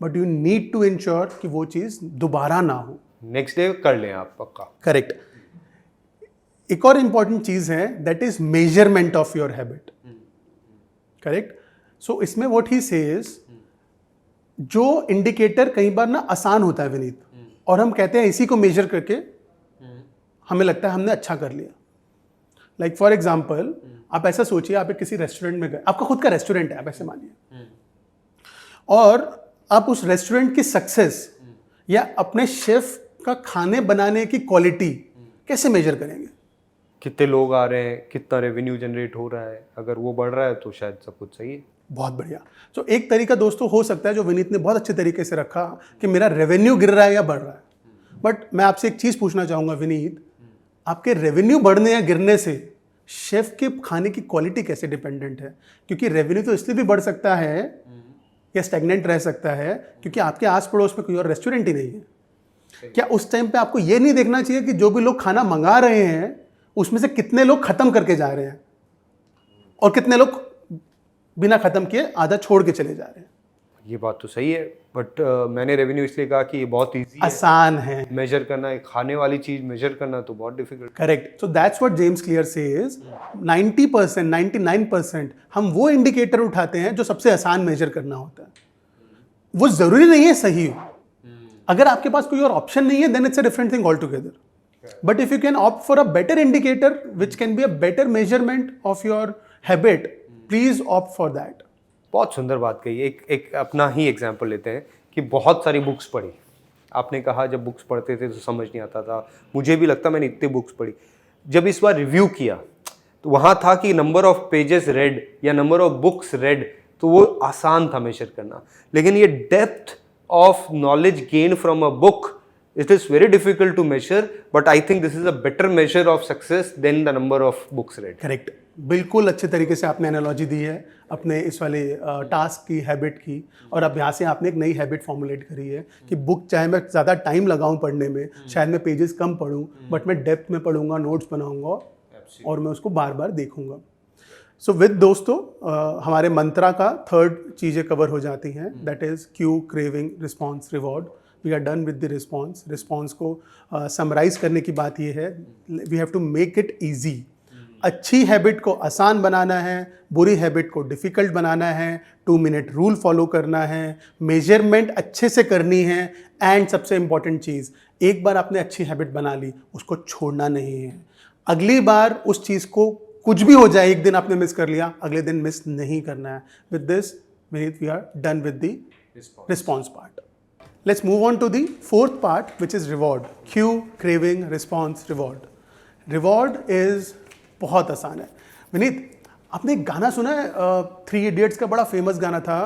but you need to ensure कि वो चीज़ दोबारा ना हो। नेक्स्ट डे कर लें आप पक्का। करेक्ट। एक और इंपॉर्टेंट चीज़ है, that is measurement of your habit. Correct. So इसमें व्हाट ही सेज, जो इंडिकेटर कई बार ना आसान होता है विनीत, और हम कहते हैं इसी को मेजर करके हमें लगता है हमने अच्छा कर लिया। लाइक फॉर एग्जाम्पल, आप ऐसा सोचिए, आप एक किसी रेस्टोरेंट में गए, आपका खुद का रेस्टोरेंट है, आप ऐसे मानिए, और आप उस रेस्टोरेंट की सक्सेस या अपने शेफ का खाने बनाने की क्वालिटी कैसे मेजर करेंगे? कितने लोग आ रहे हैं, कितना रेवेन्यू जनरेट हो रहा है, अगर वो बढ़ रहा है तो शायद सब कुछ सही है। बहुत बढ़िया। तो एक तरीका दोस्तों हो सकता है जो विनीत ने बहुत अच्छे तरीके से रखा कि मेरा रेवेन्यू गिर रहा है या बढ़ रहा है। बट मैं आपसे एक चीज़ पूछना चाहूँगा विनीत, आपके रेवेन्यू बढ़ने या गिरने से शेफ के खाने की क्वालिटी कैसे डिपेंडेंट है? क्योंकि रेवेन्यू तो इसलिए भी बढ़ सकता है या स्टैग्नेंट रह सकता है क्योंकि आपके आस पड़ोस में कोई और रेस्टोरेंट ही नहीं है। क्या उस टाइम पे आपको ये नहीं देखना चाहिए कि जो भी लोग खाना मंगा रहे हैं उसमें से कितने लोग खत्म करके जा रहे हैं और कितने लोग बिना खत्म किए आधा छोड़ के चले जा रहे हैं? ये बात तो सही है, बट मैंने रेवेन्यू इसलिए कहा कि ये बहुत ईजी है, आसान है मेजर करना। एक खाने वाली चीज मेजर करना तो बहुत difficult. Correct. So that's what James clear says, 90%, 99% हम वो इंडिकेटर उठाते हैं जो सबसे आसान मेजर करना होता है। वो जरूरी नहीं है सही हो। अगर आपके पास कोई और ऑप्शन नहीं है then it's a different thing all together. But if you can opt for a better indicator which can be a better measurement of your habit, please opt for that. बहुत सुंदर बात कही। एक अपना ही एग्जांपल लेते हैं कि बहुत सारी बुक्स पढ़ी। आपने कहा जब बुक्स पढ़ते थे तो समझ नहीं आता था, मुझे भी लगता मैंने इतनी बुक्स पढ़ी। जब इस बार रिव्यू किया तो वहाँ था कि नंबर ऑफ पेजेस रेड या नंबर ऑफ बुक्स रेड, तो वो आसान था मेजर करना। लेकिन ये depth of knowledge gain from a book, it is very difficult to measure, but I think this is a better measure of success than the number of books read. Correct. बिल्कुल अच्छे तरीके से आपने analogy दी है अपने इस वाले task की, हैबिट की, और अब यहाँ से आपने एक नई हैबिट फॉर्मुलेट करी है कि बुक चाहे मैं ज़्यादा टाइम लगाऊं पढ़ने में, शायद मैं पेजेस कम पढूं, बट मैं डेप्थ में पढ़ूंगा, नोट्स बनाऊंगा और मैं उसको बार बार देखूंगा। सो विद दोस्तों, हमारे मंत्रा का 3rd चीज़ें कवर हो जाती हैं, that is cue, craving, response, reward. We are done with the response. Response को समराइज करने की बात यह है, we have to make it easy. अच्छी हैबिट को आसान बनाना है, बुरी हैबिट को डिफ़िकल्ट बनाना है, 2 मिनट रूल फॉलो करना है, मेजरमेंट अच्छे से करनी है, एंड सबसे इम्पॉर्टेंट चीज़, एक बार आपने अच्छी हैबिट बना ली, उसको छोड़ना नहीं है। अगली बार उस चीज़ को कुछ भी हो जाए, एक दिन आपने मिस कर लिया, अगले दिन मिस नहीं करना है। With this Vineet, we are done with the response part. Let's move on to the fourth part, which is reward. Cue, craving, response, reward. Reward is बहुत आसान है। विनीत, आपने एक गाना सुना है, 3 इडियट्स का बड़ा फेमस गाना था,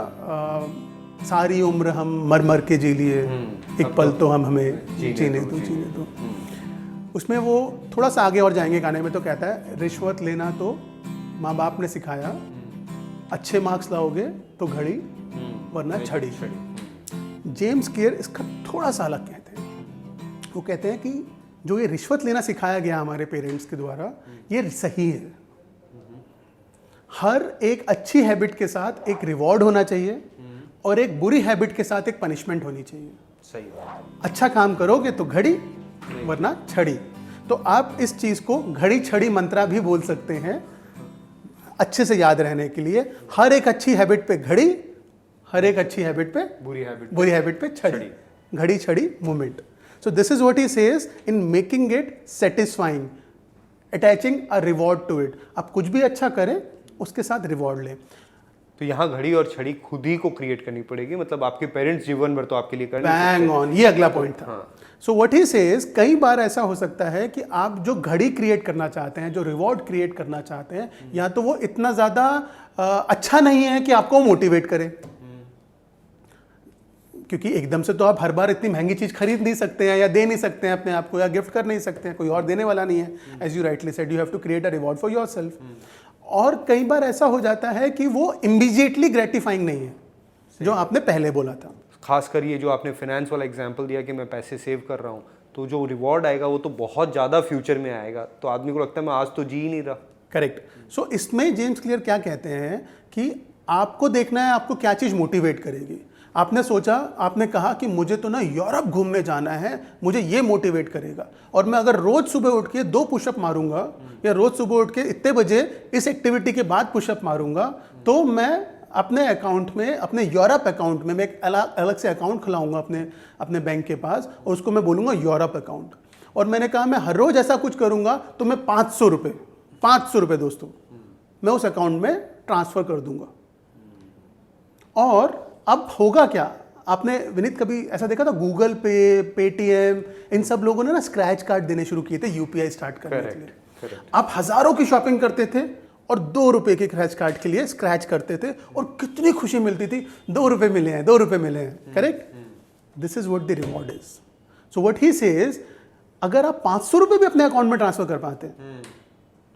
सारी उम्र हम मर मर के जी लिए, एक पल तो हम हमें जीने दो। उसमें वो थोड़ा सा आगे और जाएंगे गाने में, तो कहता है रिश्वत लेना तो माँ बाप ने सिखाया, अच्छे मार्क्स लाओगे तो घड़ी वरना छड़ी। जेम्स क्लियर इसका थोड़ा सा अलग कहते हैं। वो कहते हैं कि जो ये रिश्वत लेना सिखाया गया हमारे पेरेंट्स के द्वारा, ये सही है। हर एक अच्छी हैबिट के साथ एक रिवॉर्ड होना चाहिए और एक बुरी हैबिट के साथ एक पनिशमेंट होनी चाहिए। सही बात। अच्छा काम करोगे तो घड़ी वरना छड़ी। तो आप इस चीज़ को घड़ी छड़ी मंत्रा भी बोल सकते हैं, अच्छे से याद रहने के लिए। हर एक अच्छी हैबिट पे घड़ी, हर एक अच्छी हैबिट पे बुरी हैबिट पे छड़ी। घड़ी छड़ी movement. So this is what he says in making it satisfying, attaching a reward to it. आप कुछ भी अच्छा करें, उसके साथ रिवॉर्ड लें। तो यहाँ घड़ी और छड़ी खुद ही को क्रिएट करनी पड़ेगी, मतलब आपके पेरेंट्स जीवन भर तो आपके लिए करने बैंग ऑन, ये अगला पॉइंट था। सो व्हाट ही सेज, कई बार ऐसा हो सकता है कि आप जो घड़ी क्रिएट करना चाहते हैं, जो रिवॉर्ड क्रिएट करना चाहते हैं, या तो वो इतना ज़्यादा अच्छा नहीं है कि आपको मोटिवेट करे, क्योंकि एकदम से तो आप हर बार इतनी महंगी चीज़ खरीद नहीं सकते हैं, या दे नहीं सकते हैं अपने आप को, या गिफ्ट कर नहीं सकते हैं, कोई और देने वाला नहीं है। As you rightly said, you have to create a reward for yourself. और कई बार ऐसा हो जाता है कि वो इमीडिएटली ग्रेटिफाइंग नहीं है, जो आपने पहले बोला था। खासकर ये जो आपने फाइनेंस वाला एग्जांपल दिया कि मैं पैसे सेव कर रहा हूँ, तो जो रिवॉर्ड आएगा वो तो बहुत ज़्यादा फ्यूचर में आएगा, तो आदमी को लगता है मैं आज तो जी ही नहीं रहा। करेक्ट। सो इसमें जेम्स क्लियर क्या कहते हैं कि आपको देखना है आपको क्या चीज़ मोटिवेट करेगी। आपने सोचा, आपने कहा कि मुझे तो ना यूरोप घूमने जाना है, मुझे ये मोटिवेट करेगा, और मैं अगर रोज़ सुबह उठ के 2 पुशअप मारूंगा, या रोज़ सुबह उठ के इतने बजे इस एक्टिविटी के बाद पुशअप मारूंगा, तो मैं अपने अकाउंट में, अपने यूरोप अकाउंट में, मैं एक अलग से अकाउंट खुलाऊंगा अपने बैंक के पास, और उसको मैं बोलूँगा यूरोप अकाउंट। और मैंने कहा मैं हर रोज़ ऐसा कुछ करूँगा तो मैं 500 रुपये दोस्तों मैं उस अकाउंट में ट्रांसफ़र कर दूंगा। और अब होगा क्या, आपने विनीत कभी ऐसा देखा था, गूगल पे, पेटीएम, इन सब लोगों ने ना स्क्रैच कार्ड देने शुरू किए थे यूपीआई स्टार्ट करने के लिए। आप हज़ारों की शॉपिंग करते थे और 2 रुपये के स्क्रैच कार्ड के लिए स्क्रैच करते थे, और कितनी खुशी मिलती थी, 2 रुपये मिले हैं, 2 रुपये मिले हैं। Correct. This is what the reward is. So what he says, अगर आप 500 रुपये भी अपने अकाउंट में ट्रांसफर कर पाते हैं,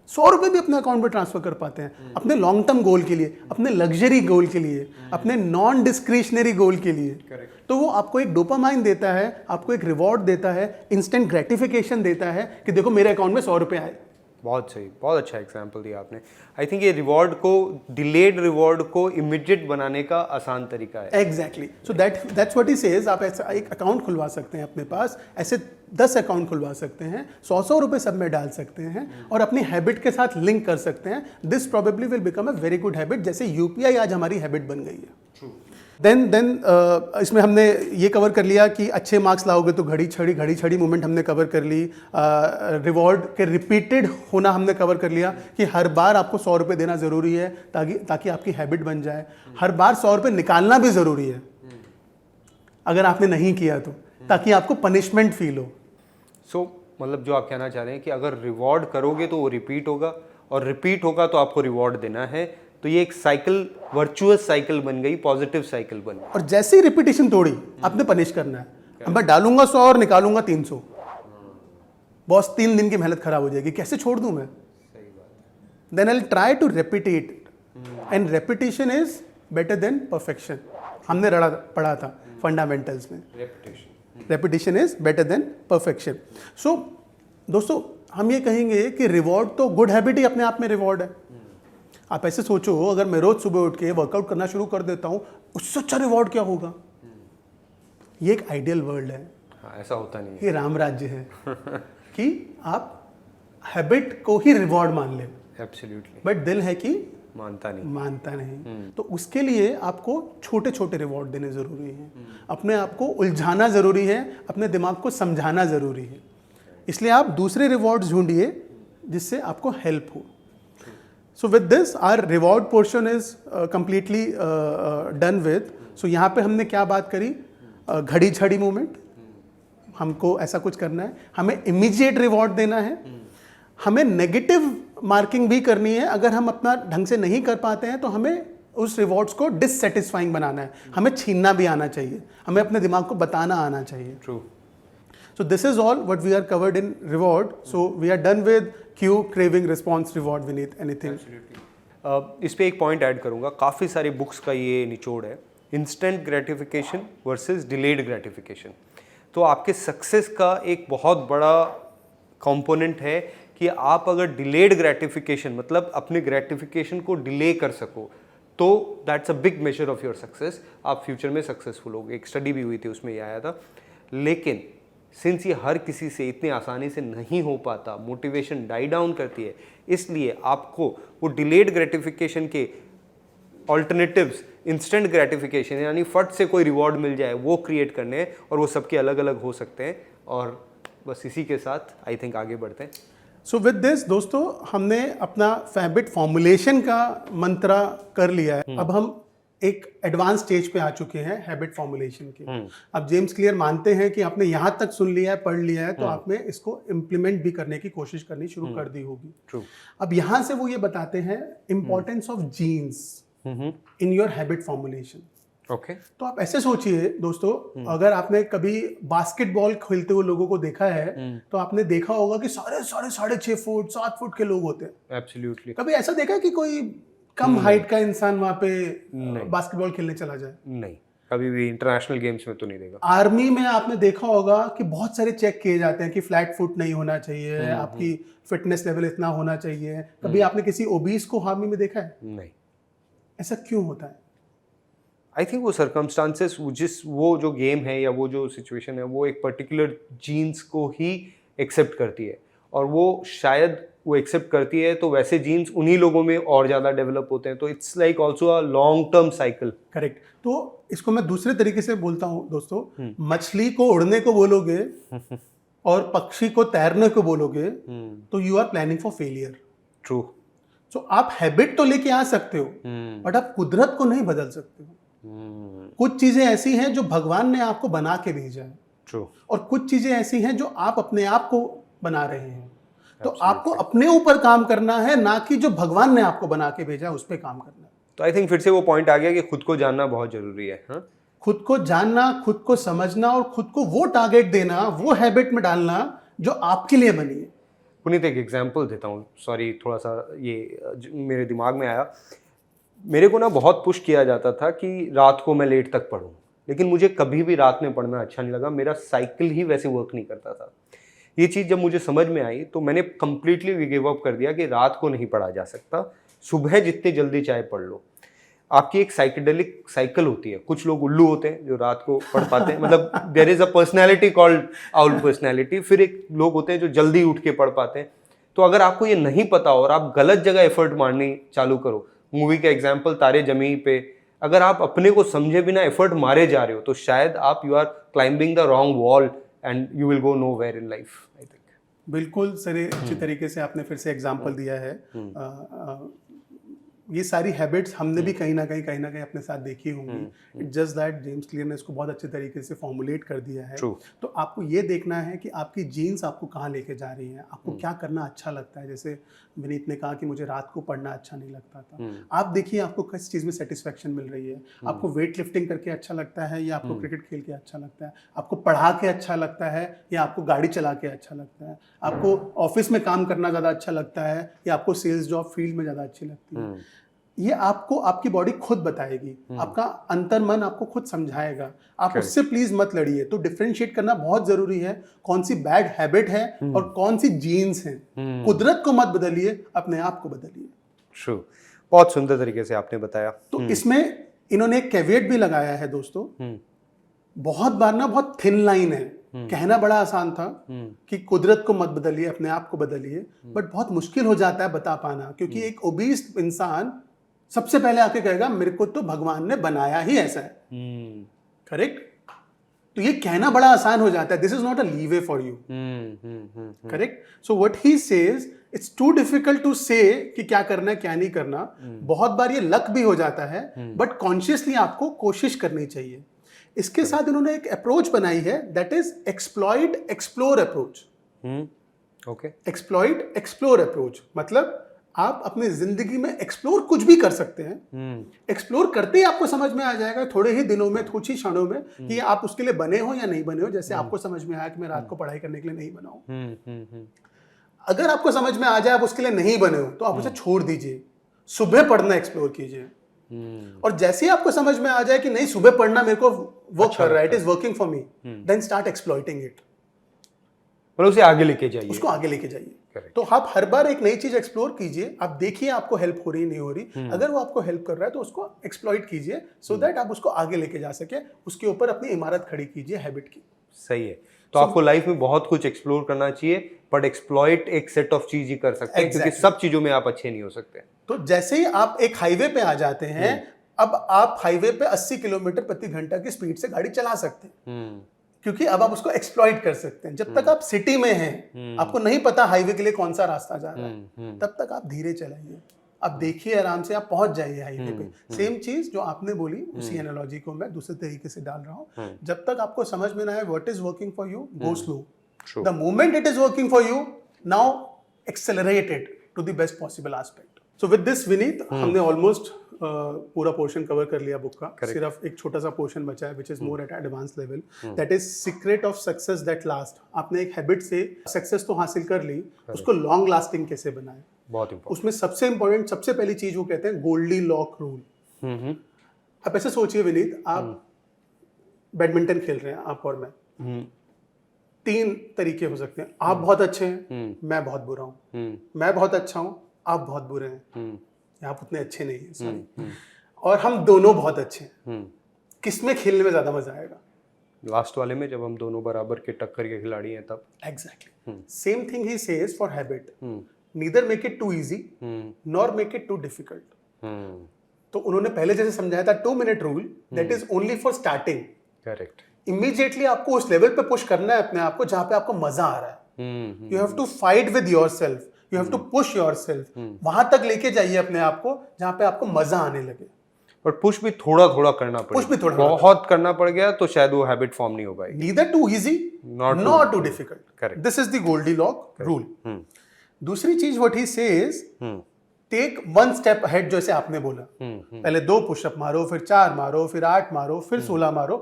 100 रुपये भी अपने अकाउंट में ट्रांसफर कर पाते हैं, अपने लॉन्ग टर्म गोल के लिए, अपने लग्जरी गोल के लिए, अपने नॉन डिस्क्रिशनरी गोल के लिए, तो वो आपको एक डोपामाइन देता है, आपको एक रिवॉर्ड देता है, इंस्टेंट ग्रेटिफिकेशन देता है कि देखो मेरे अकाउंट में 100 रुपये आए। बहुत सही, बहुत अच्छा एग्जाम्पल दिया आपने। आई थिंक ये रिवॉर्ड को, डिलेड रिवॉर्ड को इमीडिएट बनाने का आसान तरीका है। Exactly. So that's what he says. आप ऐसा एक अकाउंट खुलवा सकते हैं अपने पास, ऐसे 10 अकाउंट खुलवा सकते हैं, 100 रुपये सब में डाल सकते हैं, और अपनी हैबिट के साथ लिंक कर सकते हैं। This probably will become a very good habit, जैसे यूपीआई आज हमारी हैबिट बन गई है। देन इसमें हमने ये कवर कर लिया कि अच्छे मार्क्स लाओगे तो घड़ी छड़ी मूवमेंट हमने कवर कर ली। रिवॉर्ड के रिपीटेड होना हमने कवर कर लिया कि हर बार आपको 100 रुपये देना ज़रूरी है ताकि आपकी हैबिट बन जाए। हर बार 100 रुपये निकालना भी ज़रूरी है अगर आपने नहीं किया तो, ताकि आपको पनिशमेंट फील हो। सो मतलब जो आप कहना चाह रहे हैं कि अगर रिवॉर्ड करोगे तो वो रिपीट होगा, और रिपीट होगा तो आपको रिवॉर्ड देना है, तो ये एक साइकिल, वर्चुअस साइकिल बन गई, पॉजिटिव साइकिल बन गई। और जैसे ही रिपीटेशन तोड़ी, आपने पनिश करना है। अब मैं डालूंगा 100 और निकालूंगा 300, बॉस 3 दिन की मेहनत खराब हो जाएगी, कैसे छोड़ दूं मैं? Then I will try to repeat, and repetition is better than perfection. हमने पढ़ा था फंडामेंटल्स में, repetition is better than perfection. So दोस्तों, हम ये कहेंगे कि रिवॉर्ड तो गुड हैबिट ही अपने आप में रिवॉर्ड है। आप ऐसे सोचो, अगर मैं रोज सुबह उठ के वर्कआउट करना शुरू कर देता हूं, उससे अच्छा रिवॉर्ड क्या होगा? ये एक आइडियल वर्ल्ड है। हाँ, ऐसा होता नहीं है। ये राम राज्य है कि आप हैबिट को ही रिवॉर्ड मान लें। एब्सोल्युटली। बट दिल है कि मानता नहीं। तो उसके लिए आपको छोटे छोटे रिवॉर्ड देने ज़रूरी हैं, अपने आप को उलझाना ज़रूरी है, अपने दिमाग को समझाना ज़रूरी है। इसलिए आप दूसरे रिवॉर्ड्स ढूंढिए जिससे आपको हेल्प हो। So with this our reward portion is completely done with. So यहाँ पे हमने क्या बात करी, घड़ी झड़ी मूवमेंट, हमको ऐसा कुछ करना है, हमें इमीडिएट रिवॉर्ड देना है, हमें नेगेटिव मार्किंग भी करनी है। अगर हम अपना ढंग से नहीं कर पाते हैं तो हमें उस रिवॉर्ड्स को डिससेटिस्फाइंग बनाना है, हमें छीनना भी आना चाहिए, हमें अपने दिमाग को बताना आना चाहिए। True. So this is all what we are covered in reward. So we are done with cue, craving, response, reward, Vineet. Anything? इस पे एक पॉइंट ऐड करूंगा, काफ़ी सारी बुक्स का ये निचोड़ है, instant gratification versus delayed gratification. तो आपके सक्सेस का एक बहुत बड़ा कंपोनेंट है कि आप अगर डिलेड ग्रेटिफिकेशन मतलब अपने ग्रेटिफिकेशन को डिले कर सको तो that's a big measure of your success, आप फ्यूचर में सक्सेसफुल होगे। एक स्टडी भी हुई थी उसमें ये आया था। लेकिन सिंस ये हर किसी से इतनी आसानी से नहीं हो पाता, मोटिवेशन डाई डाउन करती है, इसलिए आपको वो डिलेड ग्रेटिफिकेशन के ऑल्टरनेटिव्स, इंस्टेंट ग्रेटिफिकेशन यानी फट से कोई रिवॉर्ड मिल जाए वो क्रिएट करने हैं, और वो सबके अलग अलग हो सकते हैं। और बस इसी के साथ आई थिंक आगे बढ़ते हैं। सो विद दिस दोस्तों, हमने अपना हैबिट फॉर्मुलेशन का मंत्रा कर लिया है। अब हम एक एडवांस स्टेज पे आ चुके हैं हैबिट फॉर्मुलेशन के। अब जेम्स क्लियर मानते हैं कि आपने यहाँ तक सुन लिया है, पढ़ लिया है, तो आपने इसको इम्प्लीमेंट भी करने की कोशिश करनी शुरू कर दी होगी। ट्रू। अब यहाँ से वो ये बताते हैं importance of genes in your habit formulation. Okay. तो आप ऐसे सोचिए दोस्तों, अगर आपने कभी बास्केटबॉल खेलते हुए लोगों को देखा है तो आपने देखा होगा कि साढ़े 6.5 फुट 7 फुट के लोग होते हैं। एब्सोल्युटली। कभी ऐसा देखा है कि कोई कम हाइट का इंसान वहां पे बास्केटबॉल खेलने चला जाए? नहीं, कभी भी इंटरनेशनल गेम्स में तो नहीं देखा। आर्मी में आपने देखा होगा कि बहुत सारे चेक किए जाते हैं कि फ्लैट फुट नहीं होना चाहिए, आपकी फिटनेस लेवल इतना होना चाहिए। कभी आपने किसी ओबीस को आर्मी में देखा है? नहीं। ऐसा क्यों होता है? आई थिंक वो सर्कमस्टांसेस, वो जो गेम है या वो जो सिचुएशन है वो एक पर्टिकुलर जीन्स को ही एक्सेप्ट करती है, और वो शायद वो एक्सेप्ट करती है तो वैसे जीन्स उन्हीं लोगों में और ज़्यादा डेवलप होते हैं। तो it's like also a long term cycle. Correct. तो इसको मैं दूसरे तरीके से बोलता हूँ दोस्तों, मछली को उड़ने को बोलोगे और पक्षी को तैरने को बोलोगे तो you are planning for failure. True. So आप हैबिट तो लेके आ सकते हो बट आप कुदरत को नहीं बदल सकते हो। कुछ चीजें ऐसी हैं जो भगवान ने आपको बना के भेजा है। ट्रू। और कुछ चीजें ऐसी हैं जो आप अपने आप को बना रहे हैं। तो आपको अपने ऊपर काम करना है, ना कि जो भगवान ने आपको बना के भेजा है उस पर काम करना है। तो आई थिंक फिर से वो पॉइंट आ गया कि खुद को जानना बहुत जरूरी है। हाँ, खुद को जानना, खुद को समझना और खुद को वो टारगेट देना, वो हैबिट में डालना जो आपके लिए बनी है। पुनीत, एक एग्जांपल देता हूँ, सॉरी थोड़ा सा ये मेरे दिमाग में आया। मेरे को ना बहुत पुश किया जाता था कि रात को मैं लेट तक पढूं, लेकिन मुझे कभी भी रात में पढ़ना अच्छा नहीं लगा। मेरा साइकिल ही वैसे वर्क नहीं करता था। ये चीज़ जब मुझे समझ में आई तो मैंने कंप्लीटली गिव अप कर दिया कि रात को नहीं पढ़ा जा सकता, सुबह जितने जल्दी चाहे पढ़ लो। आपकी एक साइकेडेलिक साइकिल होती है। कुछ लोग उल्लू होते हैं जो रात को पढ़ पाते हैं, मतलब there is a personality called owl personality. फिर एक लोग होते हैं जो जल्दी उठ के पढ़ पाते हैं। तो अगर आपको ये नहीं पता और आप गलत जगह एफर्ट मारनी चालू करो, मूवी का एग्जाम्पल तारे जमी पे, अगर आप अपने को समझे बिना एफर्ट मारे जा रहे हो तो शायद आप you are climbing the wrong wall and you will go nowhere in life. I think बिल्कुल सही, अच्छी तरीके से आपने फिर से एग्जांपल दिया है। ये सारी हैबिट्स हमने भी कहीं ना कहीं अपने साथ देखी होंगी। जस्ट दैट जेम्स क्लियर ने इसको बहुत अच्छे तरीके से फॉर्मुलेट कर दिया है। True. तो आपको ये देखना है कि आपकी जीन्स आपको कहाँ लेके जा रही हैं, आपको क्या करना अच्छा लगता है। जैसे विनीत ने कहा कि मुझे रात को पढ़ना अच्छा नहीं लगता था। आप देखिए आपको किस चीज़ में सेटिस्फेक्शन मिल रही है। आपको वेट लिफ्टिंग करके अच्छा लगता है या आपको क्रिकेट खेल के अच्छा लगता है, आपको पढ़ा के अच्छा लगता है या आपको गाड़ी चला के अच्छा लगता है, आपको ऑफिस में काम करना ज़्यादा अच्छा लगता है या आपको सेल्स जॉब फील्ड में ज़्यादा अच्छी लगती है। ये आपको आपकी बॉडी खुद बताएगी, आपका अंतर मन आपको खुद समझाएगा। आप उससे प्लीज मत लड़िए। तो डिफरेंशिएट करना बहुत जरूरी है, कौन सी बैड हैबिट है और कौन सी जीन्स है। कुदरत को मत बदलिए, अपने आप को बदलिए। ट्रू, बहुत सुंदर तरीके से आपने बताया। तो इसमें इन्होंने एक कैविएट भी लगाया है दोस्तों। बहुत बार ना बहुत थिन लाइन है कहना बड़ा आसान था कि कुदरत को मत बदलिए, अपने आप को बदलिए, बट बहुत मुश्किल हो जाता है बता पाना, क्योंकि एक ओबीस इंसान सबसे पहले आके कहेगा मेरे को तो भगवान ने बनाया ही ऐसा है, करेक्ट? तो ये कहना बड़ा आसान हो जाता है, this is not a leeway for you, correct? So what he says, it's too difficult to say कि क्या करना है क्या नहीं करना। बहुत बार ये लक भी हो जाता है, बट कॉन्शियसली आपको कोशिश करनी चाहिए। इसके साथ इन्होंने एक अप्रोच बनाई है, that is exploit explore approach. Okay, exploit explore approach मतलब आप अपनी जिंदगी में एक्सप्लोर कुछ भी कर सकते हैं। एक्सप्लोर करते ही आपको समझ में आ जाएगा थोड़े ही दिनों में, कुछ ही क्षणों में, कि आप उसके लिए बने हो या नहीं बने हो। जैसे आपको समझ में आया कि मैं रात को पढ़ाई करने के लिए नहीं बना हूं। अगर आपको समझ में आ जाए आप उसके लिए नहीं बने हो, तो आप उसे छोड़ दीजिए, सुबह पढ़ना एक्सप्लोर कीजिए। और जैसे ही आपको समझ में आ जाए कि नहीं, सुबह पढ़ना मेरे को वर्क कर रहा है, it is working for me, then start exploiting it. मतलब उसे आगे लेके जाइए, उसको आगे लेके जाइए। तो आप हर बार एक नई चीज एक्सप्लोर कीजिए, आप देखिए आपको हेल्प हो रही नहीं हो रही। अगर वो आपको हेल्प कर रहा है तो उसको एक्सप्लॉइट कीजिए, सो दैट आप उसको आगे लेके जा सके, उसके ऊपर अपनी इमारत खड़ी कीजिए हैबिट की। सही है। तो आपको लाइफ में बहुत कुछ एक्सप्लोर करना चाहिए, बट एक्सप्लॉइट एक सेट ऑफ चीज ही कर सकते हैं, क्योंकि सब चीजों में आप अच्छे नहीं हो सकते। तो जैसे ही आप एक हाईवे पे आ जाते हैं, अब आप हाईवे पे 80 किलोमीटर प्रति घंटा की स्पीड से गाड़ी चला सकते हैं, क्योंकि अब आप उसको एक्सप्लॉइट कर सकते हैं। जब तक आप सिटी में हैं, आपको नहीं पता हाईवे के लिए कौन सा रास्ता जा रहा है, तब तक आप धीरे चलाइए, आप देखिए आराम से, आप पहुंच जाइए हाईवे पे। सेम चीज जो आपने बोली, उसी एनालॉजी को मैं दूसरे तरीके से डाल रहा हूँ। जब तक आपको समझ में ना आए what is working for you, go slow. The moment it is working for you, now accelerate it to the best possible aspect. So with this Vineet, हमने ऑलमोस्ट पूरा पोर्शन कवर कर लिया बुक का। सिर्फ एक छोटा सा पोर्शन बचा है, which is more at advance level, that is secret of success that last. आपने एक हैबिट से सक्सेस तो हासिल कर ली, उसको लॉन्ग लास्टिंग कैसे बनाए, बहुत इंपॉर्टेंट। उसमें सबसे इंपॉर्टेंट, सबसे पहली चीज वो कहते हैं गोल्डी लॉक रूल। आप ऐसे सोचिए विनीत, आप बैडमिंटन खेल रहे हैं, आप और मैं, 3 तरीके हो सकते हैं। आप बहुत अच्छे हैं, मैं बहुत बुरा हूं, मैं बहुत अच्छा हूं, आप बहुत बुरे हैं, आप उतने अच्छे नहीं हैं, सॉरी, और हम दोनों बहुत अच्छे हैं। किसमें खेलने में ज्यादा मजा आएगा? लास्ट वाले में, जब हम दोनों बराबर के टक्कर के खिलाड़ी हैं तब। Exactly same thing he says for habit, neither make it too easy nor make it too difficult. तो उन्होंने पहले जैसे समझाया था 2 minute rule, that is only for starting. Correct. Immediately आपको उस लेवल पे पुश करना है अपने आप को जहां पे आपको मजा आ रहा है। You have to fight with yourself, you have to push yourself, वहां तक लेके जाइए अपने आप को जहां पे आपको मजा आने लगे। पर पुश भी थोड़ा थोड़ा करना पड़ेगा, पुश भी थोड़ा बहुत करना पड़ गया तो शायद वो हैबिट फॉर्म नहीं हो पाएगी। Neither too easy not too difficult. Correct, this is the Goldilocks rule. दूसरी चीज what he says, take 1 step ahead, जैसे आपने बोला, पहले 2 पुशअप मारो, फिर 4 मारो, फिर 8 मारो, फिर 16 मारो।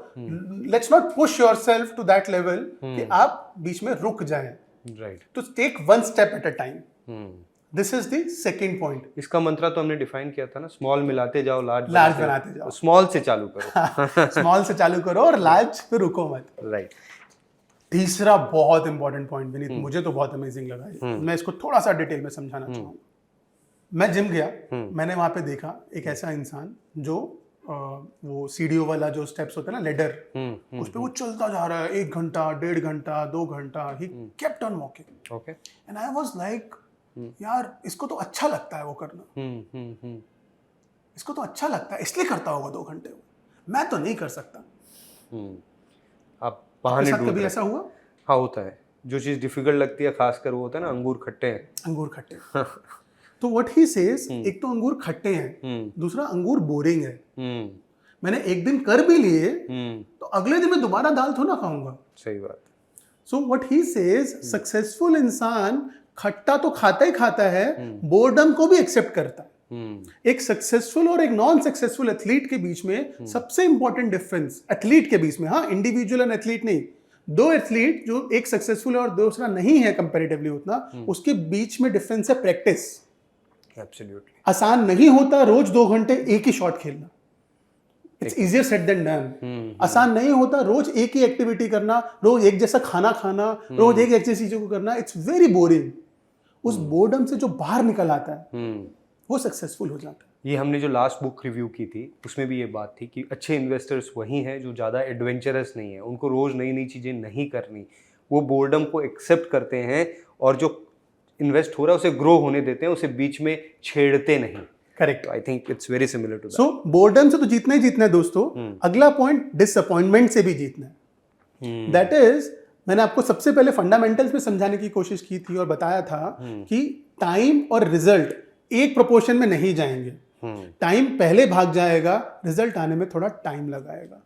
Let's not push yourself to that level कि आप बीच में रुक जाएं। राइट, तो take 1 step at a time. This is the second point. इसका मंत्र तो हमने डिफाइन किया था ना, स्मॉल मिलाते जाओ, लार्ज बनाते जाओ। स्मॉल से चालू करो। स्मॉल से चालू करो और लार्ज पे रुको मत। राइट। तीसरा बहुत इंपॉर्टेंट पॉइंट विनीत, मुझे तो बहुत अमेजिंग लगा ये। मैं इसको थोड़ा सा डिटेल में समझाना चाहूंगा। मैं जिम गया, मैंने वहां पे देखा एक ऐसा इंसान जो वो सीढ़ियों वाला जो स्टेप्स होता है ना, लेडर, उस पे वो चलता जा रहा है 1 घंटा, 1.5 घंटा, 2 घंटा, he kept on walking. Okay, and I was like, यार इसको तो अच्छा लगता है वो करना, इसको तो अच्छा लगता है इसलिए करता होगा 2 घंटे, मैं तो नहीं कर सकता। आप बहाने ढूंढ रहे कभी ऐसा हुआ? हाँ, होता है। जो चीज डिफिकल्ट लगती है, खासकर वो होता है ना, अंगूर खट्टे हैं। अंगूर खट्टे। तो व्हाट ही सेज, एक तो अंगूर खट्टे हैं, दूसरा अंगूर बोरिंग है। मैंने एक दिन कर भी लिए तो अगले दिन मैं दोबारा दाल थोड़ा ना खाऊंगा। सही बात। सो व्हाट ही सेज, सक्सेसफुल इंसान खट्टा तो खाता ही खाता है, बोर्डम को भी एक्सेप्ट करता है। एक सक्सेसफुल और एक नॉन सक्सेसफुल एथलीट के बीच में सबसे इंपॉर्टेंट डिफरेंस, एथलीट के बीच में, हाँ, इंडिविजुअल एंड एथलीट नहीं, 2 एथलीट जो एक सक्सेसफुल है और दूसरा नहीं है कंपैरेटिवली उतना, उसके बीच में डिफरेंस है प्रैक्टिस। एब्सोल्युटली। आसान नहीं होता रोज 2 घंटे एक ही शॉट खेलना, it's easier said than done. आसान नहीं होता रोज एक ही एक्टिविटी करना, रोज एक जैसा खाना खाना, रोज एक जैसी चीजों को करना, इट्स वेरी बोरिंग। उस बोर्डम से जो बाहर निकल आता है वो सक्सेसफुल हो जाता है। ये हमने जो लास्ट बुक रिव्यू की थी उसमें भी ये बात थी कि अच्छे इन्वेस्टर्स वही हैं जो ज़्यादा एडवेंचरस नहीं है, उनको रोज़ नई नई चीज़ें नहीं करनी, वो बोर्डम को एक्सेप्ट करते हैं और जो इन्वेस्ट हो रहा है उसे ग्रो होने देते हैं, उसे बीच में छेड़ते नहीं। Correct. I think it's very similar to so boredom से तो जीतना ही जीतना है दोस्तों। अगला पॉइंट डिसअपॉइंटमेंट से भी जीतना है। दैट इज, मैंने आपको सबसे पहले फंडामेंटल्स में समझाने की कोशिश की थी और बताया था कि टाइम और रिजल्ट एक प्रोपोर्शन में नहीं जाएंगे। टाइम पहले भाग जाएगा, रिजल्ट आने में थोड़ा टाइम लगाएगा।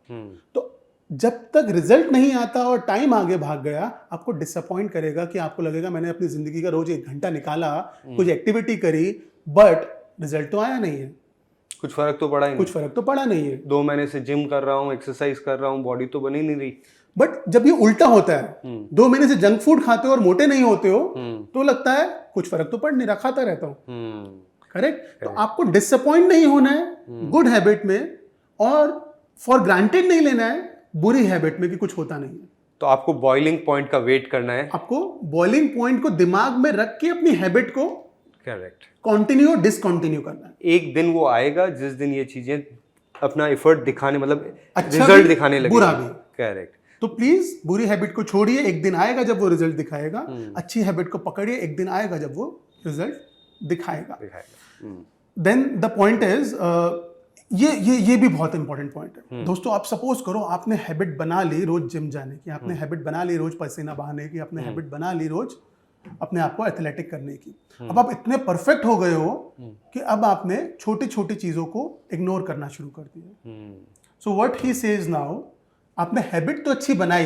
तो जब तक रिजल्ट नहीं आता और टाइम आगे भाग गया, आपको डिसअपॉइंट करेगा कि आपको लगेगा मैंने अपनी जिंदगी का रोज 1 घंटा निकाला, कुछ एक्टिविटी करी, बट रिजल्ट तो आया नहीं है, कुछ फर्क तो पड़ा ही नहीं। कुछ फर्क तो पड़ा नहीं है। 2 महीने से जिम कर रहा हूँ, एक्सरसाइज कर रहा हूँ, बॉडी तो बनी नहीं रही। बट जब ये उल्टा होता है, 2 महीने से जंक फूड खाते हो और मोटे नहीं होते हो, तो लगता है कुछ फर्क तो पड़ नहीं रहा, खाता रहता हूँ। करेक्ट। तो आपको डिसअपॉइंट नहीं होना है गुड हैबिट में, और फॉर ग्रांटेड नहीं लेना है बुरी हैबिट में कि कुछ होता नहीं है। तो आपको बॉइलिंग पॉइंट का वेट करना है। आपको बॉइलिंग पॉइंट को दिमाग में रख के अपनी हैबिट को करेक्ट कंटिन्यू और डिसकंटिन्यू करना है। एक दिन वो आएगा जिस दिन ये चीजें अपना एफर्ट दिखाने, मतलब अच्छा रिजल्ट भी, दिखाने लगेगी। बुरा भी। करेक्ट। तो प्लीज बुरी हैबिट को छोड़िए, एक दिन आएगा जब वो रिजल्ट दिखाएगा। अच्छी हैबिट को पकड़िए, एक दिन आएगा जब वो रिजल्ट दिखाएगा। देन द पॉइंट इज, ये भी बहुत इंपॉर्टेंट पॉइंट है दोस्तों। आप सपोज करो आपने हैबिट बना ली रोज जिम जाने की, आपने हैबिट बना ली रोज पसीना बहाने की, आपने हैबिट बना ली रोज अपने आप को एथलेटिक करने की। अब आप इतने परफेक्ट हो गए हो कि अब आपने छोटी छोटी चीजों को इग्नोर करना शुरू कर दिया। सो व्हाट ही सेज नाउ, आपने हैबिट तो अच्छी बनाई,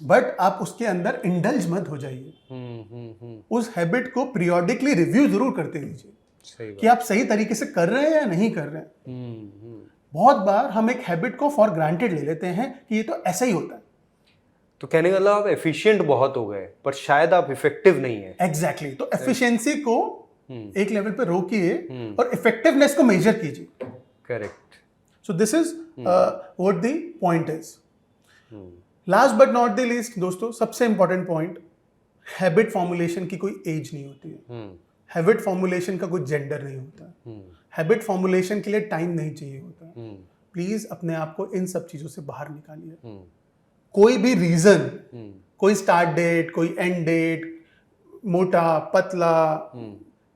बट आप उसके अंदर इंडल्ज मत हो जाइए। उस हैबिट को पीरियोडिकली रिव्यू जरूर करते रहिए कि आप सही तरीके से कर रहे हैं या नहीं कर रहे हैं। बहुत बार हम एक हैबिट को फॉर ग्रांटेड ले लेते हैं कि ये तो ऐसा ही होता है। तो कहने का मतलब आप एफिशिएंट बहुत हो गए, पर शायद आप इफेक्टिव नहीं है। एग्जैक्टली। तो एफिशिएंसी को एक लेवल पे रोकिए और इफेक्टिवनेस को मेजर कीजिए। Correct. So this is what the point is. Last but not the least दोस्तों, सबसे इंपॉर्टेंट पॉइंट, हैबिट फॉर्मुलेशन की कोई एज नहीं होती है। हैबिट फॉर्मुलेशन का कोई जेंडर नहीं होता। हैबिट फॉर्मुलेशन के लिए टाइम नहीं चाहिए होता। प्लीज अपने आप को इन सब चीजों से बाहर निकालिए। कोई भी रीजन, कोई स्टार्ट डेट, कोई एंड डेट, मोटा पतला,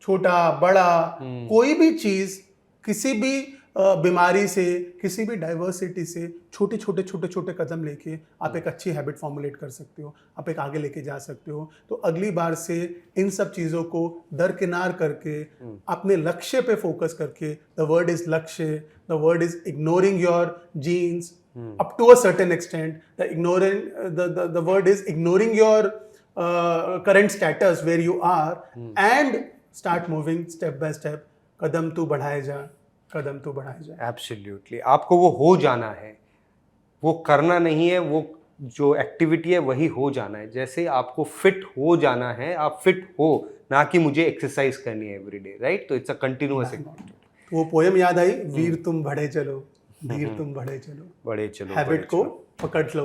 छोटा बड़ा, कोई भी चीज, किसी भी बीमारी से, किसी भी डाइवर्सिटी से छोटे छोटे कदम लेके आप एक अच्छी हैबिट फॉर्मुलेट कर सकते हो, आप एक आगे लेके जा सकते हो। तो अगली बार से इन सब चीज़ों को दरकिनार करके अपने लक्ष्य पे फोकस करके, the word is lakshya, the word is ignoring your genes up to a certain extent, the word is ignoring your current status where you are and start moving step by step. कदम तू बढ़ाए जा, कदम तू बढ़ाए जा। Absolutely. आपको वो हो जाना है, वो करना नहीं है, वो जो एक्टिविटी है वही हो जाना है। जैसे आपको फिट हो जाना है, आप फिट हो, ना कि मुझे एक्सरसाइज करनी है एवरीडे, राइट? तो इट्स अ कंटिन्यूअस एक्टिविटी। वो पोएम याद आई, वीर तुम बढ़े चलो, धीर तुम बढ़े चलो, बढ़े चलो, हैबिट को पकड़ लो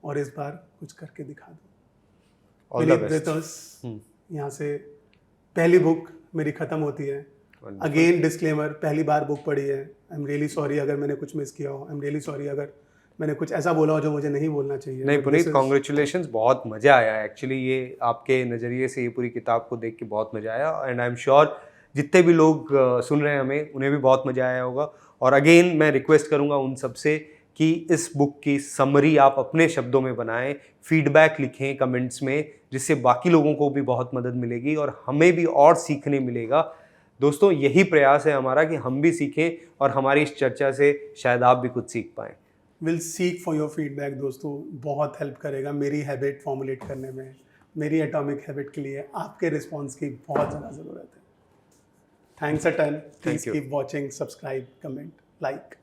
और इस बार कुछ करके दिखा दो। All the best. यहाँ से पहली बुक मेरी खत्म होती है। अगेन डिस्क्लेमर, पहली बार बुक पढ़ी है। आई एम रियली सॉरी अगर मैंने कुछ मिस किया हो, आई एम रियली सॉरी अगर मैंने कुछ ऐसा बोला हो जो मुझे नहीं बोलना चाहिए। नहीं पुनीत, कॉन्ग्रेचुलेशंस, बहुत मज़ा आया एक्चुअली। ये आपके नज़रिए से ये पूरी किताब को देख के बहुत मज़ा आया, एंड आई एम श्योर जितने भी लोग सुन रहे हैं हमें, उन्हें भी बहुत मज़ा आया होगा। और अगेन मैं रिक्वेस्ट करूंगा उन सबसे कि इस बुक की समरी आप अपने शब्दों में बनाएं, फीडबैक लिखें कमेंट्स में, जिससे बाकी लोगों को भी बहुत मदद मिलेगी और हमें भी और सीखने मिलेगा। दोस्तों, यही प्रयास है हमारा कि हम भी सीखें और हमारी इस चर्चा से शायद आप भी कुछ सीख पाएँ। Will seek for your feedback दोस्तों, बहुत हेल्प करेगा मेरी हैबिट फॉर्मुलेट करने में। मेरी एटॉमिक हैबिट के लिए आपके रिस्पॉन्स की बहुत ज़्यादा ज़रूरत है। Thanks a ton. Please keep watching, subscribe, comment, like.